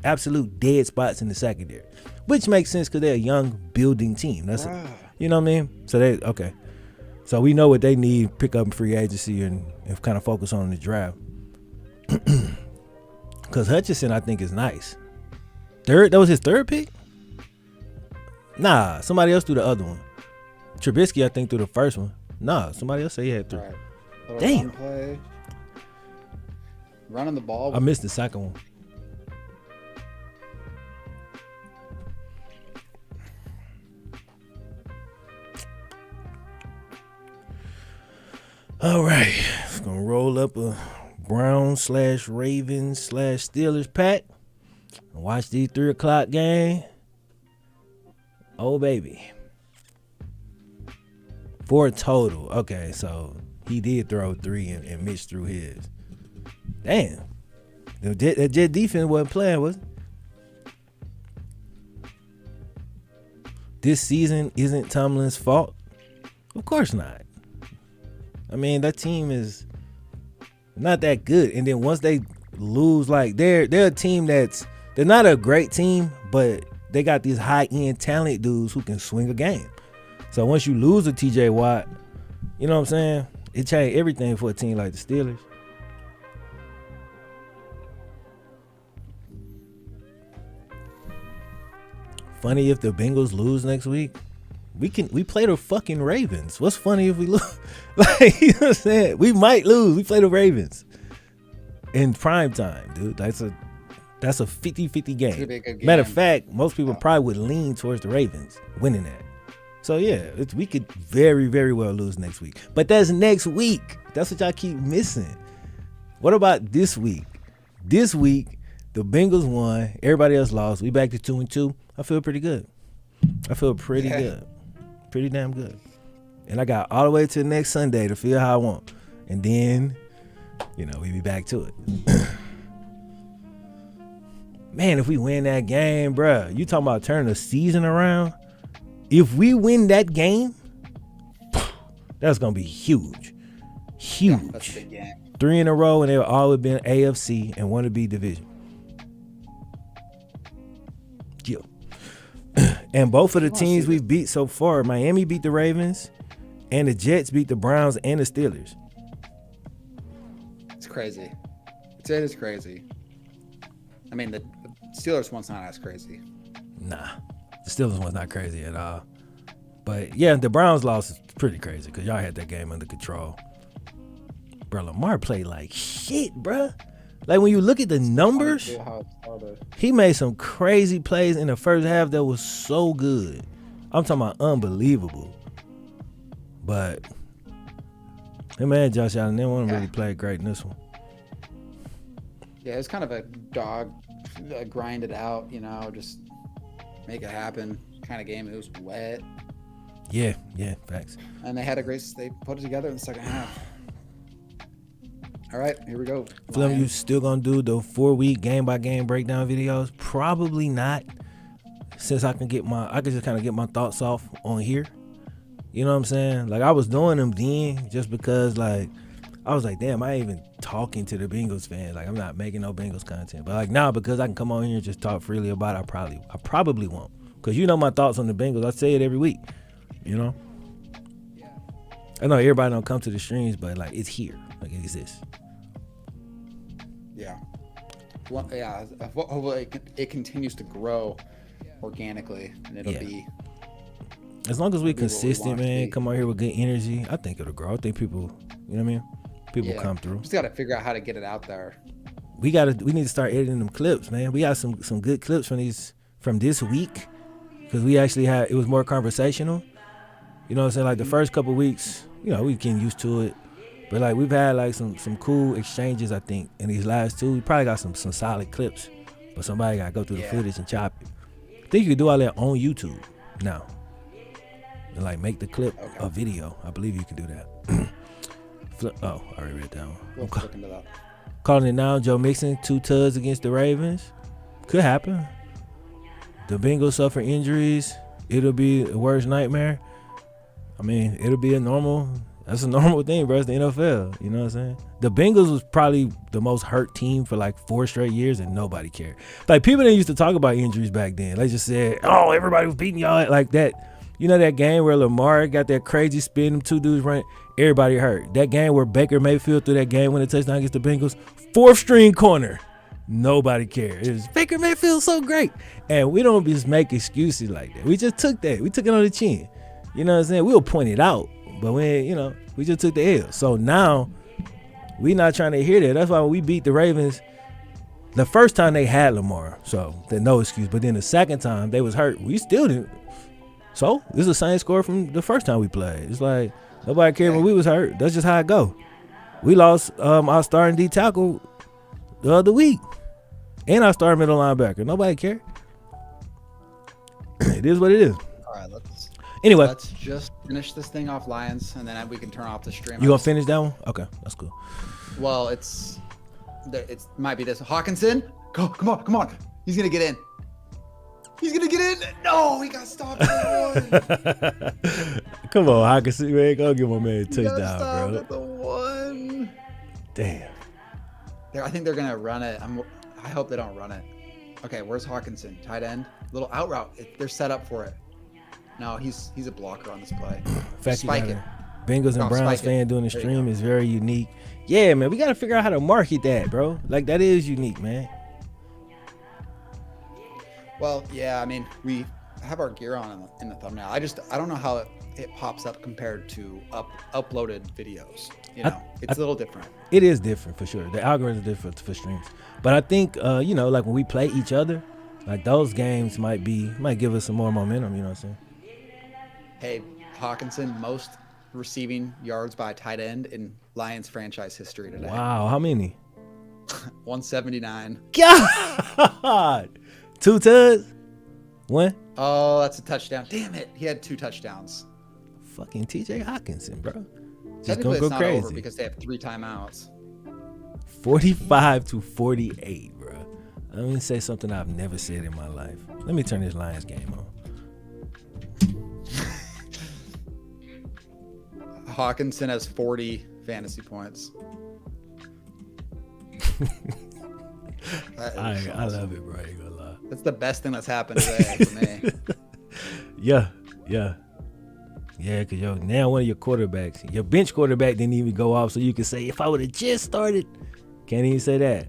absolute dead spots in the secondary, which makes sense because they're a young building team. That's you know what I mean? So they okay. So we know what they need, pick up in free agency and kind of focus on the draft. Because Hutchinson, I think, is nice. That was his third pick? Nah, somebody else threw the other one. Trubisky, I think, threw the first one. Nah, somebody else said he had 3. Right. Damn. Play. Running the ball. I missed the second one. All right, it's gonna roll up a Browns/Ravens/Steelers pack and watch the 3 o'clock game. Oh baby, 4 total. Okay, so he did throw 3 and Mitch threw his. Damn, that Jet defense wasn't playing, was it? This season isn't Tomlin's fault. Of course not. I mean, that team is not that good. And then once they lose, like they're a team they're not a great team, but they got these high-end talent dudes who can swing a game. So once you lose a TJ Watt, you know what I'm saying? It changed everything for a team like the Steelers. Funny if the Bengals lose next week. We play the fucking Ravens. What's funny if we lose? Like, you know what I'm saying? We might lose. We play the Ravens in prime time, dude. That's a 50-50 game. Game. Matter of fact, most people probably would lean towards the Ravens winning that. So yeah, we could very, very well lose next week. But that's next week. That's what y'all keep missing. What about this week? This week, the Bengals won. Everybody else lost. We back to 2-2. I feel pretty good. I feel pretty good. Pretty damn good. And I got all the way to the next Sunday to feel how I want. And then, we be back to it. Man, if we win that game, bruh, you talking about turning the season around? If we win that game, that's going to be huge. Huge. Yeah, that's a big game. 3 in a row, and they've always been AFC and want to be division. Yeah. And both of the teams we've beat so far, Miami beat the Ravens, and the Jets beat the Browns and the Steelers. It's crazy. It is crazy. I mean, the Steelers one's not as crazy. Nah, the Steelers one's not crazy at all. But, yeah, the Browns loss is pretty crazy because y'all had that game under control. Bro, Lamar played like shit, bro. Like, when you look at the numbers, he made some crazy plays in the first half that was so good. I'm talking about unbelievable. But him and Josh Allen, they won't really play great in this one. Yeah, it's kind of a dog, grind it out, just make it happen kind of game. It was wet. Yeah, facts. And they put it together in the second half. All right, here we go. Flim, you still gonna do the 4-week game-by-game breakdown videos? Probably not, since I can just kind of get my thoughts off on here. You know what I'm saying? Like, I was doing them then just because, like, I was like, damn, I ain't even talking to the Bengals fans. Like, I'm not making no Bengals content. But, like, now, because I can come on here and just talk freely about it, I probably won't. Because you know my thoughts on the Bengals. I say it every week, Yeah. I know everybody don't come to the streams, but, like, it's here. Like, it exists. Yeah. Well, yeah. Hopefully it continues to grow organically, and it'll be. As long as we're consistent, man, come out here with good energy, I think it'll grow. I think people, you know what I mean? People come through. Just got to figure out how to get it out there. We need to start editing them clips, man. We got some good clips from this week because we actually had it was more conversational. You know what I'm saying? Like the first couple weeks, we getting used to it. But like we've had like some cool exchanges, I think, in these last two. We probably got some solid clips, but somebody gotta go through the footage and chop it. I think you can do all that on YouTube now. And like make the clip a video. I believe you can do that. I already read that one. We'll look into that. Calling it now, Joe Mixon, 2 tuds against the Ravens. Could happen. The Bengals suffer injuries. It'll be the worst nightmare. I mean, it'll be that's a normal thing, bro. It's the NFL. You know what I'm saying? The Bengals was probably the most hurt team for like 4 straight years and nobody cared. Like people didn't used to talk about injuries back then. They just said, oh, everybody was beating y'all like that. You know that game where Lamar got that crazy spin, them 2 dudes running, everybody hurt. That game where Baker Mayfield threw that game winning touchdown against the Bengals, 4th string corner. Nobody cared. It was Baker Mayfield so great. And we don't just make excuses like that. We just took that. We took it on the chin. You know what I'm saying? We'll point it out. But when, we just took the L. So now we not trying to hear that. That's why when we beat the Ravens, the first time they had Lamar, so there's no excuse. But then the second time they was hurt, we still didn't. So it's the same score from the first time we played. It's like nobody cared when we was hurt. That's just how it go. We lost our starting D tackle the other week, and our starting middle linebacker. Nobody cared. It is what it is. All right, Anyway, let's just finish this thing off, Lions, and then we can turn off the stream. You gonna finish that one? Okay, that's cool. Well, it might be this. Hawkinson, go, come on. He's gonna get in. No, he got stopped at the 1. Come on, Hawkinson, man, go give my man a touchdown, got stopped bro. at the 1. Damn. I think they're gonna run it. I hope they don't run it. Okay, where's Hawkinson? Tight end, little out route. They're set up for it. No, he's a blocker on this play. Spike it. Bengals and Browns fan doing the stream is very unique. Yeah, man, we gotta figure out how to market that, bro. Like that is unique, man. Well, yeah, I mean, we have our gear on in the thumbnail. I don't know how it pops up compared to uploaded videos. It's a little different. It is different for sure. The algorithm is different for streams. But I think, like when we play each other, like those games might give us some more momentum. You know what I'm saying? Hey, Hawkinson, most receiving yards by a tight end in Lions franchise history today. Wow, how many? 179. God. 2 tuds? 1? Oh, that's a touchdown. Damn it. He had 2 touchdowns. Fucking TJ Hawkinson, bro. Just gonna go crazy. Over because they have 3 timeouts. 45-48, bro. Let me say something I've never said in my life. Let me turn this Lions game on. Hawkinson has 40 fantasy points. I love it, bro. I ain't gonna lie. That's the best thing that's happened today for me. Yeah, because now one of your quarterbacks, your bench quarterback didn't even go off, so you can say, if I would have just started, can't even say that.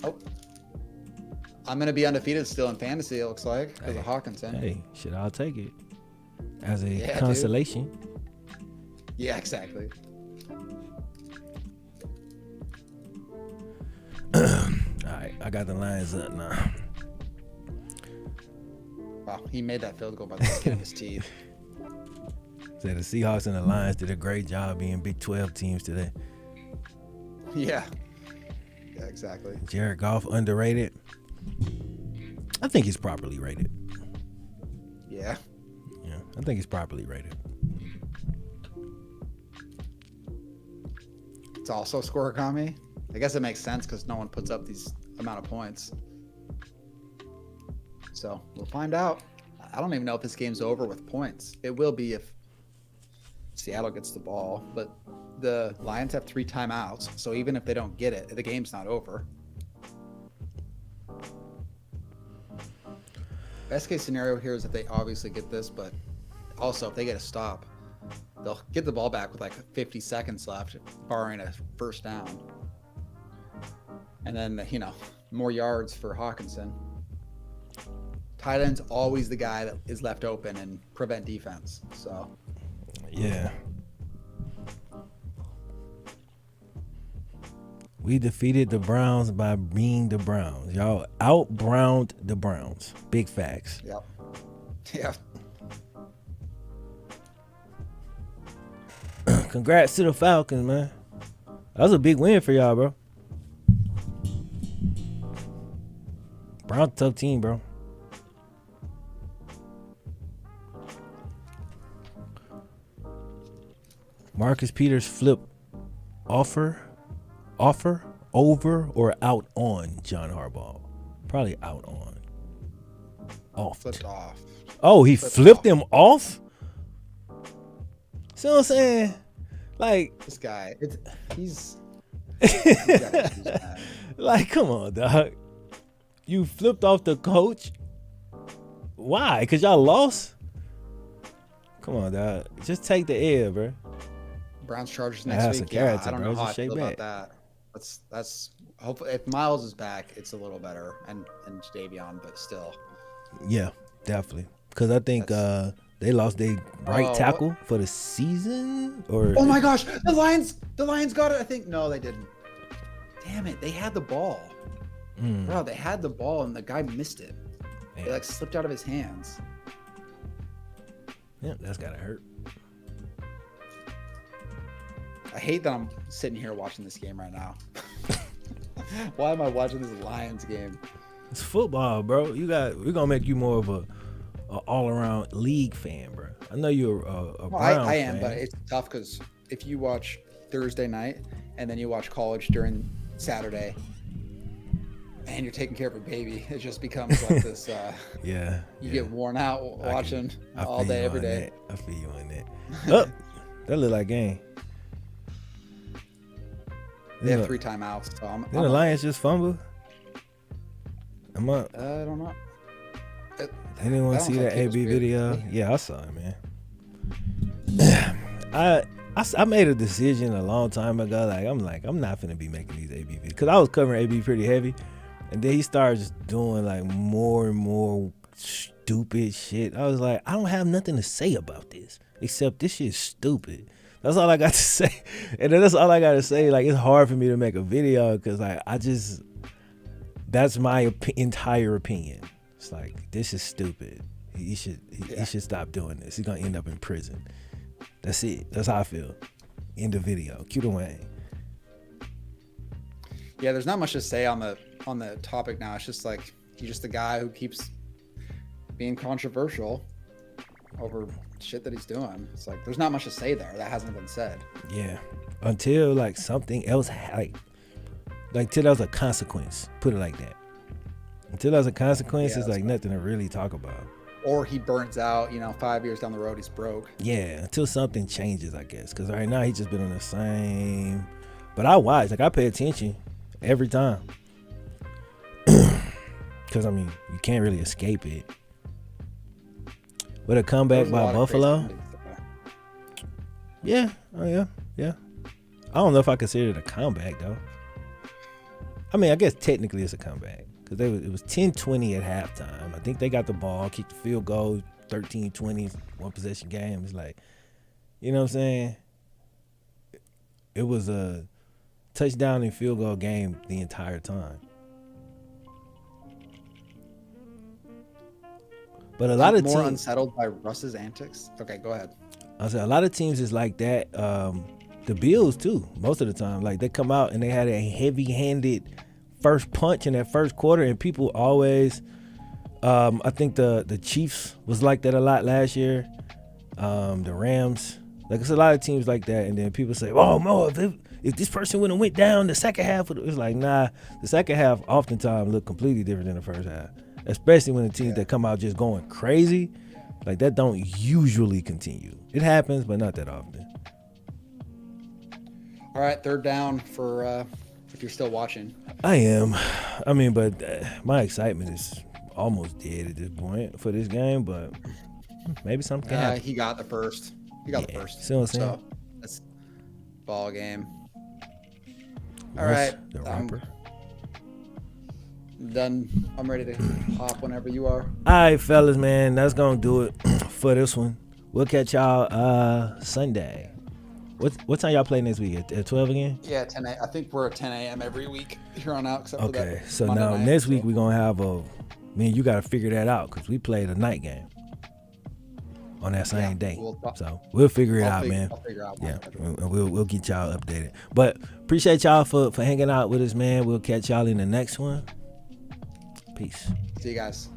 Oh, I'm going to be undefeated still in fantasy, it looks like, because of Hawkinson. Hey, shit, I'll take it as a consolation. Dude. Yeah, exactly. All right, I got the Lions up now. Wow, he made that field goal by the skin of his teeth. Said the Seahawks and the Lions did a great job being Big 12 teams today. Yeah, exactly. Jared Goff underrated. I think he's properly rated. Yeah, I think he's properly rated. It's also score economy. I guess it makes sense because no one puts up these amount of points. So we'll find out. I don't even know if this game's over with points. It will be if Seattle gets the ball, but the Lions have 3 timeouts. So even if they don't get it, the game's not over. Best case scenario here is that they obviously get this, but also if they get a stop, they'll get the ball back with like 50 seconds left, barring a first down. And then, more yards for Hawkinson. Tight end's always the guy that is left open and prevent defense. So, yeah. We defeated the Browns by being the Browns. Y'all out-browned the Browns. Big facts. Yep. Yeah. Congrats to the Falcons, man. That was a big win for y'all, bro. Browns tough team, bro. Marcus Peters flip over or out on John Harbaugh. Probably out on. Off. Flipped off. Oh, he flipped him off? See what I'm saying? Like This guy, he's like, come on, dog. You flipped off the coach? Why? Because y'all lost? Come on, dog. Just take the L, bro. Browns Chargers Have next some week. Yeah, character, I don't bro. know how I Just shake feel about back. that. That's hopefully if Miles is back, it's a little better, and Davion, but still. Yeah, definitely. Because I think they lost their right tackle for the season. Or Oh my gosh, the Lions got it. I think no, they didn't. Damn it, they had the ball. Bro, they had the ball and the guy missed it. Man. It like slipped out of his hands. Yeah, that's gotta hurt. I hate that I'm sitting here watching this game right now. Why am I watching this Lions game? It's football, bro. We're gonna make you more of a all-around league fan, bro. I know you're a Browns I am, fan. but it's tough because if you watch Thursday night and then you watch college during Saturday and you're taking care of a baby, it just becomes like this. Yeah. You get worn out watching all day, every day. I feel you on that. Oh, that look like game. They have 3 timeouts. So I'm the Lions just fumble? I'm up. I don't know. Anyone that see sounds that like AB it was video? good. Yeah, I saw it, man. I made a decision a long time ago. I'm not finna be making these AB videos because I was covering AB pretty heavy, and then he started just doing like more and more stupid shit. I was like, I don't have nothing to say about this except this shit's stupid. That's all I got to say, and then that's all I got to say. Like, it's hard for me to make a video because like that's my entire opinion. It's like, this is stupid. He should stop doing this. He's gonna end up in prison. That's it. That's how I feel. End of video. Cue the Wayne. Yeah, there's not much to say on the topic now. It's just like he's just a guy who keeps being controversial over shit that he's doing. It's like there's not much to say there. That hasn't been said. Yeah. Until like something else like till there's a consequence. Put it like that. Until there's a consequence, it's like nothing to really talk about. Or he burns out, 5 years down the road, he's broke. Yeah, until something changes, I guess. Because right now, he's just been on the same. But I watch. Like, I pay attention every time. Because, I mean, you can't really escape it. But a comeback by Buffalo? Yeah. Oh, yeah. Yeah. I don't know if I consider it a comeback, though. I mean, I guess technically it's a comeback. Because it was 10-20 at halftime. I think they got the ball, kicked the field goal, 13-20, one possession game. It's like, you know what I'm saying? It was a touchdown and field goal game the entire time. But a lot of more teams unsettled by Russ's antics. Okay, go ahead. I said a lot of teams is like that. The Bills too. Most of the time, like they come out and they had a heavy-handed first punch in that first quarter, and people always I think the Chiefs was like that a lot last year. The Rams, like it's a lot of teams like that, and then people say, oh no, if this person would have went down the second half, it's like, nah, the second half oftentimes look completely different than the first half, especially when the teams that come out just going crazy like that don't usually continue. It happens, but not that often. All right, third down for if you're still watching. I am. I mean, but my excitement is almost dead at this point for this game, but maybe something can happen. He got the first. He got the first. See what I'm saying? So that's ball game. All right. The rapper. Done. I'm ready to hop whenever you are. All right, fellas, man. That's going to do it for this one. We'll catch y'all Sunday. What time y'all play next week? At 12 again? Yeah, 10 a.m. I think we're at 10 a.m. every week here on out. Except for that Okay, so Monday now night, next week we're gonna have me and you got to figure that out because we played a night game on that same day. So we'll figure it out, man. I'll figure out. Yeah, and we'll get y'all updated. But appreciate y'all for hanging out with us, man. We'll catch y'all in the next one. Peace. See you guys.